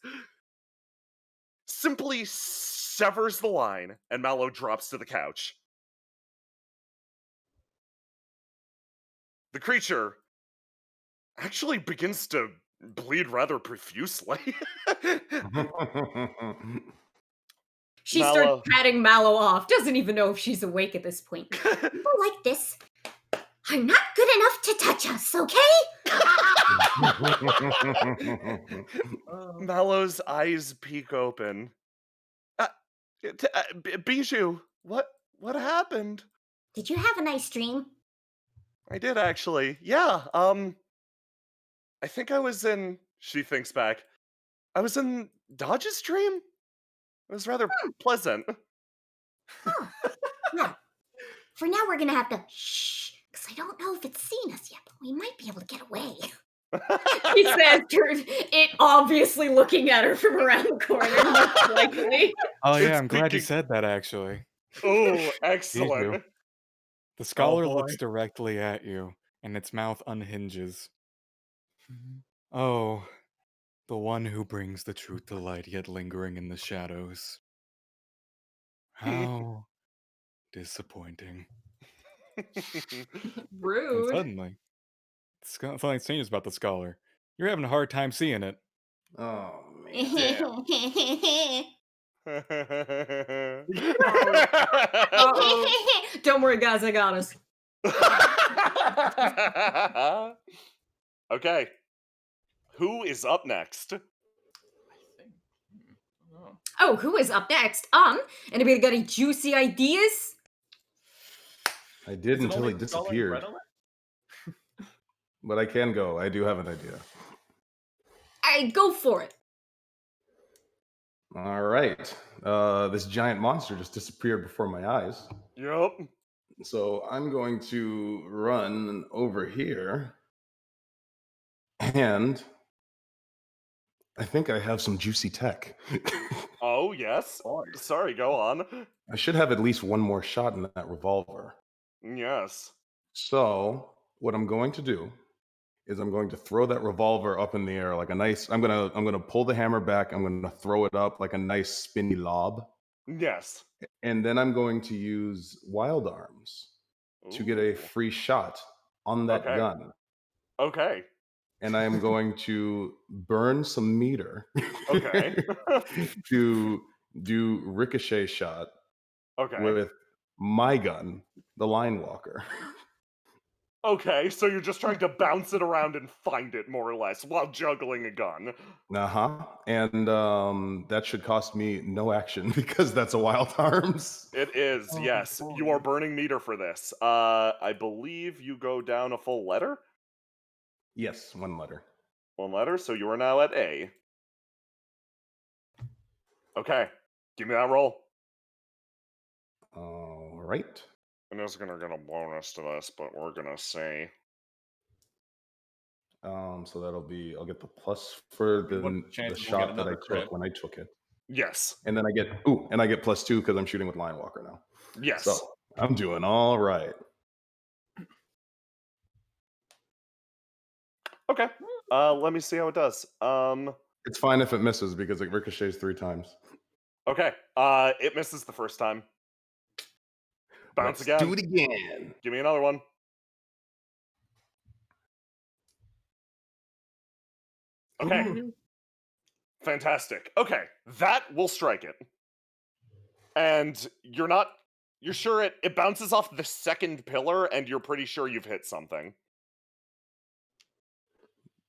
simply severs the line, and Mallow drops to the couch. The creature actually begins to bleed rather profusely. She Mallow. starts patting Mallow off, doesn't even know if she's awake at this point. People like this are not good enough to touch us, okay? Mallow's eyes peek open. Bijou, what happened? Did you have a nice dream? I did actually. Yeah, I think I was in, she thinks back, I was in Dodge's dream? It was rather pleasant. Oh, well, for now we're gonna have to shh, because I don't know if it's seen us yet, but we might be able to get away. He says, it obviously looking at her from around the corner, most likely. Oh yeah, It's I'm glad you thinking- said that actually. Oh, excellent. The scholar boy. looks directly at you, and its mouth unhinges. Oh, the one who brings the truth to light, yet lingering in the shadows. How disappointing. And Rude. suddenly, something changes about the scholar. You're having a hard time seeing it. Oh man. Uh-oh. Don't worry, guys, I got us. Okay. Who is up next? Oh, who is up next? Anybody got any juicy ideas? I did until he disappeared. But I can go. I do have an idea. Alright, go for it. All right. This giant monster just disappeared before my eyes. Yup. So I'm going to run over here. And I think I have some juicy tech. Oh, yes. Sorry, go on. I should have at least one more shot in that revolver. Yes. So what I'm going to do is I'm going to throw that revolver up in the air like a nice. I'm gonna pull the hammer back. I'm gonna throw it up like a nice spinny lob, Yes. and then I'm going to use wild arms to get a Ooh. free shot on that Okay. gun. Okay. And I am going to burn some meter Okay. to do ricochet shot Okay. with my gun, the line walker. Okay, so you're just trying to bounce it around and find it, more or less, while juggling a gun. And that should cost me no action because that's a wild arms. It is, Oh, yes. You boy. are burning meter for this. I believe you go down a full letter? Yes, one letter. One letter, so you are now at A. Okay, give me that roll. All right. And it's gonna get a bonus to this, but we're gonna see. So that'll be, I'll get the plus for What's the the chance we'll get shot that I another crit? took when I took it. Yes. And then I get +2 because I'm shooting with line walker now. Yes. So I'm doing all right. Okay. Let me see how it does. It's fine if it misses because it ricochets 3 times. Okay. It misses the first time. Bounce Let's again. do it again. Give me another one. Okay. Fantastic. Okay, that will strike it. And you're not You're sure it bounces off the second pillar, and you're pretty sure you've hit something.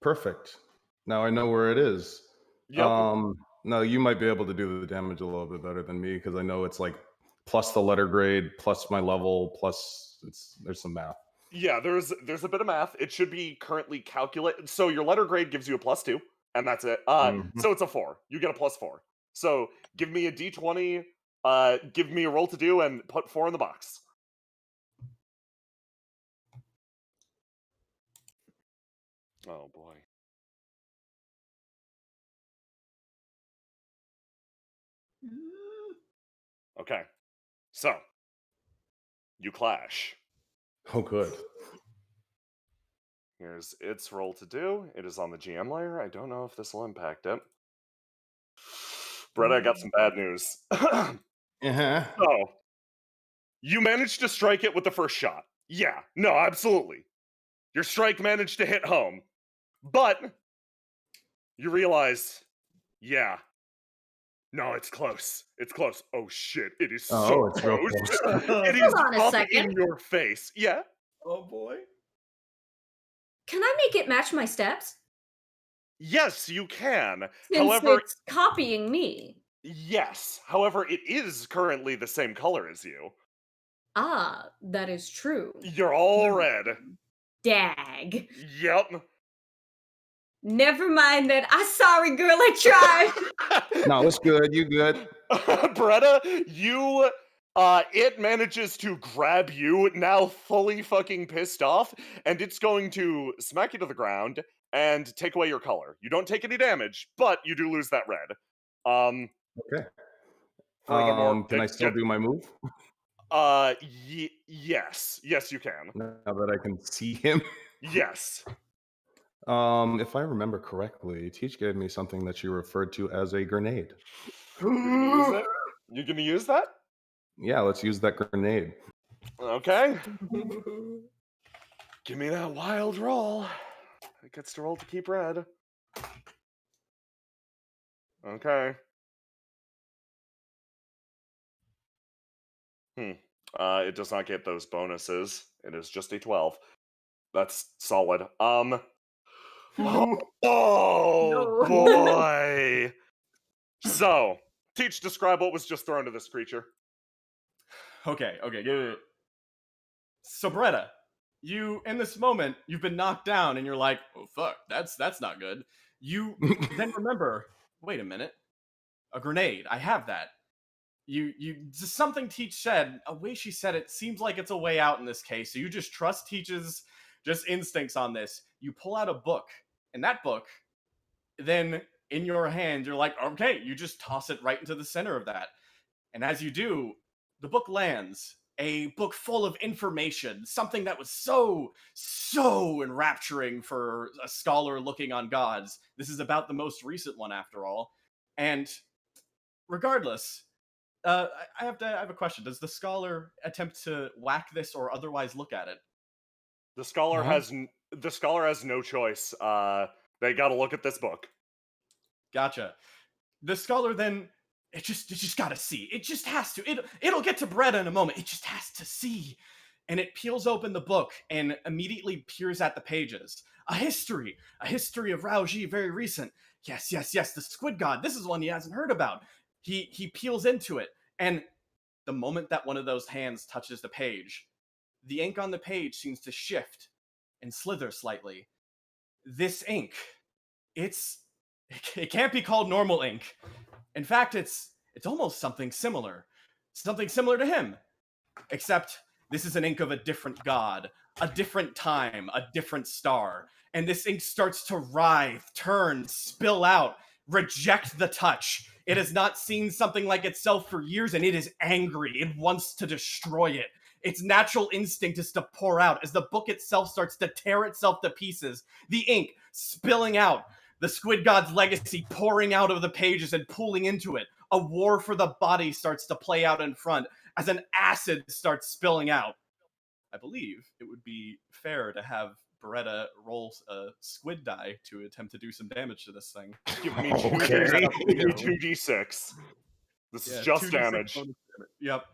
Perfect. Now I know where it is. Yep. No, you might be able to do the damage a little bit better than me because I know it's like plus the letter grade, plus my level, plus there's some math. Yeah, there's a bit of math. It should be currently calculated. So your letter grade gives you a +2, and that's it. So it's a 4. You get a +4. So give me a d20, give me a roll to do, and put 4 in the box. Oh boy. Okay. So you clash. Oh, good. Here's its roll to do. It is on the GM layer. I don't know if this will impact it. Brett, I got some bad news. Uh-huh. So, you managed to strike it with the first shot. Yeah, no, absolutely. Your strike managed to hit home. But, you realize, yeah, no, it's close. It's close. Oh shit, it is so it's real close. close. It is Hold on a up second. in your face. Yeah? Oh boy. Can I make it match my steps? Yes, you can. Since However, it's copying me. yes. However, it is currently the same color as you. Ah, that is true. You're all red. Dag. Yep. Never mind then. I'm sorry, girl. I tried. No, it's good. You good. Beretta, it manages to grab you, now fully fucking pissed off, and it's going to smack you to the ground and take away your color. You don't take any damage, but you do lose that red. Okay. Furthermore, Can I still do my move yes. Yes, you can. now that I can see him? Yes. If I remember correctly, Teach gave me something that she referred to as a grenade. You gonna use it? You gonna use that? Yeah, let's use that grenade. Okay. Give me that wild roll. It gets to roll to keep red. Okay. It does not get those bonuses. It is just a 12. That's solid. Oh No. boy. So, Teach, describe what was just thrown to this creature. Okay. So Bretta, you in this moment you've been knocked down and you're like, oh fuck, that's not good. You then remember, wait a minute, a grenade. I have that. You just something Teach said, a way she said it seems like it's a way out in this case. So you just trust Teach's just instincts on this. You pull out a book, and that book, then in your hand, you're like, okay, you just toss it right into the center of that. And as you do, the book lands. A book full of information, something that was so enrapturing for a scholar looking on gods. This is about the most recent one, after all. And regardless, I have a question. Does the scholar attempt to whack this or otherwise look at it? The scholar has no choice. They got to look at this book. Gotcha. The scholar then it just gotta see. It just has to. It'll get to Bretta in a moment. It just has to see. And it peels open the book and immediately peers at the pages. A history of Rauji, very recent. Yes, the Squid God. This is one he hasn't heard about. He peels into it, and the moment that one of those hands touches the page, the ink on the page seems to shift and slither slightly. This ink, it can't be called normal ink. In fact, it's almost something similar to him, except this is an ink of a different god, a different time, a different star, and this ink starts to writhe, turn, spill out, reject the touch. It has not seen something like itself for years, and it is angry. It wants to destroy it. Its natural instinct is to pour out as the book itself starts to tear itself to pieces, the ink spilling out, the Squid God's legacy pouring out of the pages and pooling into it. A war for the body starts to play out in front as an acid starts spilling out. I believe it would be fair to have Beretta roll a squid die to attempt to do some damage to this thing. Give me 2d6. This is just damage. Yep.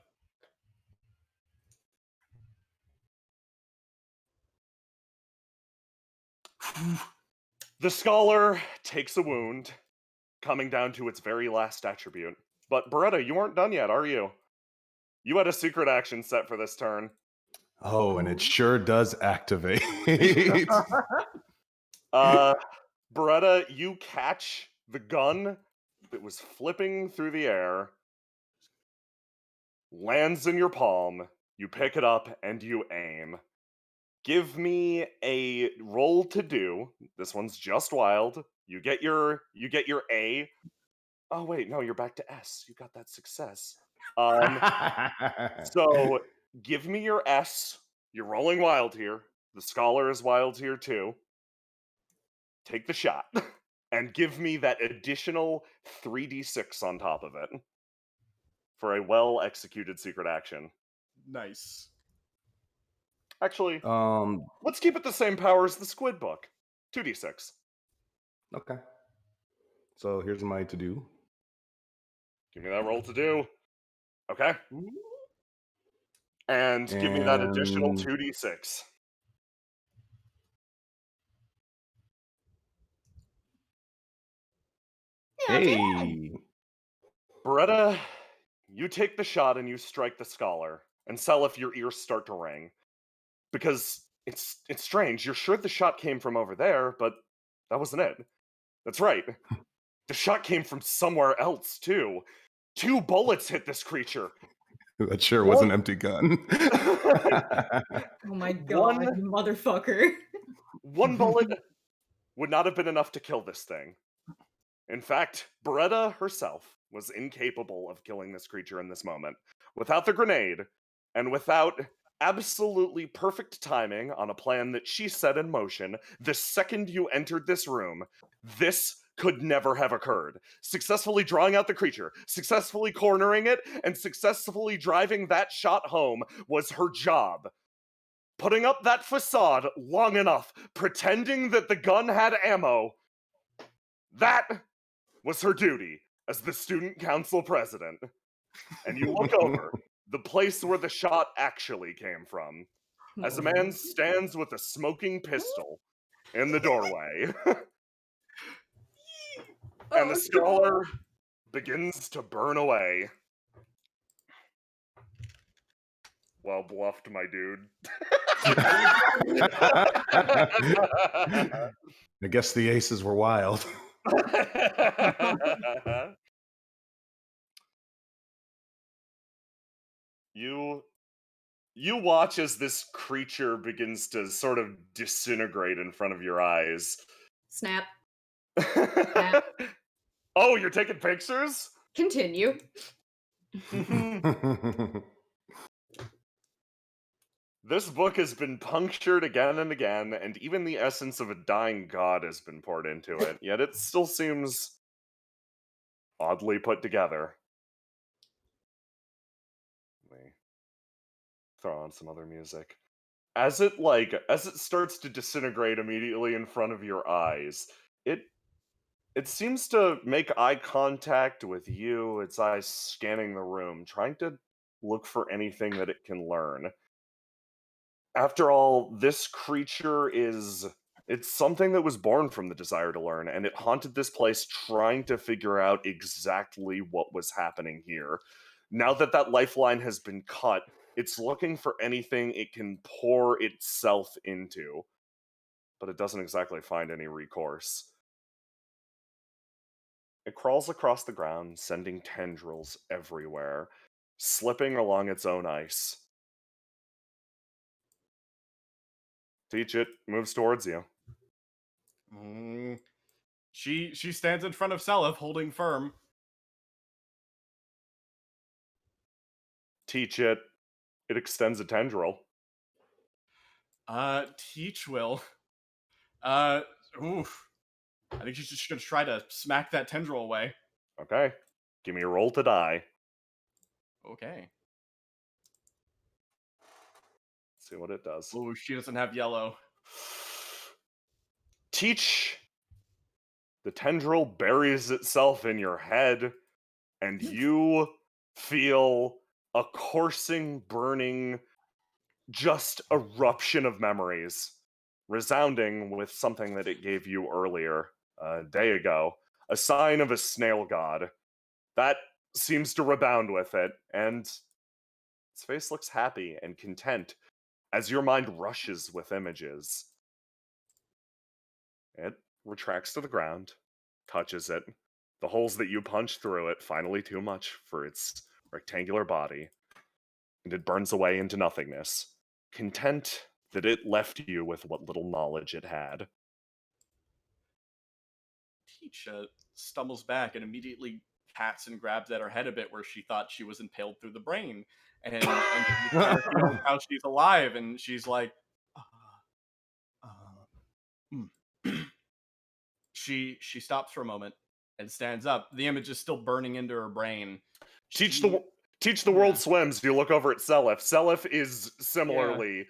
The scholar takes a wound, coming down to its very last attribute. But Beretta, you aren't done yet, are you? You had a secret action set for this turn. Oh, and it sure does activate. Beretta, you catch the gun that was flipping through the air, lands in your palm, you pick it up, and you aim. Give me a roll to do. This one's just wild. You get your A. Oh wait, no, you're back to S. You got that success. So give me your S. You're rolling wild here. The scholar is wild here too. Take the shot and give me that additional 3d6 on top of it for a well executed secret action. Nice. Actually, let's keep it the same power as the squid book. 2d6. Okay. So here's my to do. Give me that roll to do. Okay. And give me that additional 2d6. Hey. Beretta, you take the shot and you strike the scholar. And Seliph, your ears start to ring. Because it's strange. You're sure the shot came from over there, but that wasn't it. That's right. The shot came from somewhere else, too. 2 bullets hit this creature. That sure was an empty gun. Oh my god, you motherfucker. 1 bullet would not have been enough to kill this thing. In fact, Beretta herself was incapable of killing this creature in this moment. Without the grenade, and without absolutely perfect timing on a plan that she set in motion, the second you entered this room, this could never have occurred. Successfully drawing out the creature, successfully cornering it, and successfully driving that shot home was her job. Putting up that facade long enough, pretending that the gun had ammo, that was her duty as the student council president. And you look over the place where the shot actually came from, as a man stands with a smoking pistol in the doorway. And the scholar begins to burn away. Well bluffed, my dude. I guess the aces were wild. You watch as this creature begins to sort of disintegrate in front of your eyes. Snap. Oh, you're taking pictures? Continue. This book has been punctured again and again, and even the essence of a dying god has been poured into it, yet it still seems oddly put together. Let me throw on some other music. As it starts to disintegrate immediately in front of your eyes, it seems to make eye contact with you, its eyes scanning the room, trying to look for anything that it can learn. After all, this creature it's something that was born from the desire to learn, and it haunted this place trying to figure out exactly what was happening here. Now that that lifeline has been cut, it's looking for anything it can pour itself into, but it doesn't exactly find any recourse. It crawls across the ground, sending tendrils everywhere, slipping along its own ice. Teach it moves towards you. She stands in front of Seliph, holding firm. Teach it. It extends a tendril. Teach will. Oof. I think she's just gonna try to smack that tendril away. Okay. Give me a roll to die. Okay. See what it does. Ooh, she doesn't have yellow. Teach. The tendril buries itself in your head, and you feel a coursing, burning, just eruption of memories. resounding with something that it gave you earlier, a day ago, a sign of a snail god. That seems to rebound with it, and its face looks happy and content as your mind rushes with images. It retracts to the ground, touches it. The holes that you punch through it, finally too much for its rectangular body, and it burns away into nothingness, content that it left you with what little knowledge it had. Peach stumbles back and immediately pats and grabs at her head a bit where she thought she was impaled through the brain. And you kind of feel how she's alive, and she's like, she stops for a moment and stands up. The image is still burning into her brain. Teach the world swims. You look over at Seliph. Seliph is similarly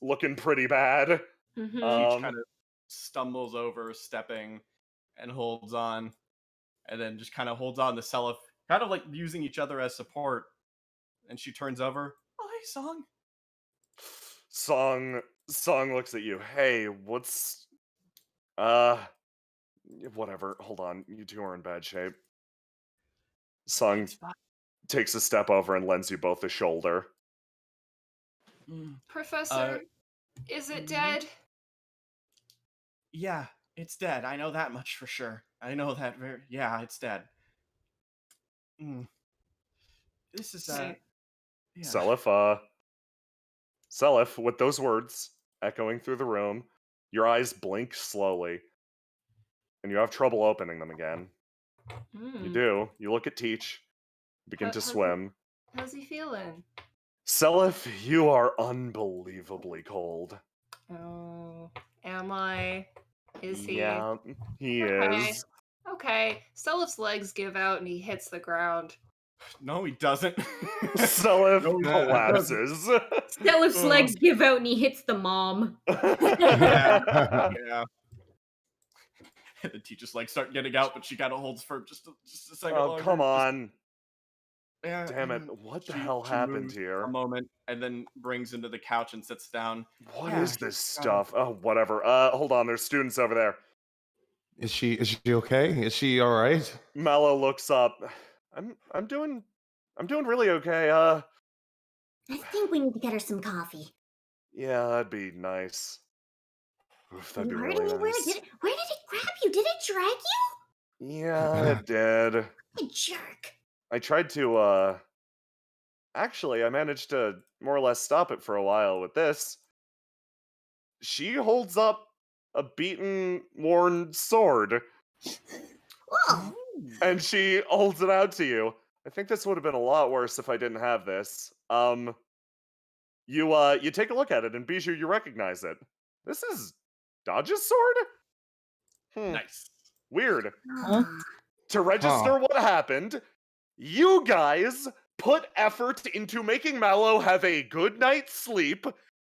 looking pretty bad. Mhm. Peach kind of stumbles over, stepping, and holds on, and then just kind of holds on to Seliph, kind of like using each other as support. And she turns over. Oh, hey, Song. Song looks at you. Hey, what's whatever. Hold on. You two are in bad shape. Song takes a step over and lends you both a shoulder. Professor, is it dead? Yeah, it's dead. I know that much for sure. I know that yeah, it's dead. This is Okay. Yeah. Seliph, with those words echoing through the room, your eyes blink slowly, and you have trouble opening them again. You do. You look at Teach, begin to swim. How's he feeling? Seliph, you are unbelievably cold. Oh, am I? Is he? Yeah, he Okay. is. Okay. Seliph's legs give out and he hits the ground. No, he doesn't. Seliph collapses. Seliph's legs give out and he hits the mom. Yeah. And the teachers like start getting out, but she kind of holds for just a second longer. Come on. Yeah, Damn it. What the hell happened moves here? A moment, and then brings into the couch and sits down. What is this stuff? Oh, whatever. Hold on. There's students over there. Is she okay? Is she all right? Mallow looks up. I'm doing really okay. I think we need to get her some coffee. Yeah, that'd be nice. Oof, that'd You be hurt really anywhere? nice. Where did it grab you? Did it drag you? Yeah, it did. A jerk. I tried to, actually, I managed to more or less stop it for a while with this. She holds up a beaten, worn sword. Whoa. And she holds it out to you. I think this would have been a lot worse if I didn't have this. You take a look at it, and Bijou, you recognize it. This is Dodge's sword? Nice. Weird. Huh? To register what happened, you guys put effort into making Mallow have a good night's sleep.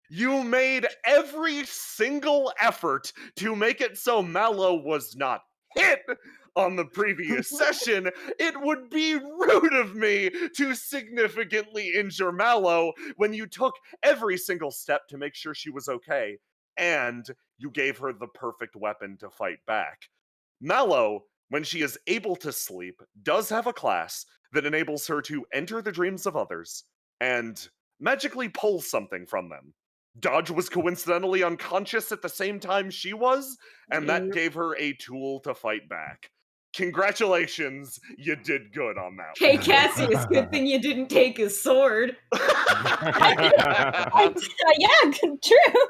You made every single effort to make it so Mallow was not hit on the previous session. It would be rude of me to significantly injure Mallow when you took every single step to make sure she was okay, and you gave her the perfect weapon to fight back. Mallow, when she is able to sleep, does have a class that enables her to enter the dreams of others and magically pull something from them. Dodge was coincidentally unconscious at the same time she was, and that gave her a tool to fight back. Congratulations, you did good on that Hey, one. Cassius, good thing you didn't take his sword. Yeah, true.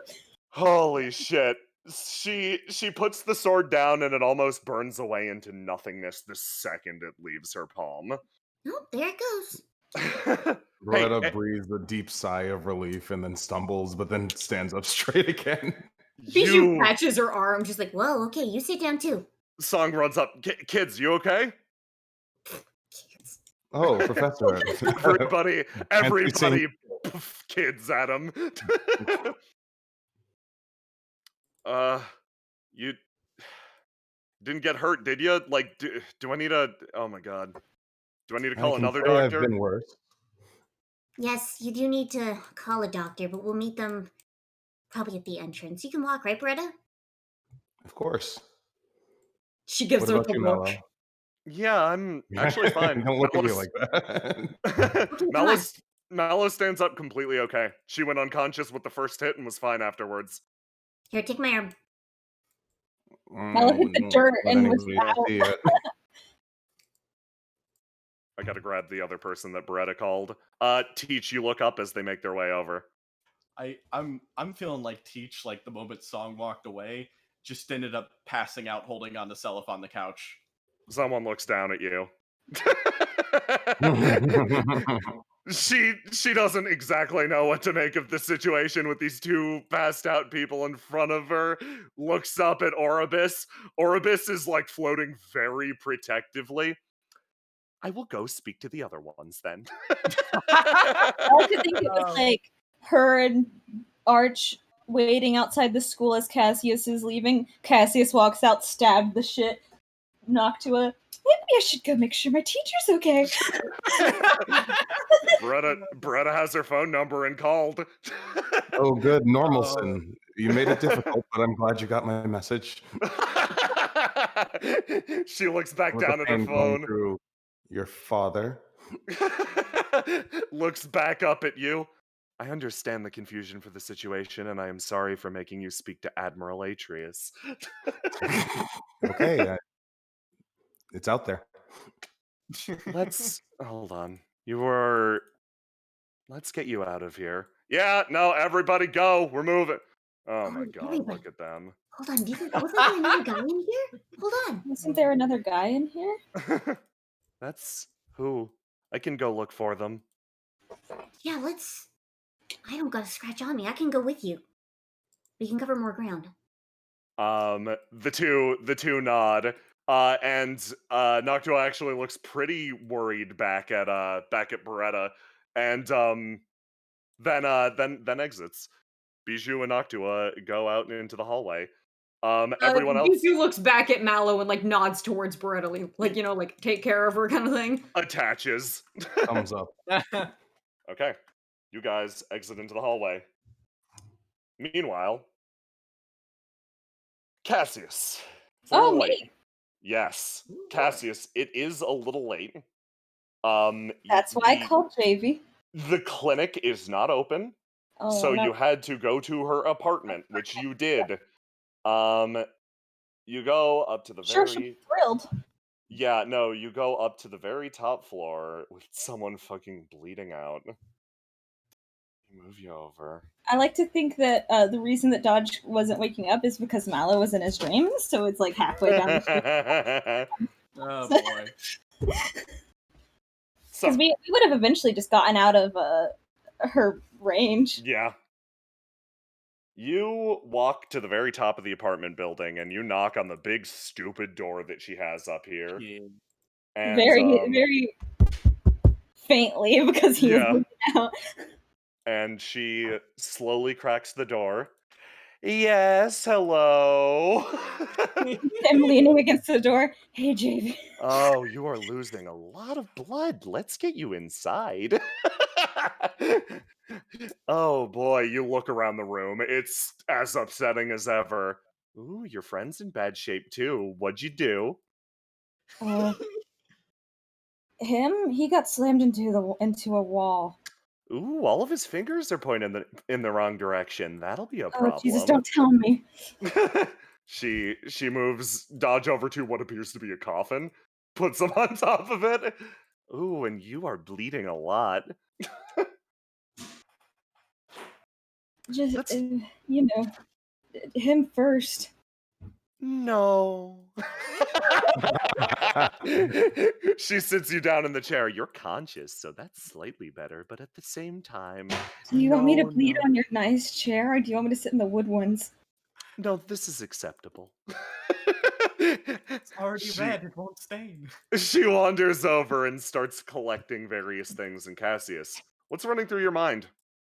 Holy shit. She puts the sword down and it almost burns away into nothingness the second it leaves her palm. Oh, there it goes. Loretta breathes a deep sigh of relief and then stumbles, but then stands up straight again. Bijou patches her arm, just like, Whoa, okay, you sit down too. Song runs up. Kids, you okay? Oh, Professor. Everybody kids at him. You didn't get hurt, did you? Like, do I need oh my god. Do I need to call another doctor? I've been worse. Yes, you do need to call a doctor, but we'll meet them Probably at the entrance. You can walk, right, Beretta? Of course. She gives What her about the you, look. Mallow? Yeah, I'm actually fine. Don't look at me Mallow like that. Okay, come on. Mallow stands up completely okay. She went unconscious with the first hit and was fine afterwards. Here, take my arm. Mallow hit the Don't dirt let and was anybody out. see it. I gotta grab the other person that Beretta called. Teach, you look up as they make their way over. I'm feeling like Teach, like the moment Song walked away, just ended up passing out holding on to Seliph on the couch. Someone looks down at you. She doesn't exactly know what to make of the situation with these two passed out people in front of her. Looks up at Oribus. Oribus is like floating very protectively. I will go speak to the other ones then. I like to think it was like her and Arch waiting outside the school as Cassius is leaving. Cassius walks out, stabbed the shit, Noctua. Maybe I should go make sure my teacher's okay. Beretta has her phone number and called. Oh, good. Normalson. You made it difficult, but I'm glad you got my message. She looks back With down the at her pain going phone. through your father. Looks back up at you. I understand the confusion for the situation, and I am sorry for making you speak to Admiral Atreus. Okay, it's out there. Let's hold on. Let's get you out of here. Yeah, no, everybody go. We're moving. Oh my god, everybody. look at them. Hold on, wasn't there another guy in here? Hold on. Wasn't there another guy in here? That's who. I can go look for them. Yeah, I don't got a scratch on me. I can go with you. We can cover more ground. The two nod. And Noctua actually looks pretty worried back at Beretta, and then exits. Bijou and Noctua go out into the hallway. Everyone else Bijou looks back at Mallow and like nods towards Beretta, like like take care of her kind of thing. attaches. Thumbs up. Okay, you guys exit into the hallway. Meanwhile, Cassius. It's a Oh, little me. late. Yes, Cassius. It is a little late. That's why I called JV. The clinic is not open, Oh, so no. you had to go to her apartment, which you did. You go up to the Sure, she'll very be thrilled. yeah, no, you go up to the very top floor with someone fucking bleeding out. Move you over. I like to think that the reason that Dodge wasn't waking up is because Mallow was in his dreams, so it's like halfway down the street. Oh boy. So, Because we would have eventually just gotten out of her range. yeah. You walk to the very top of the apartment building and you knock on the big stupid door that she has up here. Yeah. And Very faintly because he yeah. was bleeding out. And she slowly cracks the door. Yes, hello. I'm leaning against the door. Hey, JV. Oh, you are losing a lot of blood. Let's get you inside. Oh boy, you look around the room. It's as upsetting as ever. Ooh, your friend's in bad shape too. What'd you do? Him? He got slammed into a wall. Ooh, all of his fingers are pointing in the wrong direction. That'll be a problem. Oh, Jesus, don't tell me. She moves Dodge over to what appears to be a coffin, puts him on top of it. Ooh, and you are bleeding a lot. Just, him first. No. She sits you down in the chair. You're conscious, so that's slightly better, but at the same time. Do you want me to bleed on your nice chair, or do you want me to sit in the wood ones? No, this is acceptable. It's already red, it won't stain. She wanders over and starts collecting various things. And Cassius, what's running through your mind?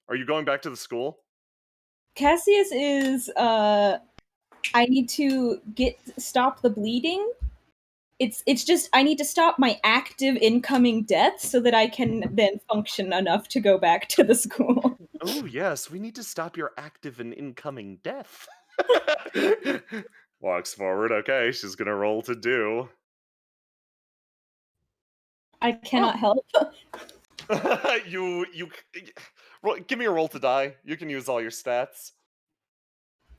Are you going back to the school? Cassius is, I need to stop the bleeding. It's just, I need to stop my active incoming deaths so that I can then function enough to go back to the school. Oh, yes, we need to stop your active and incoming death. Walks forward. Okay, she's gonna roll to do. I cannot help. you give me a roll to die. You can use all your stats.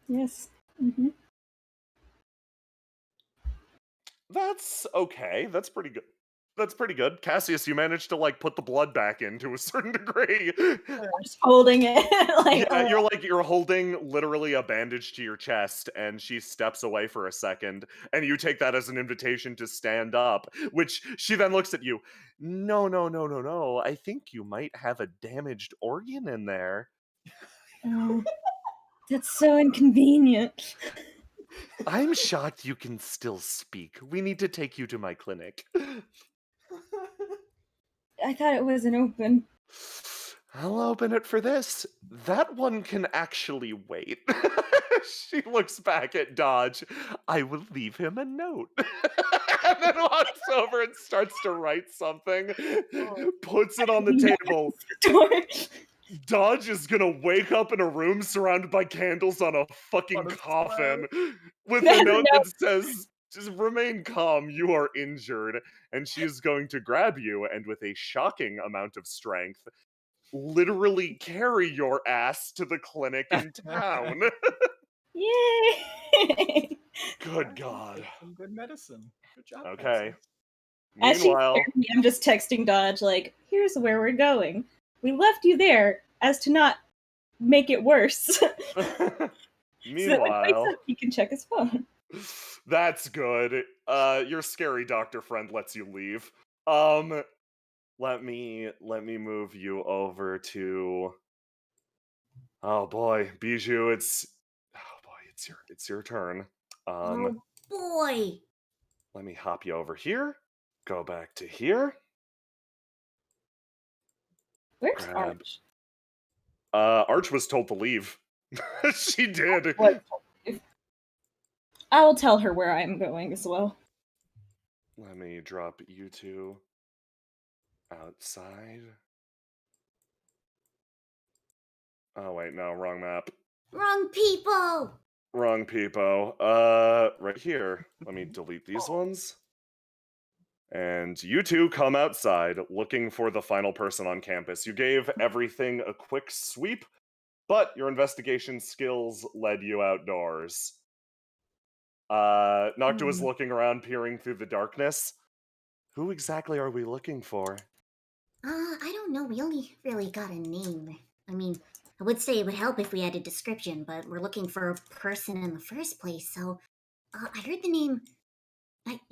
Yes. Mm-hmm. That's okay. That's pretty good. That's pretty good. Cassius, you managed to like put the blood back in to a certain degree. I'm just holding it. Like, Yeah, you're holding literally a bandage to your chest, and she steps away for a second, and you take that as an invitation to stand up, which she then looks at you. No, no, no, no, no. I think you might have a damaged organ in there. oh, that's so inconvenient. I'm shocked you can still speak. We need to take you to my clinic. I thought it wasn't open. I'll open it for this. That one can actually wait. She looks back at Dodge. I will leave him a note. And then walks over and starts to write something. Puts it on the table. Dodge is gonna wake up in a room surrounded by candles on a fucking coffin with a note that says, just remain calm, you are injured. And she is going to grab you and with a shocking amount of strength, literally carry your ass to the clinic in town. Yay! Good God. Some good medicine. Good job. Okay. As she's Meanwhile, scared me, I'm just texting Dodge, like, here's where we're going. We left you there as to not make it worse. So that when he wakes meanwhile, up, he can check his phone. that's good. Your scary doctor friend lets you leave. Let me move you over to. Oh boy, Bijou, it's your turn. Oh boy. Let me hop you over here. Go back to here. Where's Grab. Arch? Arch was told to leave. She did. What? I will tell her where I am going as well. Let me drop you two outside. Oh wait, no, wrong map. Wrong people. Wrong people. Right here. Let me delete these ones. And you two come outside looking for the final person on campus. You gave everything a quick sweep, but your investigation skills led you outdoors. Noctua's looking around, peering through the darkness. Who exactly are we looking for? I don't know. We only really got a name. I mean, I would say it would help if we had a description, but we're looking for a person in the first place, so I heard the name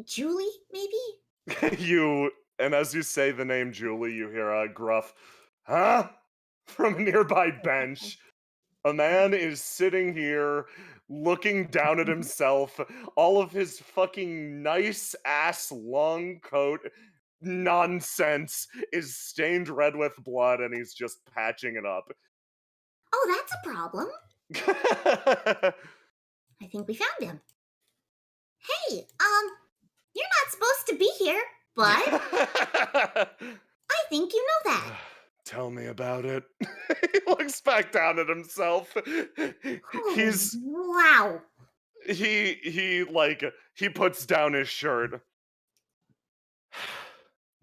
Julie, maybe? And as you say the name Julie, you hear a gruff, huh? From a nearby bench. A man is sitting here looking down at himself. All of his fucking nice ass long coat nonsense is stained red with blood and he's just patching it up. Oh, that's a problem. I think we found him. Hey, you're not supposed to be here, but I think you know that. Tell me about it. He looks back down at himself. He's wow. he puts down his shirt.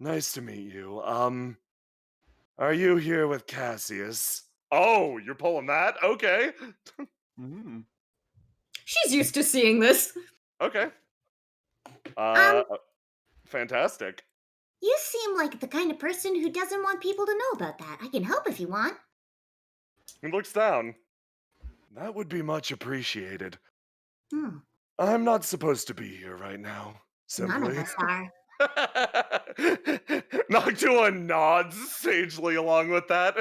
Nice to meet you. Are you here with Cassius? Oh, you're pulling that? Okay. She's used to seeing this. Okay. Fantastic. You seem like the kind of person who doesn't want people to know about that. I can help if you want. He looks down. That would be much appreciated. Hmm. I'm not supposed to be here right now. Simply. None of us are. Noctua nods sagely along with that.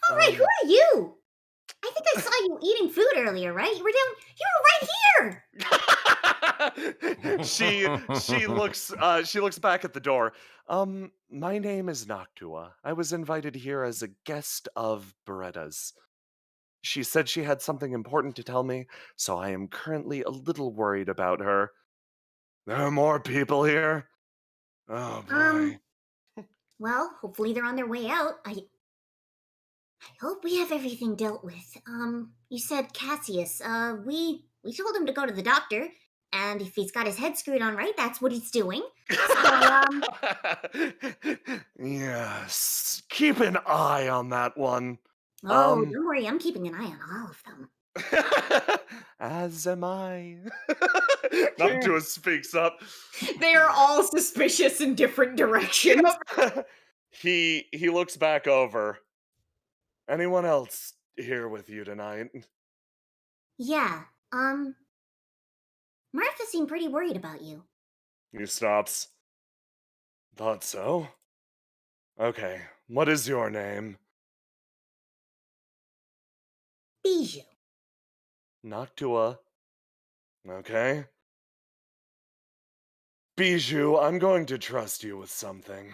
All right, who are you? I think I saw you eating food earlier, right? You were right here. She looks back at the door. My name is Noctua. I was invited here as a guest of Beretta's. She said she had something important to tell me, so I am currently a little worried about her. There are more people here? Oh boy. Well, hopefully they're on their way out. hope we have everything dealt with. You said Cassius. We told him to go to the doctor, and if he's got his head screwed on right, that's what he's doing. Yes, keep an eye on that one. Oh, don't worry, I'm keeping an eye on all of them. As am I. Noctua speaks up. They are all suspicious in different directions. He looks back over. Anyone else here with you tonight? Yeah, Martha seemed pretty worried about you. He stops. Thought so. Okay, what is your name? Bijou. Noctua. Okay. Bijou, I'm going to trust you with something.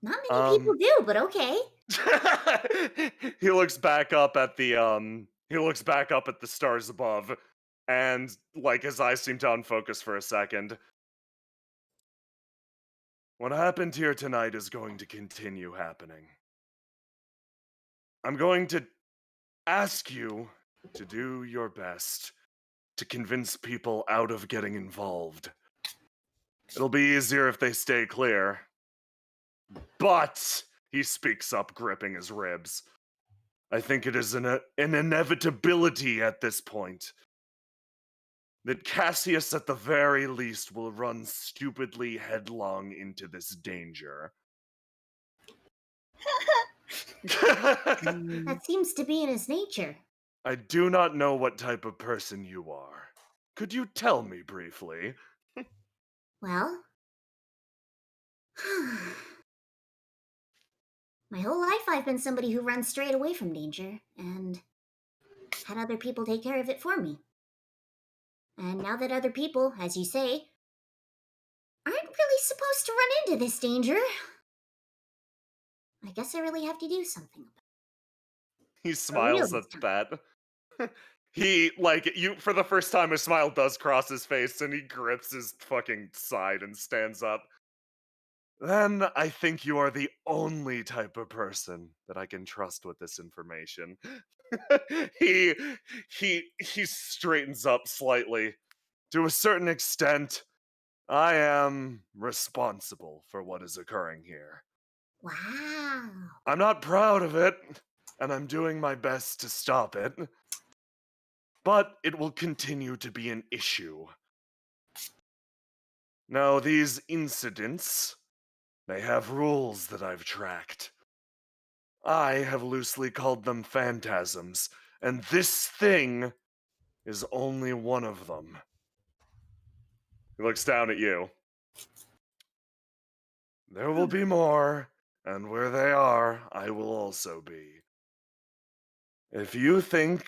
Not many people do, but okay. He looks back up at the stars above, and like his eyes seem to unfocus for a second. What happened here tonight is going to continue happening. I'm going to ask you to do your best to convince people out of getting involved. It'll be easier if they stay clear. But, he speaks up, gripping his ribs, I think it is an inevitability at this point that Cassius, at the very least, will run stupidly headlong into this danger. That seems to be in his nature. I do not know what type of person you are. Could you tell me briefly? Well, my whole life I've been somebody who runs straight away from danger, and had other people take care of it for me. And now that other people, as you say, aren't really supposed to run into this danger, I guess I really have to do something about it. He smiles at that. He, for the first time, a smile does cross his face, and he grips his fucking side and stands up. Then I think you are the only type of person that I can trust with this information. he straightens up slightly. To a certain extent, I am responsible for what is occurring here. Wow. I'm not proud of it, and I'm doing my best to stop it. But it will continue to be an issue. Now, these incidents, they have rules that I've tracked. I have loosely called them phantasms, and this thing is only one of them. He looks down at you. There will be more, and where they are, I will also be. If you think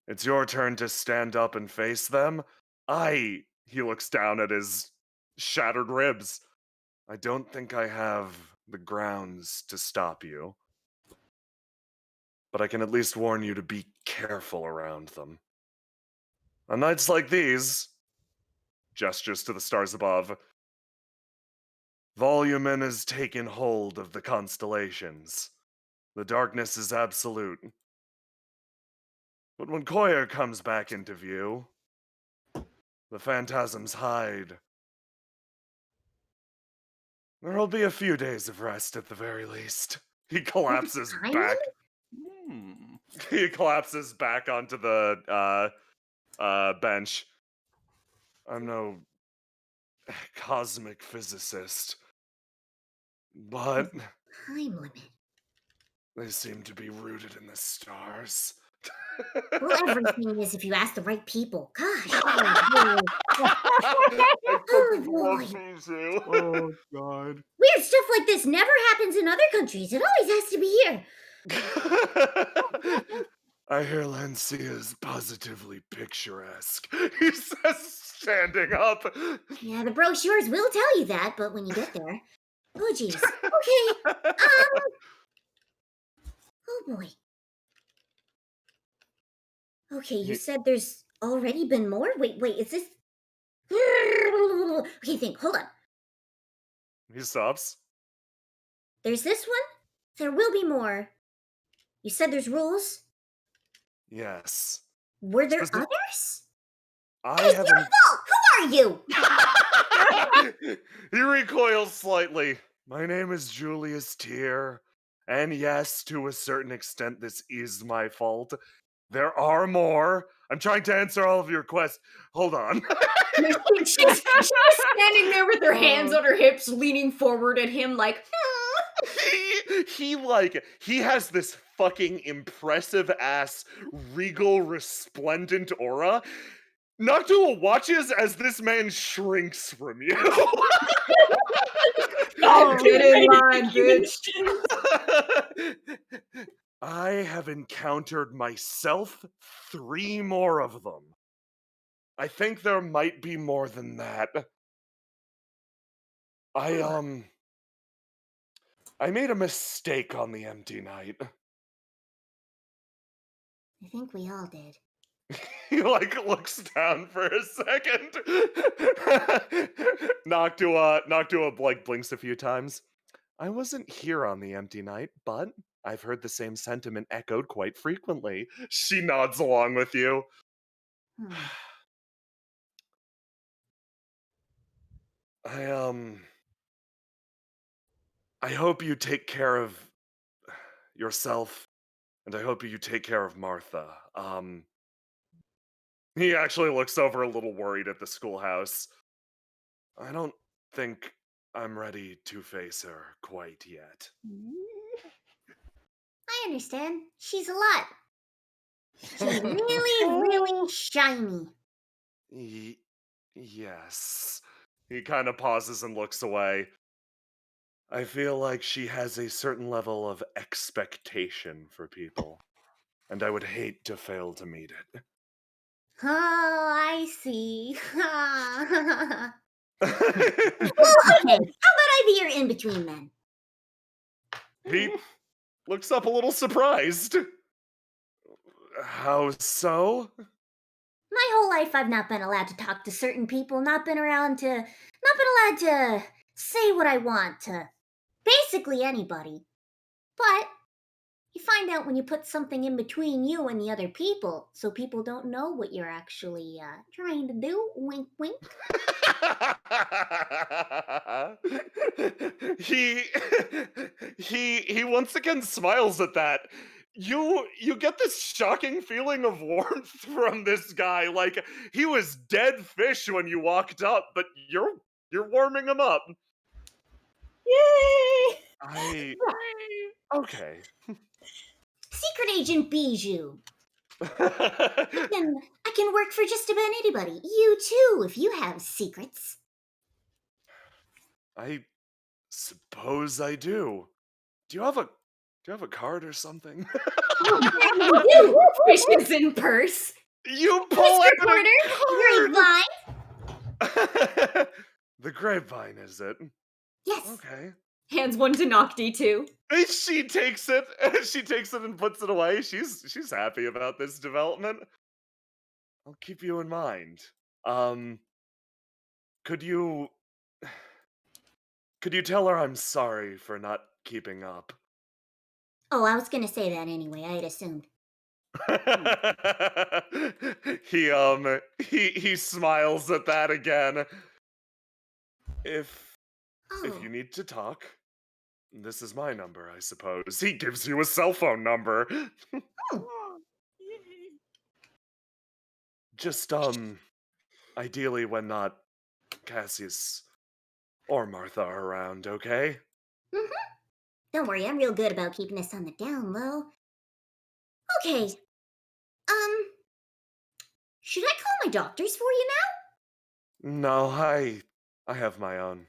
it's your turn to stand up and face them, he looks down at his shattered ribs. I don't think I have the grounds to stop you. But I can at least warn you to be careful around them. On nights like these, gestures to the stars above, Volumen has taken hold of the constellations. The darkness is absolute. But when Koyer comes back into view, the phantasms hide. There'll be a few days of rest at the very least. He collapses back. He collapses back onto the bench. I'm no cosmic physicist, but Time limit. they seem to be rooted in the stars. Well, everything is if you ask the right people. Gosh. I fucking love boy. Bijou. Oh god. Weird stuff like this never happens in other countries. It always has to be here. I hear Lancia is positively picturesque. He says, standing up. Yeah, the brochures will tell you that, but when you get there. Oh, jeez. Okay. Oh, boy. Okay, you said there's already been more? Wait, is this... Okay, think. Hold on. He stops. There's this one, There will be more. You said there's rules? Yes. Were there Speci- others? I Hey, haven't. Beautiful! Who are you? He recoils slightly. My name is Julius Tier, and yes, to a certain extent, this is my fault. There are more. I'm trying to answer all of your questions. Hold on. she's standing there with her hands on her hips, leaning forward at him like, he has this fucking impressive ass, regal, resplendent aura. Noctua watches as this man shrinks from you. "Oh, get in line, bitch." I have encountered myself 3 more of them. I think there might be more than that. I made a mistake on the empty night. I think we all did. He looks down for a second. Noctua blinks a few times. I wasn't here on the empty night, but I've heard the same sentiment echoed quite frequently. She nods along with you. Hmm. I hope you take care of yourself, and I hope you take care of Martha. He actually looks over a little worried at the schoolhouse. I don't think I'm ready to face her quite yet. I understand. She's a lot. She's really, really shiny. Yes. He kind of pauses and looks away. I feel like she has a certain level of expectation for people, and I would hate to fail to meet it. Oh, I see. Well, okay. How about I be your in-between then? He looks up a little surprised. How so? My whole life I've not been allowed to talk to certain people, not been allowed to say what I want to basically anybody. But you find out when you put something in between you and the other people, so people don't know what you're actually trying to do. Wink, wink. he once again smiles at that. You get this shocking feeling of warmth from this guy. Like he was dead fish when you walked up, but you're warming him up. Yay! Okay. Secret Agent Bijou. I can work for just about anybody. You too, if you have secrets. I suppose I do. Do you have a card or something? You fishes in purse. You pull Mr. out Porter, grapevine. The grapevine, is it? Yes. Okay. Hands one to Nocti too. She takes it. She takes it and puts it away. She's happy about this development. I'll keep you in mind. Could you tell her I'm sorry for not keeping up? Oh, I was gonna say that anyway. I had assumed. He smiles at that again. If Oh, you need to talk, this is my number, I suppose. He gives you a cell phone number. Just ideally when not Cassius or Martha are around, okay? don't worry. I'm real good about keeping this on the down low. Okay. Should I call my doctors for you now? No, I have my own.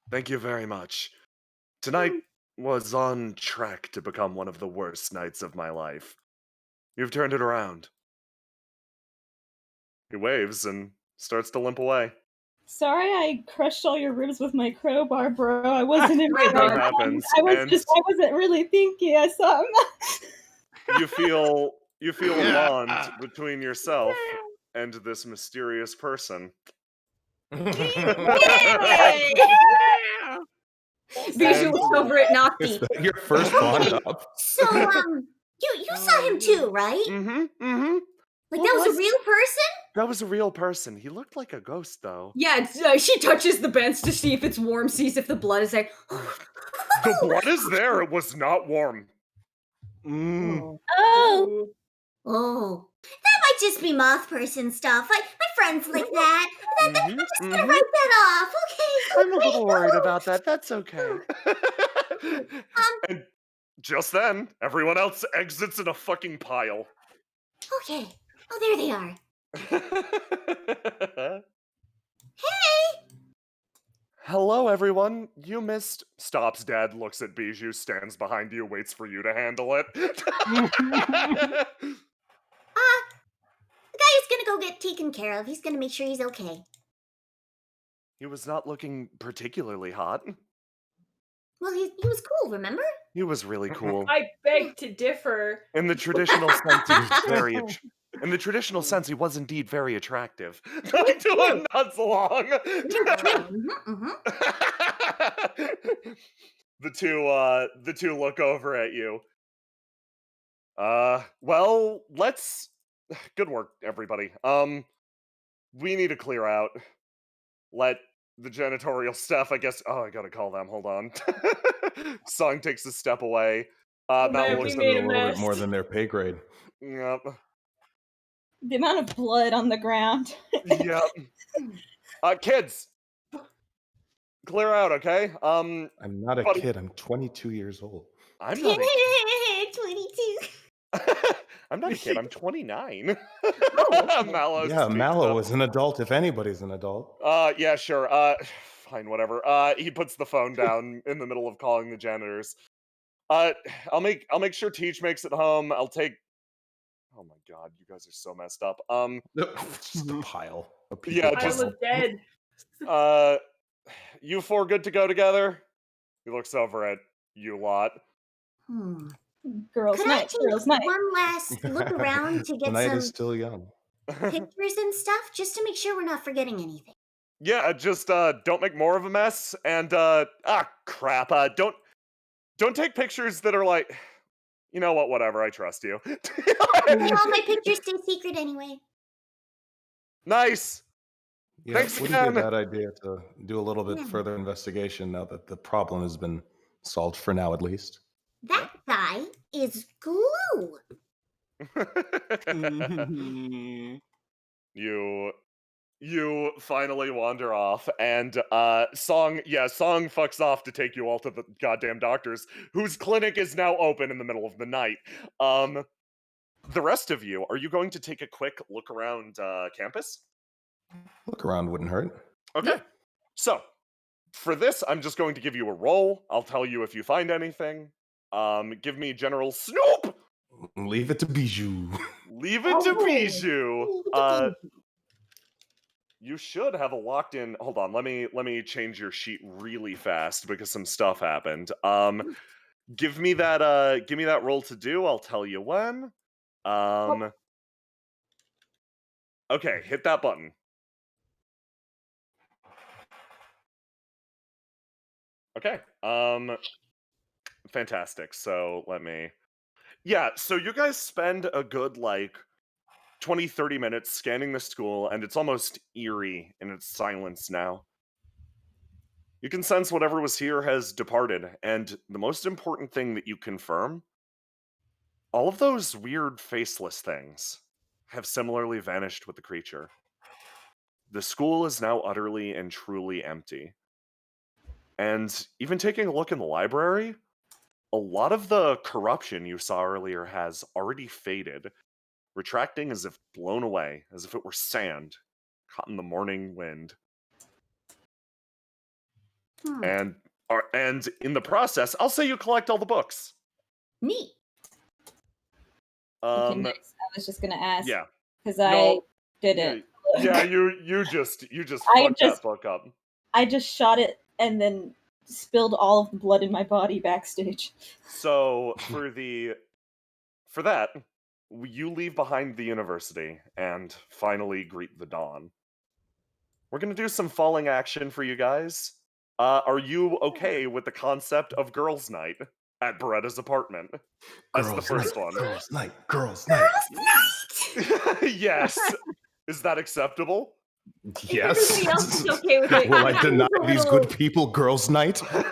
Thank you very much. Tonight was on track to become one of the worst nights of my life. You've turned it around. He waves and starts to limp away. Sorry, I crushed all your ribs with my crowbar, bro. I wasn't in my That right happens. I And wasn't really thinking. I saw him. you feel a bond between yourself and this mysterious person. You Bijou looks over at Is Nocti. that your first bond up? So, you saw him too, right? Mm-hmm. Like, What that was was- a real person? That was a real person. He looked like a ghost, though. Yeah, she touches the bench to see if it's warm, sees if the blood is there. The blood is there. It was not warm. Oh, Oh, that might just be moth person stuff. My friends like that. I'm just gonna write that off, okay? I'm a little worried about that. That's okay. And just then, everyone else exits in a fucking pile. Okay. Oh, there they are. Hello, everyone. You missed. Stops. Dad looks at Bijou, stands behind you, waits for you to handle it. The guy is gonna go get taken care of. He's gonna make sure he's okay. He was not looking particularly hot. Well, he was cool, remember? He was really cool. I beg to differ. In the traditional sense, he was very. In the traditional sense, he was indeed very attractive. Not to him, not so long. The two look over at you. Well, let's. Good work, everybody. We need to clear out. Let the janitorial staff, I guess. Oh, I gotta call them. Hold on. Song takes a step away. Oh, Mal man, looks we at made a a little bit mess. more than their pay grade. Yep. the amount of blood on the ground. Yep. Kids, clear out, okay? I'm not a Buddy. kid. I'm 22 years old. I'm not. 22. I'm not a kid. I'm 29. Oh. Mallow. Yeah, speaks Mallow up. is an adult if anybody's an adult. Yeah, sure. Fine, whatever. He puts the phone down in the middle of calling the janitors. I'll make sure Teach makes it home. I'll take. Oh my god, you guys are so messed up. It's just a pile of people. Yeah, Pile just- of dead. You four good to go together? He looks over at you lot. Girls' Could I night. take Girls' night. one last look around to The get night some is still young. pictures and stuff, just to make sure we're not forgetting anything? Yeah, just don't make more of a mess, and crap. Don't take pictures that are like, you know what? Whatever. I trust you. All my pictures stay secret anyway. Nice. Yeah, Thanks wouldn't it be again. a bad idea to do a little bit further investigation now that the problem has been solved for now, at least? That guy is glue. You finally wander off, and Song fucks off to take you all to the goddamn doctor's, whose clinic is now open in the middle of the night. The rest of you, are you going to take a quick look around campus? Look around wouldn't hurt. Okay. So, for this, I'm just going to give you a roll. I'll tell you if you find anything. Give me General Snoop! Leave it to Bijou. Leave it to Bijou. You should have a locked in. Hold on, let me change your sheet really fast because some stuff happened. Give me that roll to do. I'll tell you when. Okay, hit that button. Okay. Fantastic. So so you guys spend a good 20-30 minutes scanning the school, and it's almost eerie in its silence now. You can sense whatever was here has departed, and the most important thing that you confirm, all of those weird faceless things have similarly vanished with the creature. The school is now utterly and truly empty. And even taking a look in the library, a lot of the corruption you saw earlier has already faded, retracting as if blown away, as if it were sand caught in the morning wind. And in the process, I'll say you collect all the books. Neat. Okay, nice. I was just gonna ask. Yeah. Because I didn't. Yeah, you just I fucked just- that book up. I just shot it and then spilled all of the blood in my body backstage. So for that, you leave behind the university and finally greet the dawn. We're gonna do some falling action for you guys. Are you okay with the concept of girls' night at Beretta's apartment? As the first one. Girls' night. Girls' night. Yes. Is that acceptable? Yes. Everybody else is okay with it. Will I It deny was a these little- good people girls' night? Girls'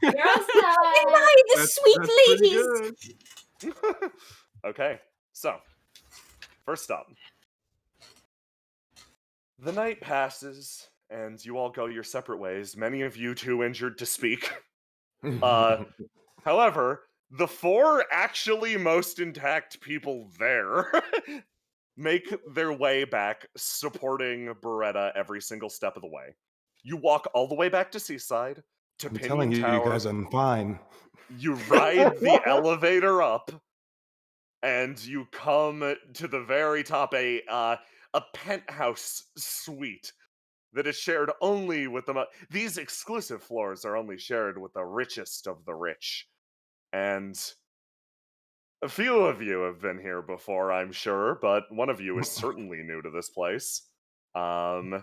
Deny the That's sweet pretty ladies. good. Okay, so, first up. The night passes, and you all go your separate ways, many of you too injured to speak. However, the 4 actually most intact people there make their way back, supporting Beretta every single step of the way. You walk all the way back to Seaside, to I'm Pinion telling you, Tower. you guys, I'm fine. You ride the elevator up, and you come to the very top, a penthouse suite that is shared only with these exclusive floors are only shared with the richest of the rich. And a few of you have been here before, I'm sure, but one of you is certainly new to this place. And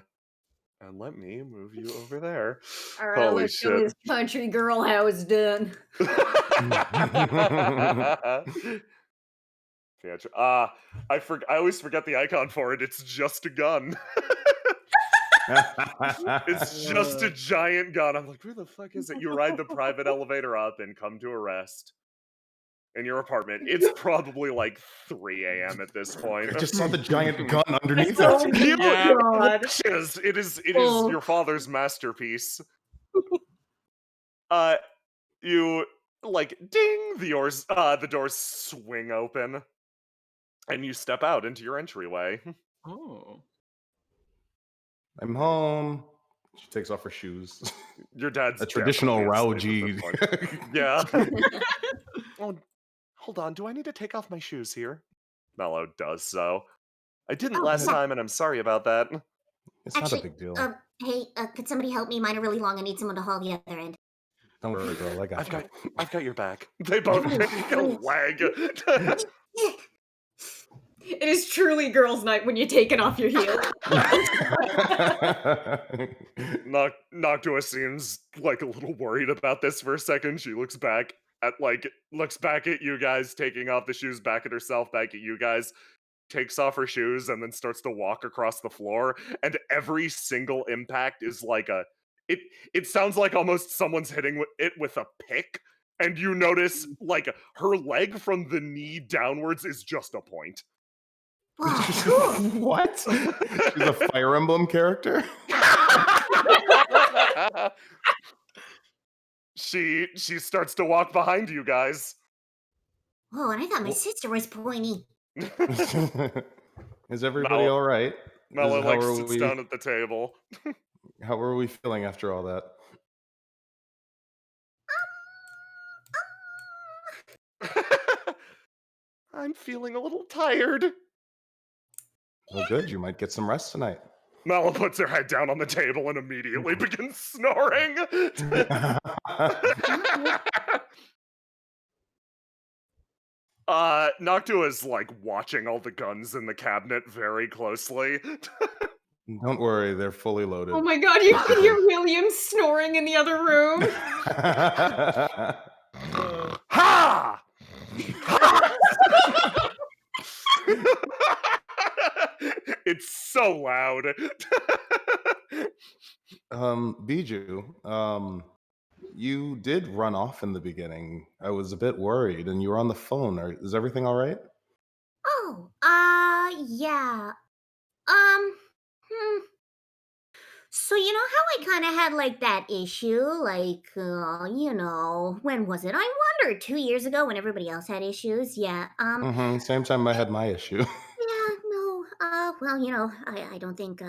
let me move you over there. All right, Holy let's get shit. this country girl house done. I always forget the icon for it. It's just a gun. It's just a giant gun. I'm like, where the fuck is it? You ride the private elevator up and come to a rest in your apartment. It's probably like 3 a.m. at this point. I just saw the giant gun underneath Oh it. You- my god. It is Oh. your father's masterpiece. You like ding, the doors swing open, and you step out into your entryway. Oh. I'm home. She takes off her shoes. Your dad's A traditional definitely asleep Rauji. at this point. Yeah. Oh, hold on. Do I need to take off my shoes here? Mello does so. I didn't Oh, last yeah. time, and I'm sorry about that. It's not a Actually, big deal. hey, could somebody help me? Mine are really long. I need someone to haul the other end. Don't worry, girl. I got you. I've got your back. They both take a leg. It is truly girls' night when you take it off your heel. Noctua seems like a little worried about this for a second. She looks back at you guys, taking off the shoes, back at herself, back at you guys, takes off her shoes, and then starts to walk across the floor. And every single impact is like it sounds like almost someone's hitting it with a pick. And you notice like her leg from the knee downwards is just a point. Wow, cool. What? She's a Fire Emblem character? She starts to walk behind you guys. Whoa, and I thought my sister was pointy. Is everybody Mello- all right? Mello How are sits we- down at the table. How are we feeling after all that? I'm feeling a little tired. Oh, good. You might get some rest tonight. Mala puts her head down on the table and immediately begins snoring. Noctua is like watching all the guns in the cabinet very closely. Don't worry, they're fully loaded. Oh my god, you can hear William snoring in the other room. Ha! It's so loud. Bijou, you did run off in the beginning. I was a bit worried, and you were on the phone. Is everything all right? Oh, yeah. So you know how I kind of had like that issue, like, when was it? I wondered 2 years ago when everybody else had issues. Yeah. Same time I had my issue. Yeah. No. Well, I don't think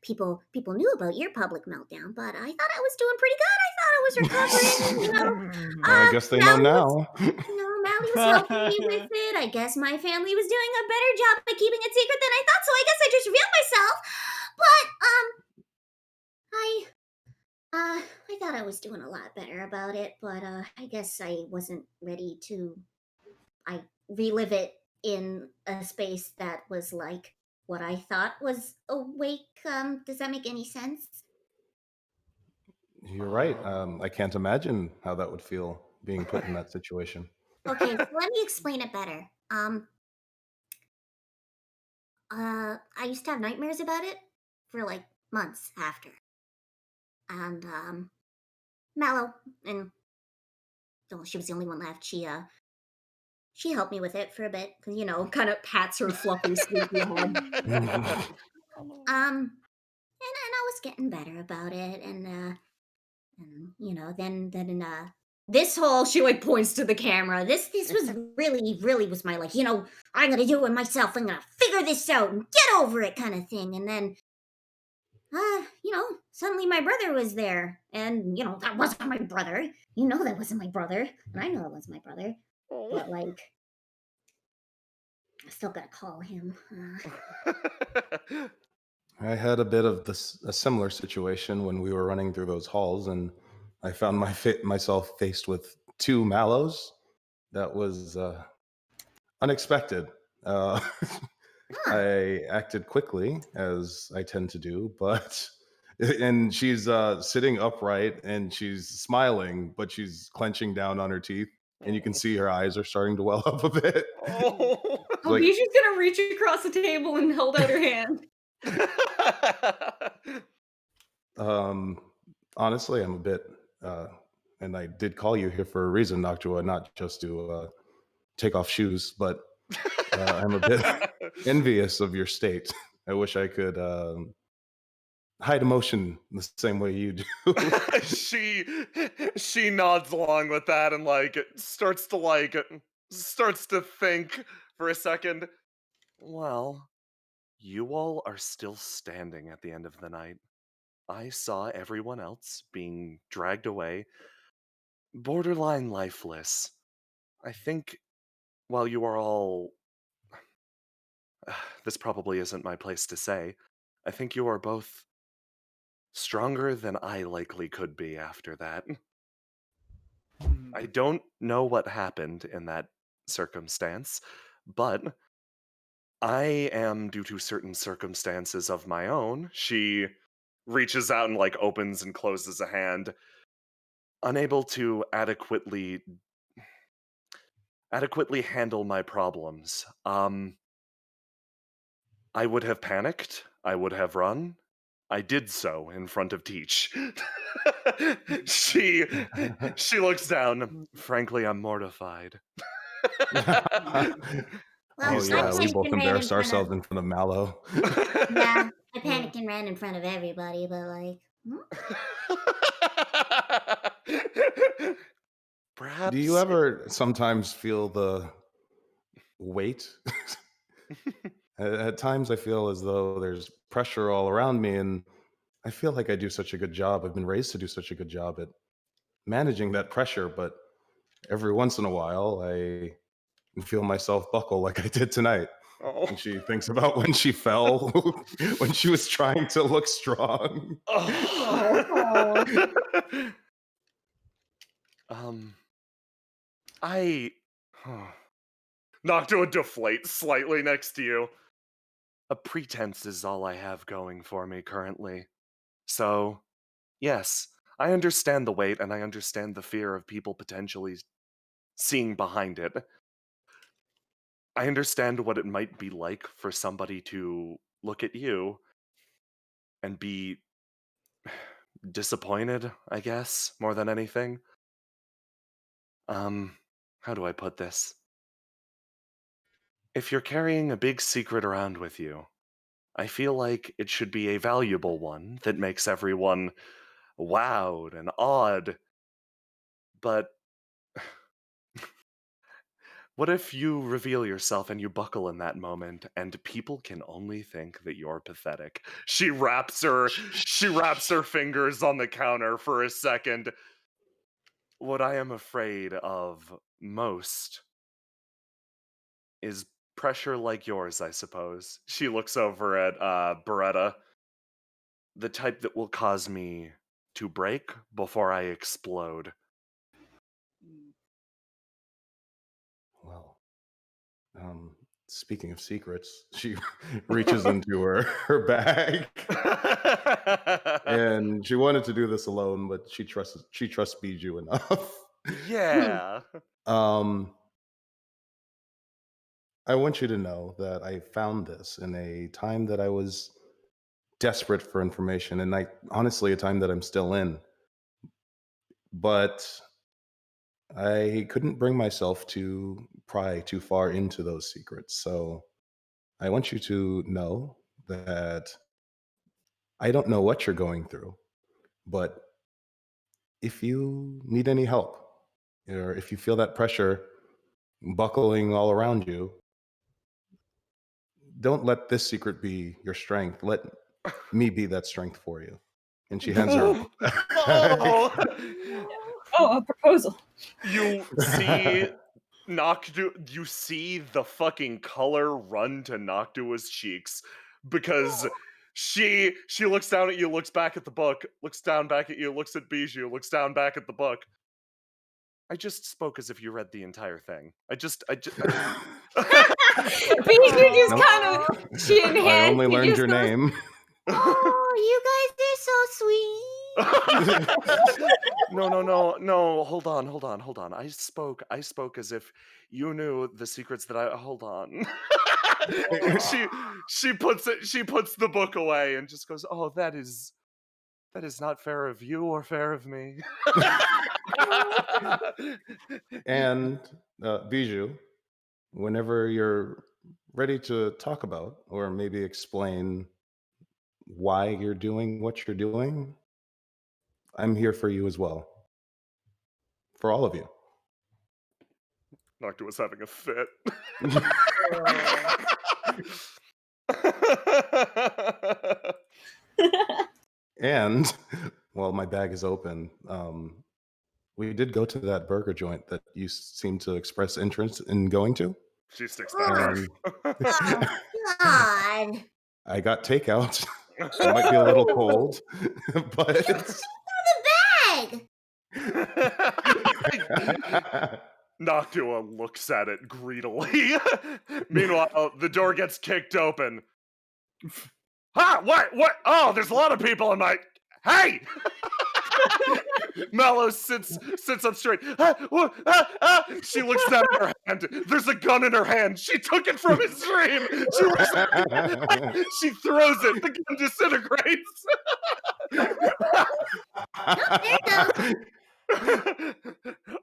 people knew about your public meltdown, but I thought I was doing pretty good. I thought I was recovering. I guess they know now. Mally was helping me with it. I guess my family was doing a better job at keeping it secret than I thought, so I guess I just revealed myself. But I thought I was doing a lot better about it, but I guess I wasn't ready to relive it in a space that was like what I thought was awake. Does that make any sense? You're right. I can't imagine how that would feel being put in that situation. Okay, so let me explain it better. I used to have nightmares about it for like months after. And Mallow, and well, she was the only one left. She helped me with it for a bit because Kind of pats her fluffy, sleepy head. and I was getting better about it, and then This whole, she like points to the camera. this was really was my like, I'm gonna do it myself. I'm gonna figure this out and get over it kind of thing. And then suddenly my brother was there. And, that wasn't my brother. That wasn't my brother. And I know that wasn't my brother. But, like, I still gotta call him. I had a bit of a similar situation when we were running through those halls, and I found myself faced with two mallows. That was unexpected. I acted quickly, as I tend to do, but and she's sitting upright and she's smiling, but she's clenching down on her teeth, and you can see her eyes are starting to well up a bit. Oh. It's like, Bishu's gonna reach across the table and hold out her hand. honestly, I'm a bit, and I did call you here for a reason, Noctua, not just to take off shoes, but I'm a bit envious of your state. I wish I could hide emotion the same way you do. she nods along with that and starts to think for a second. Well, you all are still standing at the end of the night. I saw everyone else being dragged away, borderline lifeless. I think while you are all this probably isn't my place to say, I think you are both stronger than I likely could be after that. I don't know what happened in that circumstance, but I am, due to certain circumstances of my own, she reaches out and opens and closes a hand, unable to adequately handle my problems. I would have panicked, I would have run. I did so in front of Teach. she looks down. Frankly, I'm mortified. Well, Oh I yeah, we panicked both and ran in embarrassed front of. ourselves in front of Mallow. Yeah, I panicked and ran in front of everybody, but Perhaps. Do you ever sometimes feel the weight? At times, I feel as though there's pressure all around me, and I feel like I do such a good job. I've been raised to do such a good job at managing that pressure, but every once in a while, I feel myself buckle like I did tonight. Oh. And she thinks about when she fell, when she was trying to look strong. Oh. I Noctua deflates slightly next to you. A pretense is all I have going for me currently. So, yes, I understand the weight and I understand the fear of people potentially seeing behind it. I understand what it might be like for somebody to look at you and be disappointed, I guess, more than anything. How do I put this? If you're carrying a big secret around with you, I feel like it should be a valuable one that makes everyone wowed and awed. But what if you reveal yourself and you buckle in that moment and people can only think that you're pathetic? She wraps her fingers on the counter for a second. What I am afraid of most is pressure like yours, I suppose. She looks over at Beretta. The type that will cause me to break before I explode. Well, speaking of secrets, she reaches into her bag, and she wanted to do this alone, but she trusts Bijou enough. Yeah. I want you to know that I found this in a time that I was desperate for information, and honestly, a time that I'm still in. But I couldn't bring myself to pry too far into those secrets. So I want you to know that I don't know what you're going through, but if you need any help, or if you feel that pressure buckling all around you, don't let this secret be your strength. Let me be that strength for you. And she hands her. Oh, Oh, a proposal. you see you see the fucking color run to Noctua's cheeks because she looks down at you, looks back at the book, looks down back at you, looks at Bijou, looks down back at the book. I just spoke as if you read the entire thing. Bijou just Nope. kind of chin I hand. only he learned just your goes, name. Oh, you guys are so sweet. No, hold on. I spoke as if you knew the secrets that I hold on. she puts the book away and just goes, "Oh, that is not fair of you or fair of me." And Bijou, whenever you're ready to talk about or maybe explain why you're doing what you're doing, I'm here for you as well. For all of you. Noctua's having a fit. And while my bag is open, we did go to that burger joint that you seem to express interest in going to. She sticks back. Oh, God. I got takeout. It might be a little cold, but The bag. Noctua looks at it greedily. Meanwhile, the door gets kicked open. Ha! What? Oh, there's a lot of people in my... Hey! Mallow sits up straight. She looks down at her hand. There's a gun in her hand. She took it from his dream. She throws it. The gun disintegrates.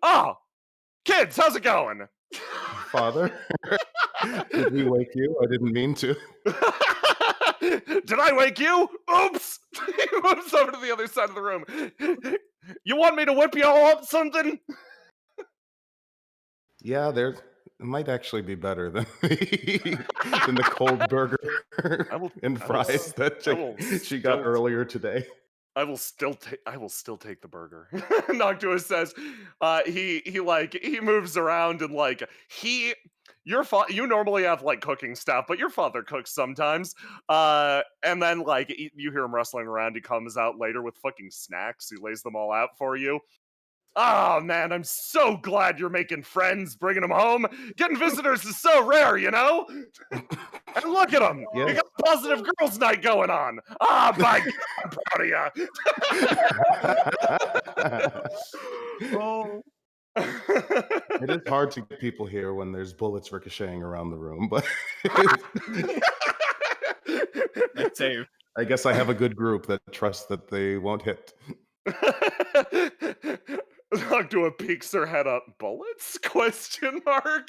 Oh, kids, how's it going? Father, did we wake you? I didn't mean to. Did I wake you? Oops! He moves over to the other side of the room. You want me to whip y'all up something? Yeah, there might actually be better than the cold burger and fries that she got earlier today. I will still take the burger. Noctua says, he moves around and you normally have like cooking staff, but your father cooks sometimes. And then you hear him rustling around. He comes out later with fucking snacks. He lays them all out for you. Oh man, I'm so glad you're making friends, bringing them home. Getting visitors is so rare, you know? And look at them. Yeah. You got a positive girls' night going on. Ah, by God, I'm proud of you. Oh. It is hard to get people here when there's bullets ricocheting around the room, but I guess I have a good group that trusts that they won't hit. Noctua peeks her head up. Bullets? Question mark.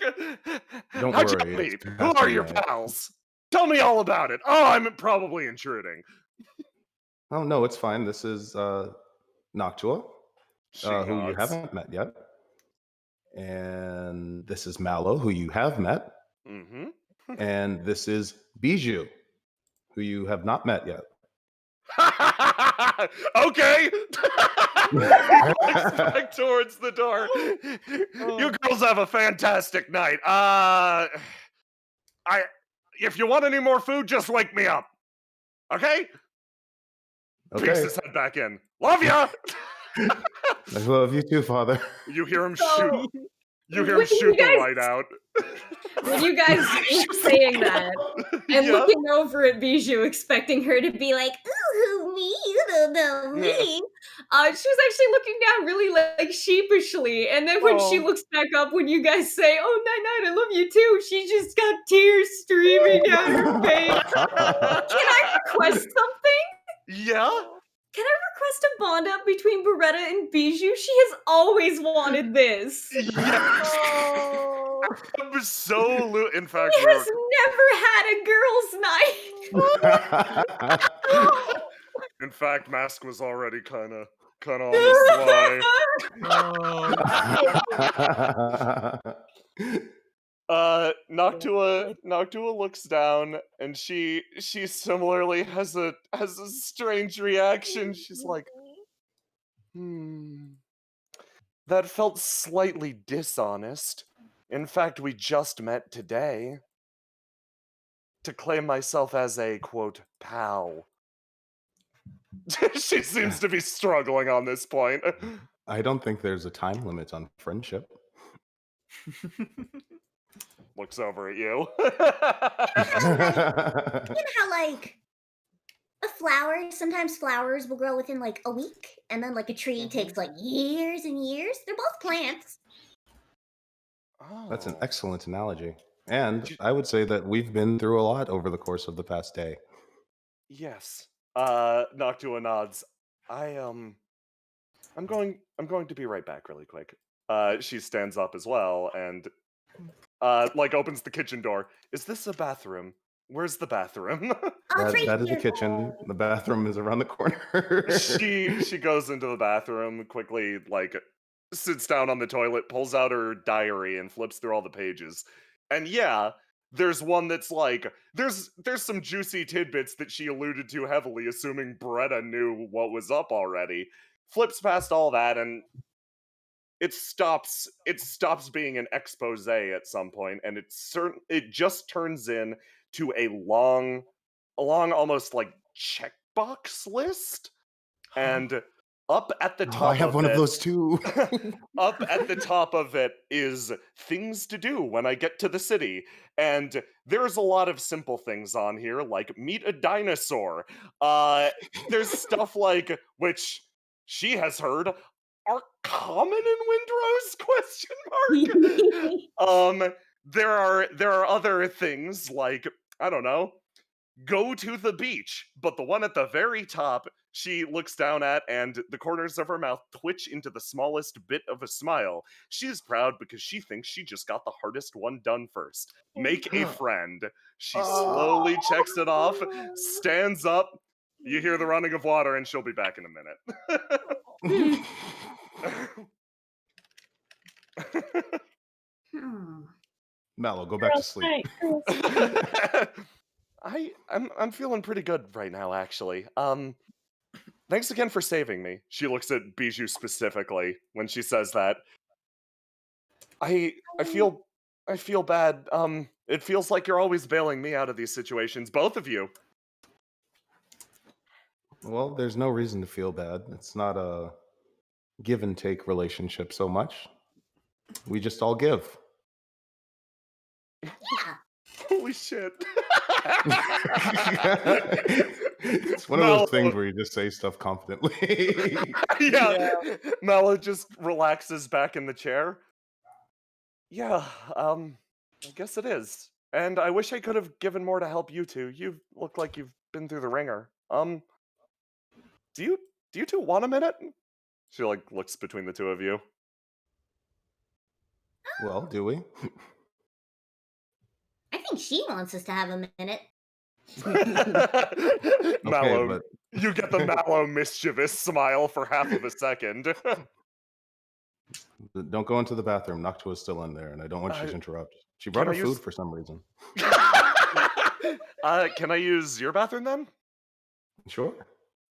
Don't How'd worry. you meet? Who are your pals? Tell me all about it. Oh, I'm probably intruding. Oh no, it's fine. This is Noctua, who you nods. haven't met yet. And this is Mallow, who you have met. Mm-hmm. And this is Bijou, who you have not met yet. Okay. He looks back towards the door. You girls have a fantastic night. If you want any more food, just wake me up. Okay? Peeks his head back in. Love ya! I love you too, Father. You hear him You hear him When shoot you the guys- light out. When you guys were saying that, and Yeah. looking over at Bijou, expecting her to be like, Ooh, me? You don't know me. she was actually looking down really like sheepishly, and then when she Oh. looks back up when you guys say, "Oh, Night, I love you too," she just got tears streaming down her face. Can I request something? Yeah? Can I request a bond up between Beretta and Bijou? She has always wanted this. Yes. Oh. Absolutely. In fact, She has never had a girls' night. in fact, Mask was already kind of on the slide. Noctua looks down, and she similarly has a strange reaction. She's like, that felt slightly dishonest. In fact, we just met today. To claim myself as a, quote, pal. She seems to be struggling on this point. I don't think there's a time limit on friendship. Looks over at you. You know how, like, a flower, sometimes flowers will grow within, like, a week, and then, like, a tree takes, like, years and years? They're both plants. That's an Oh. excellent analogy. And I would say that we've been through a lot over the course of the past day. Yes. Noctua nods. I'm going to be right back really quick. She stands up as well and like opens the kitchen door. Is this a bathroom? Where's the bathroom? It's right That is the here. kitchen. The bathroom is around the corner. she goes into the bathroom, quickly like sits down on the toilet, pulls out her diary and flips through all the pages. And yeah, there's one that's like there's some juicy tidbits that she alluded to heavily, assuming Beretta knew what was up already. Flips past all that and it stops being an expose at some point, and it just turns in to a long almost like checkbox list. And up at the top I have one of those too. up at the top of it is things to do when I get to the city. And there's a lot of simple things on here, like meet a dinosaur. There's stuff like, which she has heard are common in Windrose? There are other things like, I don't know, go to the beach. But the one at the very top, she looks down at, and the corners of her mouth twitch into the smallest bit of a smile. She's proud because she thinks she just got the hardest one done first. Make a friend. She slowly checks it off, stands up. You hear the running of water, and she'll be back in a minute. Mallow, go back to sleep. I'm feeling pretty good right now, actually. Thanks again for saving me. She looks at Bijou specifically when she says that. I feel bad. It feels like you're always bailing me out of these situations, both of you. Well, there's no reason to feel bad. It's not a give and take relationship so much. We just all give. Yeah. Holy shit. It's one of those things where you just say stuff confidently. Yeah. Mallow just relaxes back in the chair. Yeah, I guess it is. And I wish I could have given more to help you two. You look like you've been through the ringer. Do you two want a minute? She like looks between the two of you. Well, do we? I think she wants us to have a minute. Mallow, but you get the Mallow mischievous smile for half of a second. don't go into the bathroom. Noctua's still in there, and I don't want you to interrupt. She brought her I food use- for some reason. Can I use your bathroom then? Sure.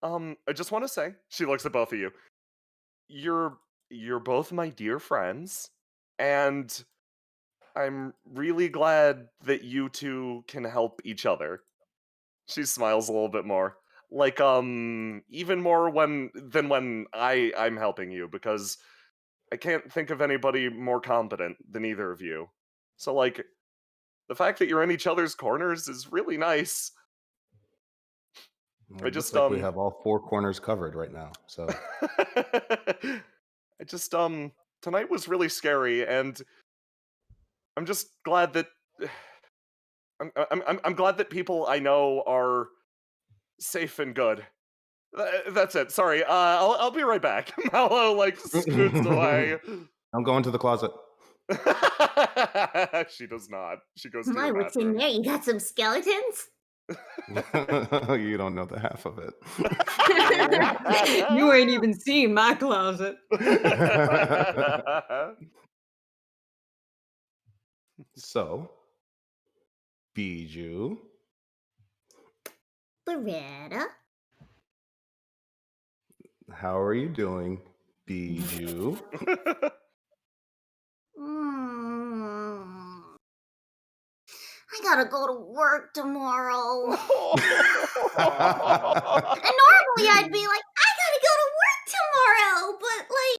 I just want to say, she looks at both of you. You're both my dear friends, and I'm really glad that you two can help each other. She smiles a little bit more. Like, even more than when I'm helping you, because I can't think of anybody more competent than either of you. So, like, the fact that you're in each other's corners is really nice. Well, I it looks just, like we have all 4 corners covered right now. So I just, tonight was really scary, and I'm just glad that I'm glad that people I know are safe and good. That's it. Sorry. I'll be right back. Mallow like scoots away. I'm going to the closet. She does not. She goes to My, her what's in bathroom. there? You got some skeletons? You don't know the half of it. You ain't even seen my closet. So, Bijou, Loretta? how are you doing, Bijou? Mm, I gotta go to work tomorrow. And normally I'd be like, I gotta go to work tomorrow, but like.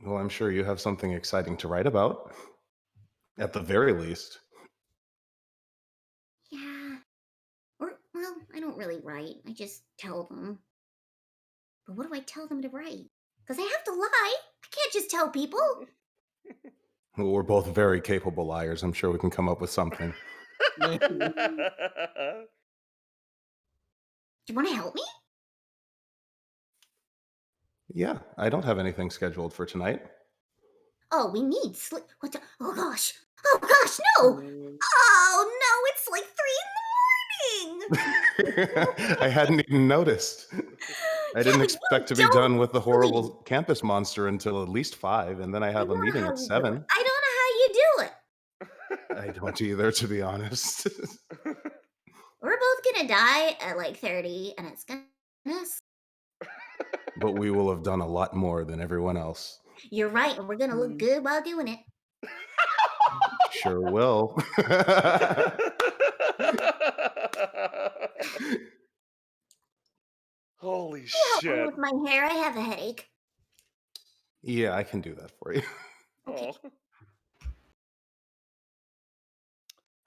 Well, I'm sure you have something exciting to write about. At the very least. Yeah. Or, well, I don't really write. I just tell them. But what do I tell them to write? Because I have to lie. I can't just tell people. Well, we're both very capable liars. I'm sure we can come up with something. Do you want to help me? Yeah, I don't have anything scheduled for tonight. Oh, we need sleep. What the? Oh gosh. Oh gosh, no. Oh no, it's like 3 in the morning. I hadn't even noticed. I didn't Yeah, expect to be don't done with the sleep. horrible campus monster until at least 5, and then I have a meeting at 7. I don't know how you do it. I don't either, to be honest. We're both gonna die at like 30, and it's gonna. But we will have done a lot more than everyone else. You're right, and we're gonna look good while doing it. Sure will. Holy Help me shit. with my hair. I have a headache. Yeah, I can do that for you. Oh.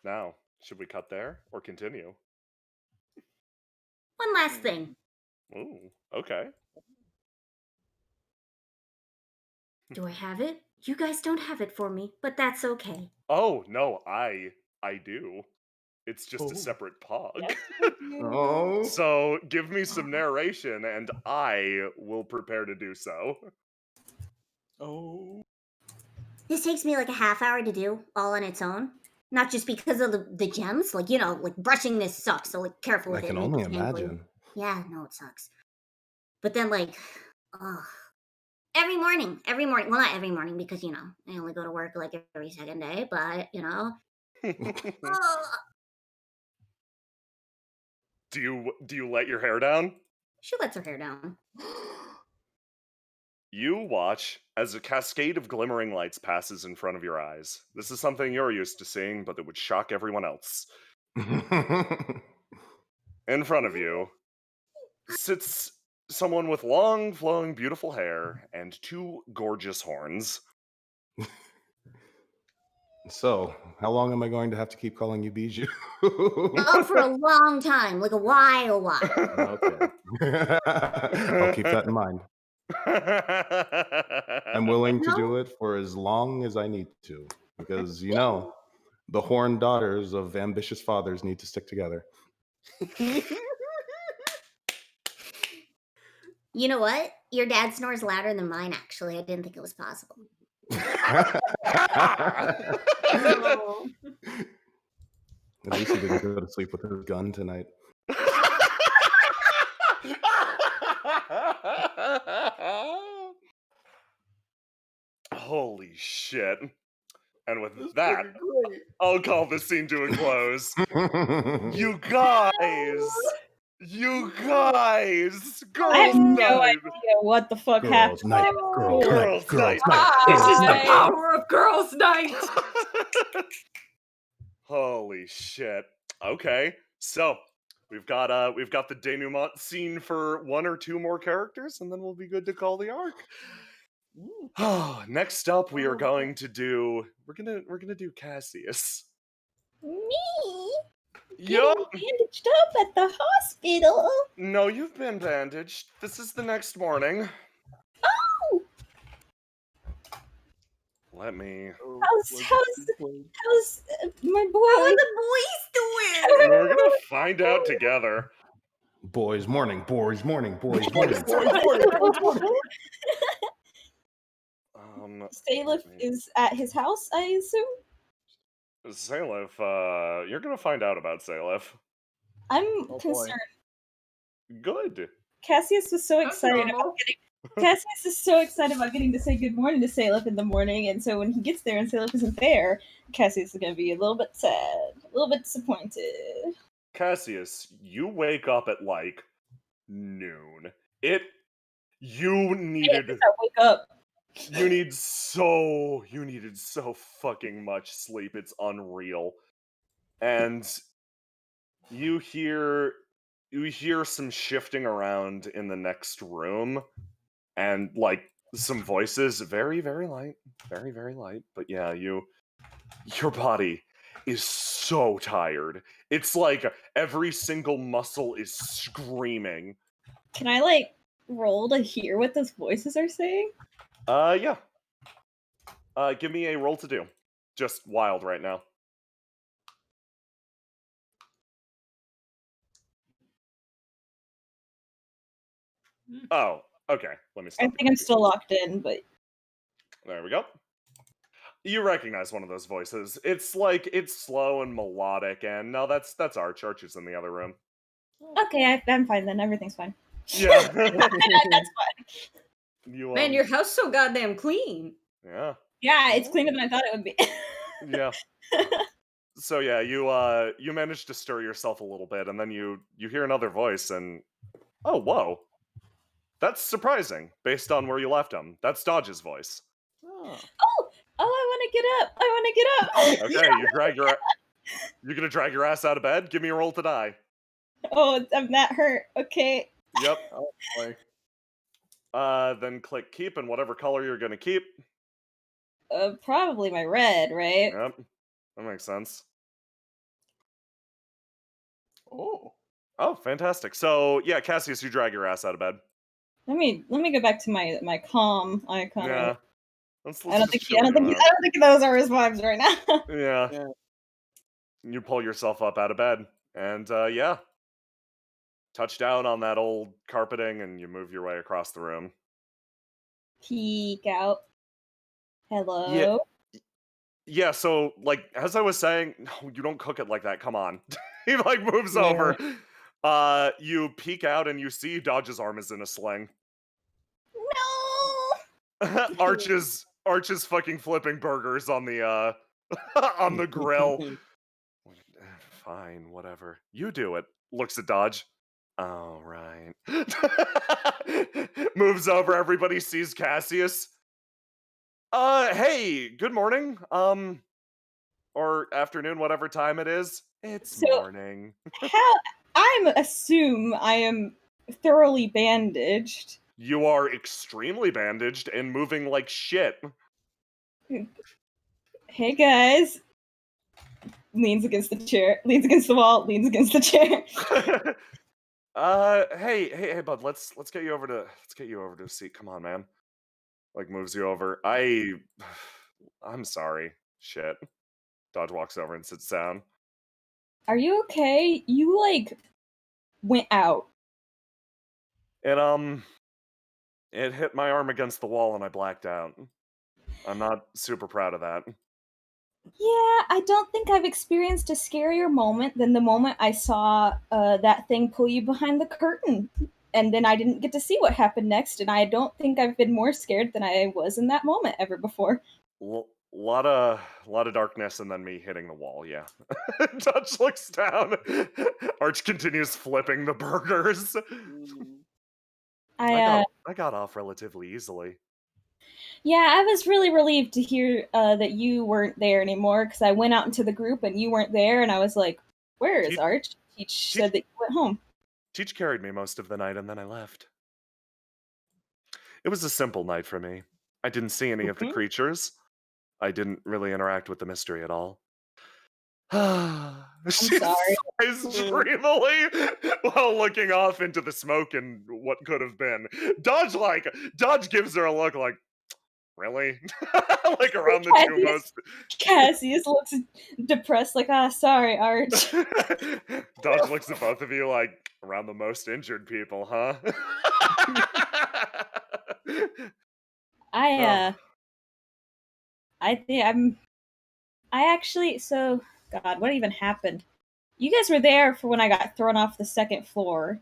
Now, should we cut there or continue? One last thing. Ooh, okay. Do I have it? You guys don't have it for me, but that's okay. Oh, no, I do. It's just a separate pog. Yes, I do. Oh. So, give me some narration and I will prepare to do so. Oh. This takes me like a half hour to do, all on its own. Not just because of the gems, like, you know, like brushing this sucks, so like careful I with it. can make only it tangly. imagine. Yeah, no, it sucks. But then like, every morning. Well, not every morning because, you know, I only go to work like every second day, but, you know. Do you let your hair down? She lets her hair down. You watch as a cascade of glimmering lights passes in front of your eyes. This is something you're used to seeing, but that would shock everyone else. In front of you sits someone with long, flowing, beautiful hair and 2 gorgeous horns. So, how long am I going to have to keep calling you Bijou? Oh, for a long time, like a while. Okay. I'll keep that in mind. I'm willing to do it for as long as I need to. Because, you know, the horned daughters of ambitious fathers need to stick together. You know what? Your dad snores louder than mine, actually. I didn't think it was possible. Oh. At least he didn't go to sleep with his gun tonight. Holy shit. And with that, I'll call this scene to a close. You guys! You guys! I have Girls' no night! idea what the fuck happened. Girls' night, girls' night, Girls' girls' night. night. This is the Bye. power of girls' night. Holy shit. Okay, so we've got the denouement scene for 1 or 2 more characters, and then we'll be good to call the arc. Next up, we are going to do. We're gonna do Cassius. Me? Yup. Getting bandaged up at the hospital? No, you've been bandaged. This is the next morning. Oh! Let me. How's my boy? How are the boys doing? We're gonna find out together. Boys, morning, boys, morning, boys, morning. Salif is at his house, I assume? Salif, you're gonna find out about Salif. I'm concerned. Good. Cassius was so That's excited normal. about getting. Cassius is so excited about getting to say good morning to Salif in the morning, and so when he gets there and Salif isn't there, Cassius is going to be a little bit sad, a little bit disappointed. Cassius, you wake up at like noon. You needed. I wake up. You needed so fucking much sleep. It's unreal. And you hear some shifting around in the next room, and like some voices, very, very light, very, very light. But yeah, your body is so tired. It's like every single muscle is screaming. Can I, like, roll to hear what those voices are saying? Yeah. Give me a roll to do. Just wild right now. Oh, okay. Let me stop. I think I'm still locked in, but There we go. You recognize one of those voices. It's like, it's slow and melodic, and no, that's Arch. Arch is in the other room. okay, I'm fine then. Everything's fine. Yeah. That's fine. Man, your house so goddamn clean. Yeah. Yeah, it's cleaner than I thought it would be. Yeah. So yeah, you manage to stir yourself a little bit, and then you hear another voice, and oh, whoa. That's surprising, based on where you left him. That's Dodge's voice. Oh, I want to get up. I want to get up. Okay, you're gonna drag your ass out of bed? Give me a roll to die. Oh, I'm that hurt. Okay. Yep. Oh boy. Then click keep, and whatever color you're gonna keep. Probably my red, right? Yep. That makes sense. Oh, fantastic. So yeah, Cassius, you drag your ass out of bed. Let me go back to my calm icon. Yeah. I don't think those are his vibes right now. Yeah. You pull yourself up out of bed, and yeah, touch down on that old carpeting, and you move your way across the room. Peek out. Hello. Yeah. So like, as I was saying, no, you don't cook it like that. Come on. He like moves over. You peek out, and you see Dodge's arm is in a sling. No! Arch is fucking flipping burgers on the on the grill. Fine, whatever. You do it. Looks at Dodge. All right. Moves over. Everybody sees Cassius. Hey, good morning. Or afternoon, whatever time it is. It's morning. I assume I am thoroughly bandaged. You are extremely bandaged and moving like shit. Hey guys. Leans against the chair. Leans against the wall. Leans against the chair. Hey, bud. Let's get you over to a seat. Come on, man. Like moves you over. I'm sorry. Shit. Dodge walks over and sits down. Are you okay? You like went out. It hit my arm against the wall and I blacked out. I'm not super proud of that. Yeah, I don't think I've experienced a scarier moment than the moment I saw that thing pull you behind the curtain. And then I didn't get to see what happened next, and I don't think I've been more scared than I was in that moment ever before. Lot of darkness and then me hitting the wall, yeah. Dutch looks down. Arch continues flipping the burgers. I got off relatively easily. Yeah, I was really relieved to hear that you weren't there anymore, because I went out into the group and you weren't there, and I was like, where is Arch? Teach said that you went home. Teach carried me most of the night, and then I left. It was a simple night for me. I didn't see any of the creatures. I didn't really interact with the mystery at all. She sorry. sighs dreamily while looking off into the smoke and what could have been. Dodge gives her a look like, really? Like around the two most. Cassius looks depressed, like, sorry, Arch. Dodge looks at both of you like, around the most injured people, huh? So, God, what even happened? You guys were there for when I got thrown off the second floor.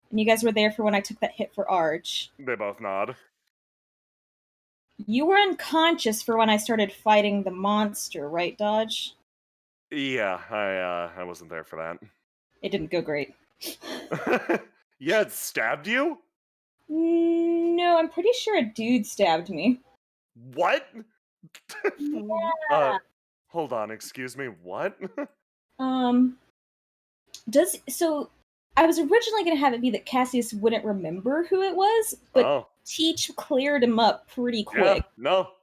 And you guys were there for when I took that hit for Arch. They both nod. You were unconscious for when I started fighting the monster, right, Dodge? Yeah, I wasn't there for that. It didn't go great. Yeah, it stabbed you? No, I'm pretty sure a dude stabbed me. What? Yeah. Hold on, excuse me, what? So I was originally gonna have it be that Cassius wouldn't remember who it was, but Oh, Teach cleared him up pretty quick.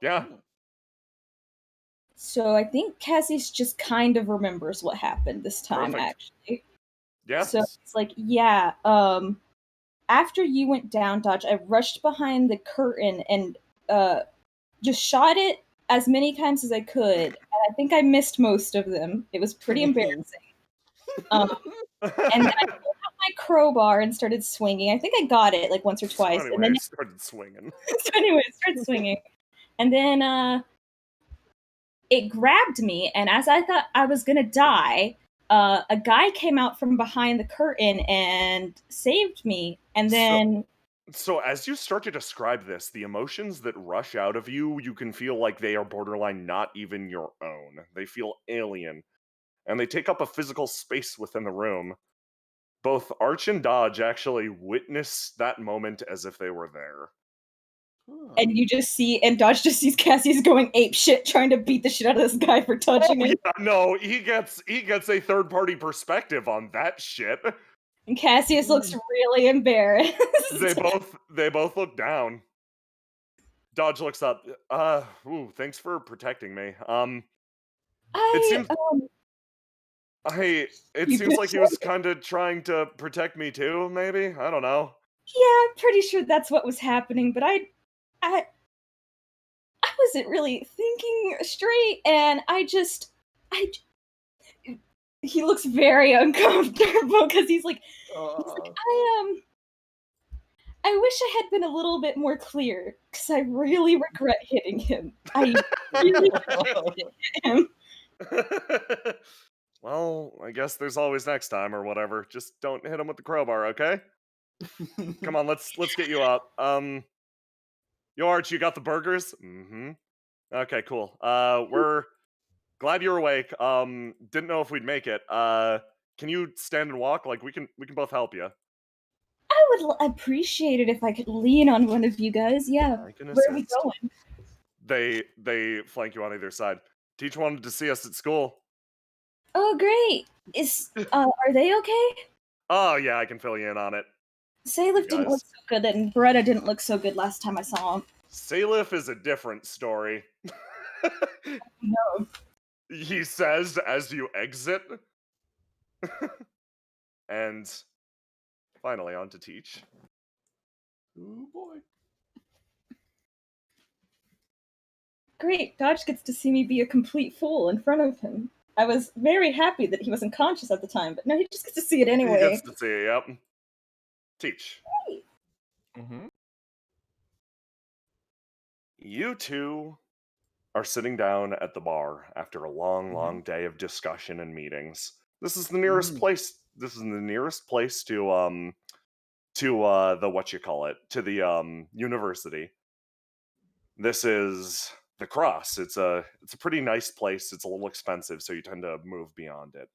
yeah. So I think Cassius just kind of remembers what happened this time, Perfect. actually. Yeah. So it's like, yeah, after you went down, Dodge, I rushed behind the curtain and just shot it as many times as I could, and I think I missed most of them. It was pretty embarrassing. And then I pulled out my crowbar and started swinging. I think I got it like once or twice. So anyway, and then I started swinging. started swinging. And then it grabbed me, and as I thought I was gonna die, a guy came out from behind the curtain and saved me. And then So as you start to describe this, the emotions that rush out of you, you can feel like they are borderline not even your own. They feel alien, and they take up a physical space within the room. Both Arch and Dodge actually witness that moment as if they were there. and you just see, and Dodge just sees Cassius going ape shit, trying to beat the shit out of this guy for touching him. Yeah, no, he gets a third party perspective on that shit. And Cassius looks really embarrassed. They both look down. Dodge looks up. Thanks for protecting me. It seems like he was kind of trying to protect me too, maybe? I don't know. Yeah, I'm pretty sure that's what was happening, but I wasn't really thinking straight, and he looks very uncomfortable because he's like, I wish I had been a little bit more clear because I really regret hitting him. I really hit him. Well, I guess there's always next time or whatever. Just don't hit him with the crowbar, okay? Come on, let's get you up. Yo, Arch, you got the burgers? Mm-hmm. Okay, cool. We're glad you're awake. Didn't know if we'd make it. Can you stand and walk? Like we can both help you. I would appreciate it if I could lean on one of you guys. Yeah. I can Where are we assist. going? They flank you on either side. Teach wanted to see us at school. Oh, great. Are they okay? Oh yeah, I can fill you in on it. Salif didn't look so good, and Beretta didn't look so good last time I saw him. Salif is a different story. No. He says as you exit. And finally on to Teach. Oh boy. Great, Dodge gets to see me be a complete fool in front of him. I was very happy that he was unconscious at the time, but no, he just gets to see it anyway. He gets to see it, yep. Teach. Great. Mm-hmm. You two are sitting down at the bar after a long day of discussion and meetings. This is the nearest place. This is the nearest place to the to the university. This is the Cross. It's a pretty nice place. It's a little expensive, so you tend to move beyond it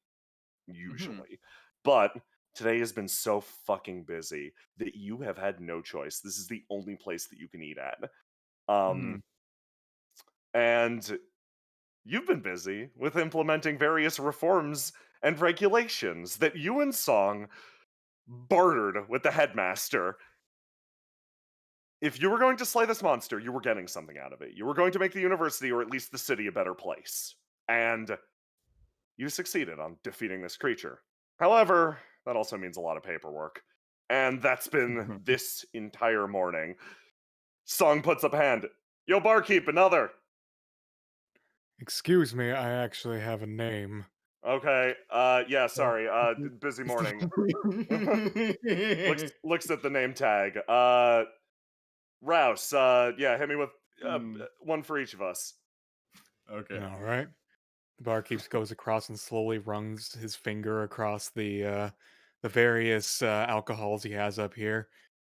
usually. But today has been so fucking busy that you have had no choice. This is the only place that you can eat at. And you've been busy with implementing various reforms and regulations that you and Song bartered with the headmaster. If you were going to slay this monster, you were getting something out of it. You were going to make the university, or at least the city, a better place. And you succeeded on defeating this creature. However, that also means a lot of paperwork. And that's been this entire morning. Song puts up a hand. Yo, barkeep, another. Excuse me, I actually have a name. Okay, yeah, sorry, busy morning. Looks at the name tag. Rouse, yeah, hit me with one for each of us. Okay. All right. The barkeep goes across and slowly runs his finger across the various alcohols he has up here,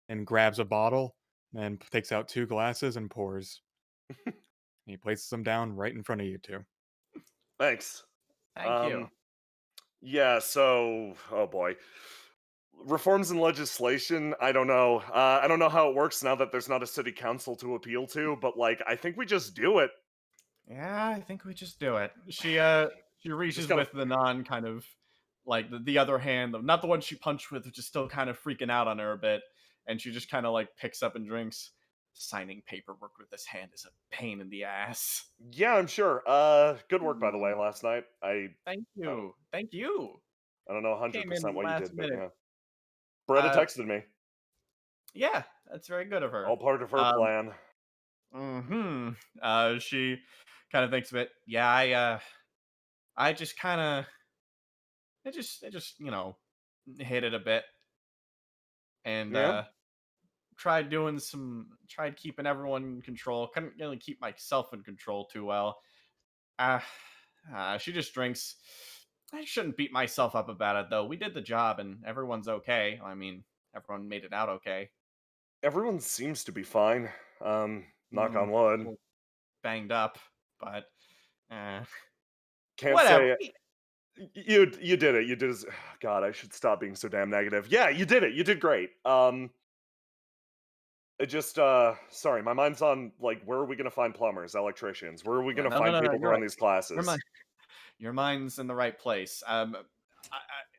and grabs a bottle, and takes out 2 glasses and pours. He places them down right in front of you two. Thanks. Thank you. Yeah, so, oh boy. Reforms in legislation, I don't know. I don't know how it works now that there's not a city council to appeal to, but, like, I think we just do it. Yeah, I think we just do it. She reaches gotta- with the non kind of like the other hand, not the one she punched with, which is still kind of freaking out on her a bit, and she just kind of like picks up and drinks. Signing paperwork with this hand is a pain in the ass. Yeah, I'm sure. Good work, by the way, last night. Thank you. Thank you. I don't know Came 100% in what you last did, but minute. yeah. Beretta Uh, texted me. Yeah, that's very good of her. All part of her plan. She kind of thinks of it. Yeah, I just kind of, it just hit it a bit, and Yeah. tried keeping everyone in control. Couldn't really keep myself in control too well. Uh, she just drinks. I shouldn't beat myself up about it though. We did the job, and everyone's okay. I mean, everyone made it out okay. Everyone seems to be fine. Knock on Mm, wood. well, banged up, but uh, Can't whatever. say you did it. You did as God, I should stop being so damn negative. Yeah, you did it. You did great. It just sorry, my mind's on like where are we gonna find plumbers, electricians? Where are we gonna find people to You're run right. these Your classes? mind, your mind's in the right place.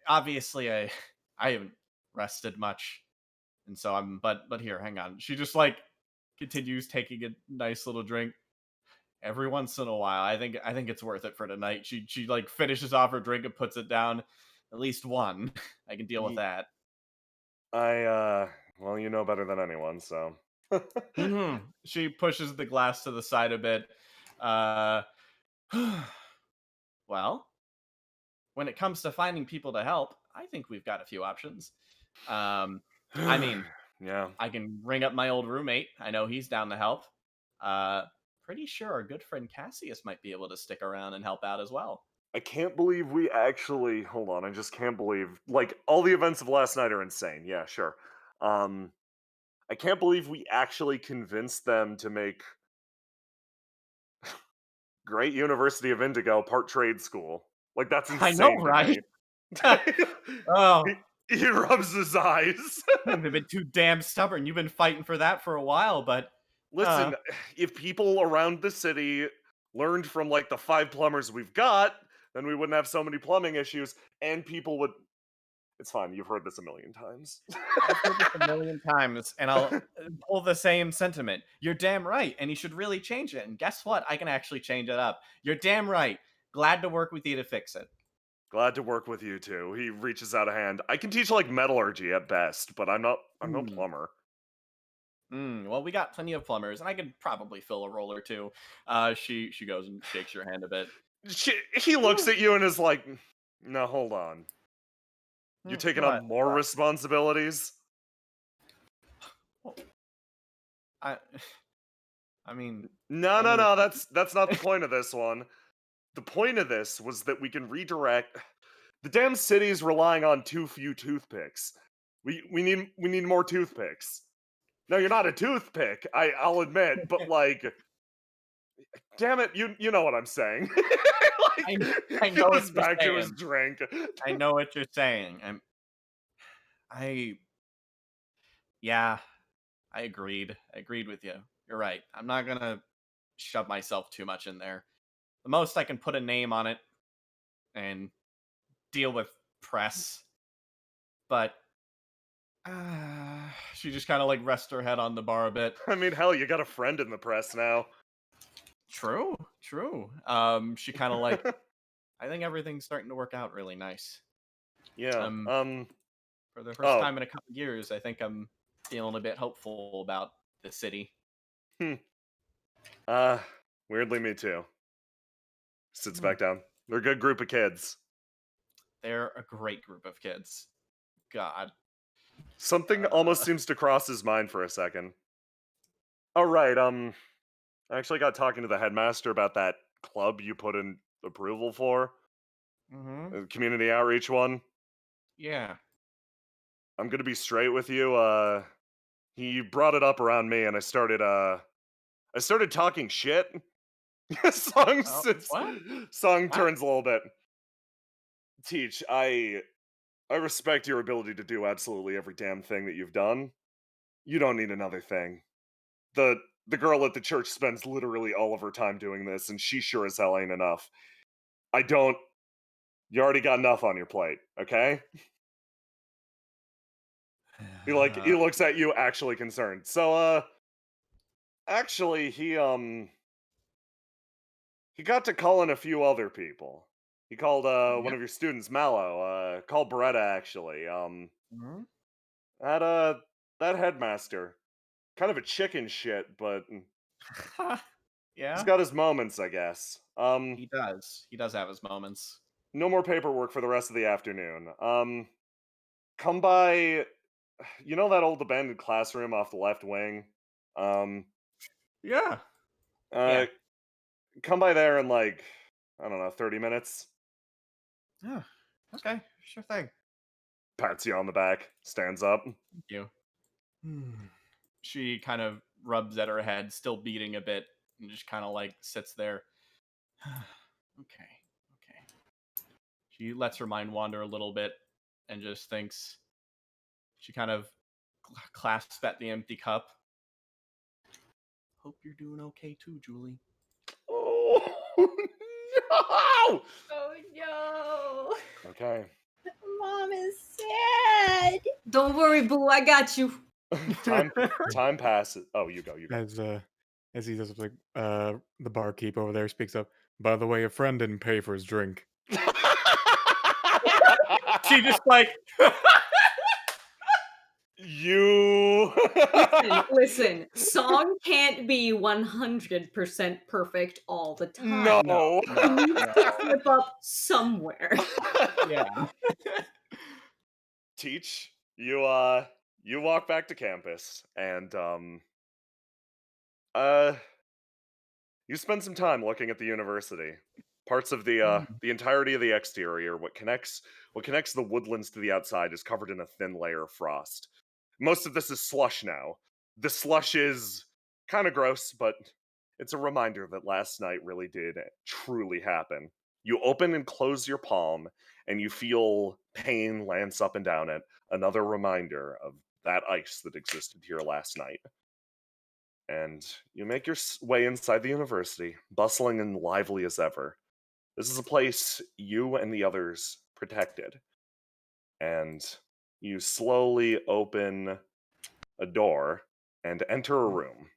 Obviously, I haven't rested much, and so I'm. But here, hang on. She just like continues taking a nice little drink every once in a while. I think it's worth it for tonight. She like finishes off her drink and puts it down. At least one. I can deal with Ye- that. Well, you know better than anyone, so She pushes the glass to the side a bit. Uh, well, when it comes to finding people to help, I think we've got a few options. I mean, yeah. I can ring up my old roommate. I know he's down to help. Uh, Pretty sure our good friend Cassius might be able to stick around and help out as well. I can't believe we actually hold on, I just can't believe like all the events of last night are insane. Yeah, sure. I can't believe we actually convinced them to make Great University of Indigo part trade school. Like that's I know, insane to right? me. Oh, he rubs his eyes. they've been too damn stubborn. You've been fighting for that for a while, but Listen, if people around the city learned from like the 5 plumbers we've got, then we wouldn't have so many plumbing issues and people would it's fine, you've heard this a million times. I've heard this a million times, and I'll pull the same sentiment. You're damn right, and you should really change it. And guess what? I can actually change it up. You're damn right. Glad to work with you to fix it. Glad to work with you too. He reaches out a hand. I can teach like metallurgy at best, but I'm no Hmm. plumber. Well, we got plenty of plumbers, and I could probably fill a roll or two. She goes and shakes your hand a bit. He looks at you and is like, "No, hold on. You taking What? on more responsibilities?" I, I mean, No, no, only no. That's not the point of this one. The point of this was that we can redirect. The damn city's relying on too few toothpicks. We need more toothpicks. No, you're not a toothpick. I'll admit, but like, damn it, you know what I'm saying. I Like, know what goes you're back to his saying. drink. I know what you're saying. Yeah, I agreed. I agreed with you. You're right. I'm not gonna shove myself too much in there. The most I can put a name on it and deal with press, but she just kind of like rests her head on the bar a bit. I mean, hell, you got a friend in the press now. True. She kind of like, I think everything's starting to work out really nice. Yeah. For the first time in a couple years, I think I'm feeling a bit hopeful about the city. Weirdly, me too. Sits back down. They're a good group of kids. They're a great group of kids. God. Something almost seems to cross his mind for a second. All right, I actually got talking to the headmaster about that club you put in approval for. Mm-hmm. The community outreach one. Yeah. I'm gonna be straight with you. He brought it up around me, and I started talking shit. Song What? turns a little bit. Teach, I respect your ability to do absolutely every damn thing that you've done. You don't need another thing. The girl at the church spends literally all of her time doing this, and she sure as hell ain't enough. You already got enough on your plate, okay? He looks at you actually concerned. So, actually, he got to calling a few other people. He called, one of your students, Mallow, called Beretta, actually. Mm-hmm. That headmaster. Kind of a chicken shit, but Yeah. he's got his moments, I guess. He does. He does have his moments. No more paperwork for the rest of the afternoon. Come by, you know that old abandoned classroom off the left wing? Yeah. Yeah. Come by there in like, I don't know, 30 minutes. Yeah. Okay. Sure thing. Pats you on the back, stands up. Thank you. She kind of rubs at her head, still beating a bit, and just kind of like sits there. Okay. She lets her mind wander a little bit and just thinks. She kind of clasps at the empty cup. Hope you're doing okay too, Julie. Oh, no! Oh no. Okay. Mom is sad. Don't worry, boo. I got you. Time passes. Oh, you go. As he does, like, the barkeep over there speaks up. By the way, a friend didn't pay for his drink. She just like you. Listen. Song can't be 100% perfect all the time. No. He needs to slip up somewhere. Yeah. Teach, you walk back to campus and you spend some time looking at the university. Parts of the entirety of the exterior, what connects the woodlands to the outside is covered in a thin layer of frost. Most of this is slush now. The slush is kind of gross, but it's a reminder that last night really did truly happen. You open and close your palm, and you feel pain lance up and down it. Another reminder of that ice that existed here last night. And you make your way inside the university, bustling and lively as ever. This is a place you and the others protected. And you slowly open a door and enter a room.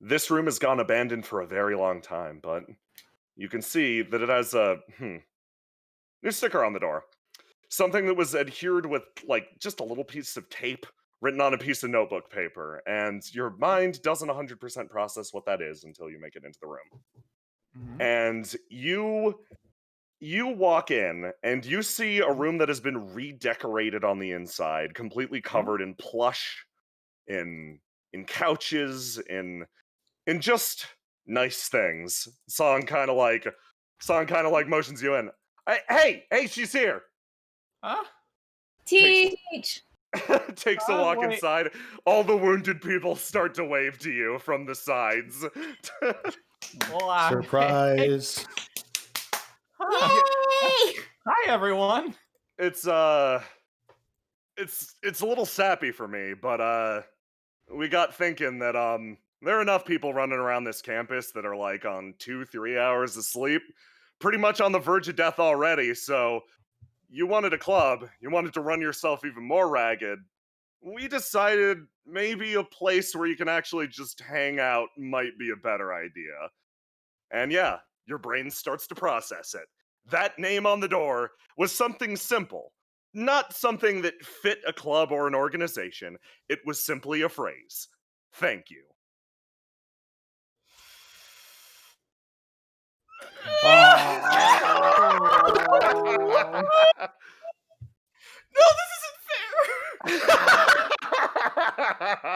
This room has gone abandoned for a very long time, but you can see that it has a new sticker on the door. Something that was adhered with, like, just a little piece of tape written on a piece of notebook paper, and your mind doesn't 100% process what that is until you make it into the room. Mhm. And you walk in, and you see a room that has been redecorated on the inside, completely covered in plush, in couches, in just nice things. Song kind of like motions you in. Hey, she's here. Huh? Teach. Takes a walk wait. inside. All the wounded people start to wave to you from the sides. Well, Surprise. Hi. Yay! Hi, everyone. It's a little sappy for me, but we got thinking that there are enough people running around this campus that are like on 2-3 hours of sleep. pretty much on the verge of death already, so you wanted a club, you wanted to run yourself even more ragged. We decided maybe a place where you can actually just hang out might be a better idea. And yeah, your brain starts to process it. That name on the door was something simple, not something that fit a club or an organization. It was simply a phrase. Thank you. No, this isn't fair.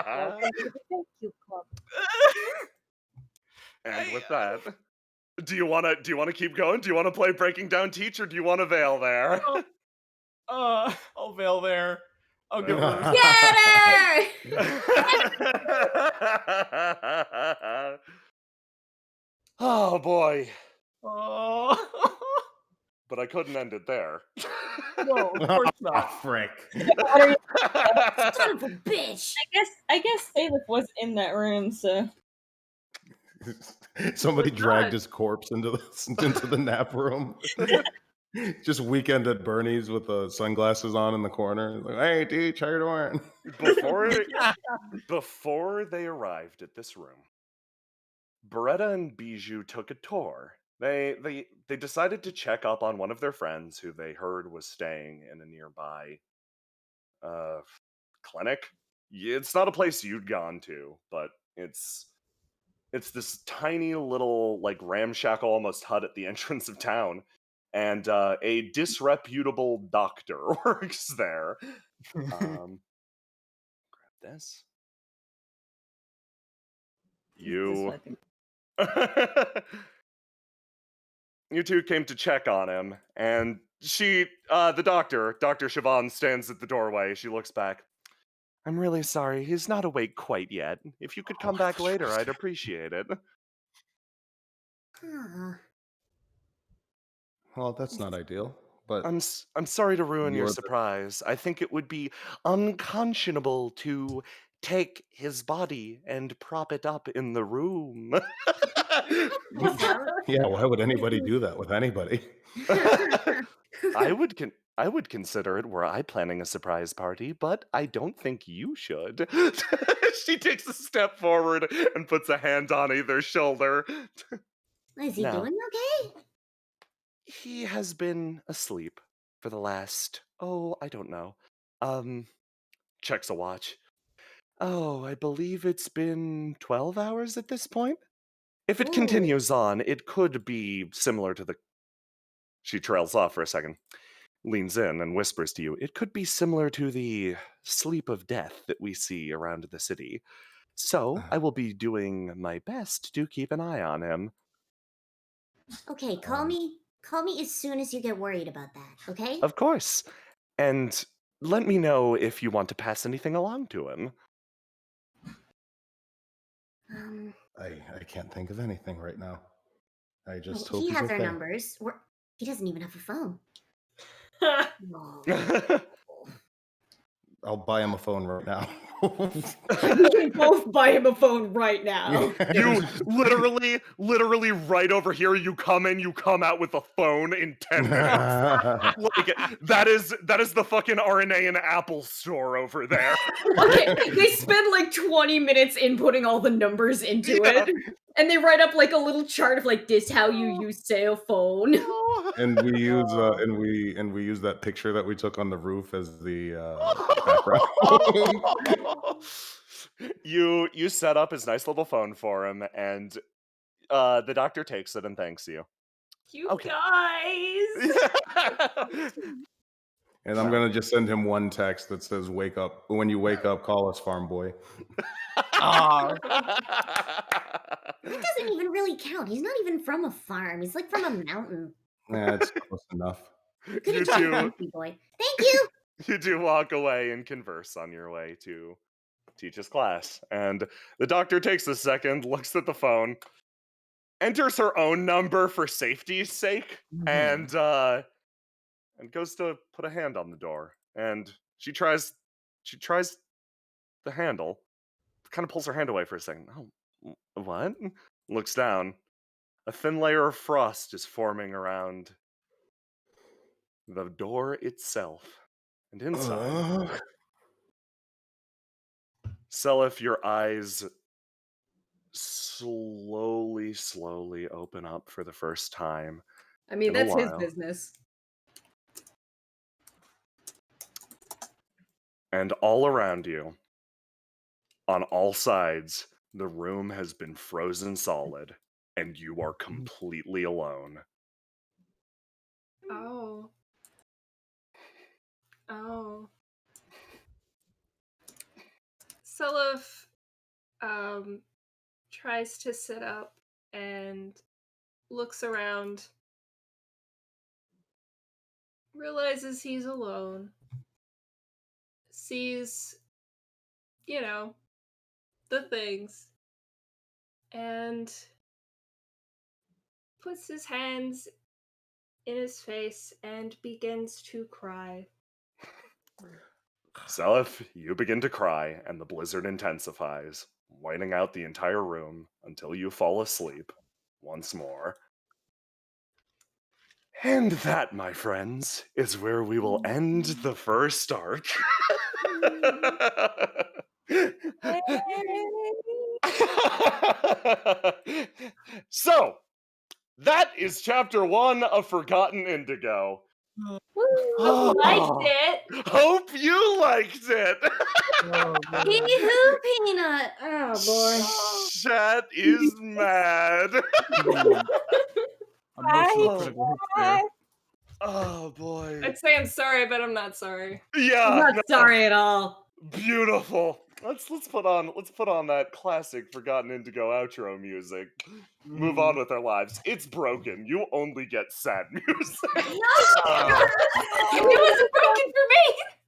Welcome to the Thank You Club. And with that, do you want to keep going? Do you want to play Breaking Down Teach, or do you want to veil there? I'll veil there. I'll give her. Get her! Oh boy. Oh. But I couldn't end it there. No, of course Oh, not. frick. Son of a bitch! I guess Salif was in that room, so Somebody Was dragged not. his corpse into the nap room. Just weekend at Bernie's with the sunglasses on in the corner. Like, hey, Teach, how you doing? Before they arrived at this room, Beretta and Bijou took a tour. They decided to check up on one of their friends who they heard was staying in a nearby clinic. It's not a place you'd gone to, but it's this tiny little like ramshackle almost hut at the entrance of town, and a disreputable doctor works there. Grab this. You you two came to check on him, and she, the doctor, Dr. Siobhan, stands at the doorway. She looks back. I'm really sorry, he's not awake quite yet. If you could come back later, I'd appreciate it. Huh. Well, that's not ideal, but I'm sorry to ruin your You're the- surprise. I think it would be unconscionable to take his body and prop it up in the room. yeah, why would anybody do that with anybody? I would consider it were I planning a surprise party, but I don't think you should. She takes a step forward and puts a hand on either shoulder. Is he No. doing okay? He has been asleep for the last, I don't know. Checks a watch. Oh, I believe it's been 12 hours at this point. If it Ooh. continues on, it could be similar to the. She trails off for a second, leans in, and whispers to you. It could be similar to the sleep of death that we see around the city. So I will be doing my best to keep an eye on him. Okay, call me as soon as you get worried about that, okay? Of course. And let me know if you want to pass anything along to him. I can't think of anything right now. I just well, hope he he's has our okay. numbers. He doesn't even have a phone. No. I'll buy him a phone right now. We can both buy him a phone right now. You literally right over here, you come out with a phone in 10 minutes. Like, that is the fucking RNA and Apple store over there. Okay, they spend like 20 minutes inputting all the numbers into it. And they write up like a little chart of like this how you use cell phone. and we use we use that picture that we took on the roof as the background. You set up his nice little phone for him, and the doctor takes it and thanks you. You Okay. guys. And I'm gonna just send him one text that says, "Wake up! When you wake up, call us, farm boy." That doesn't even really count. He's not even from a farm. He's like from a mountain. Yeah, it's close enough. Could You have just two- monkey boy. Thank you. You do walk away and converse on your way to teach his class. And the doctor takes a second, looks at the phone, enters her own number for safety's sake, and goes to put a hand on the door. And she tries the handle, kind of pulls her hand away for a second. Oh, what? Looks down. A thin layer of frost is forming around the door itself. And inside, Seliph, your eyes slowly open up for the first time. I mean, In a that's his while. business. And all around you, on all sides, the room has been frozen solid, and you are completely alone. Oh. Oh. Seliph tries to sit up and looks around, realizes he's alone, sees, the things, and puts his hands in his face and begins to cry. Seliph, you begin to cry, and the blizzard intensifies, whiting out the entire room until you fall asleep once more. And that, my friends, is where we will end the first arc. So, that is chapter 1 of Forgotten Indigo. Woo! Liked it. Hope you liked it. Hee-hoo, Peanut! Oh boy. Chat is mad. Emotional critical hits there. Oh boy. I'd say I'm sorry, but I'm not sorry. Yeah. I'm not sorry at all. Beautiful. Let's put on that classic Forgotten Indigo outro music. Move on with our lives. It's broken. You only get sad music. It wasn't broken for me.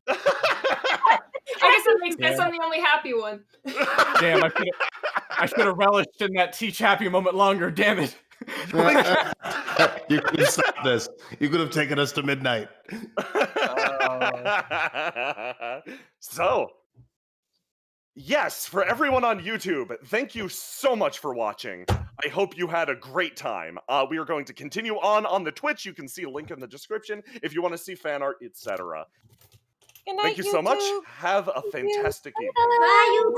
I guess that makes sense. I'm the only happy one. Damn, I should have relished in that Teach Happy moment longer. Damn it. You could have stopped this. You could have taken us to midnight. So, yes, for everyone on YouTube, thank you so much for watching. I hope you had a great time. We are going to continue on the Twitch. You can see a link in the description if you want to see fan art, etc. Good night, Thank you so much. YouTube. Have a fantastic evening. Bye, YouTube!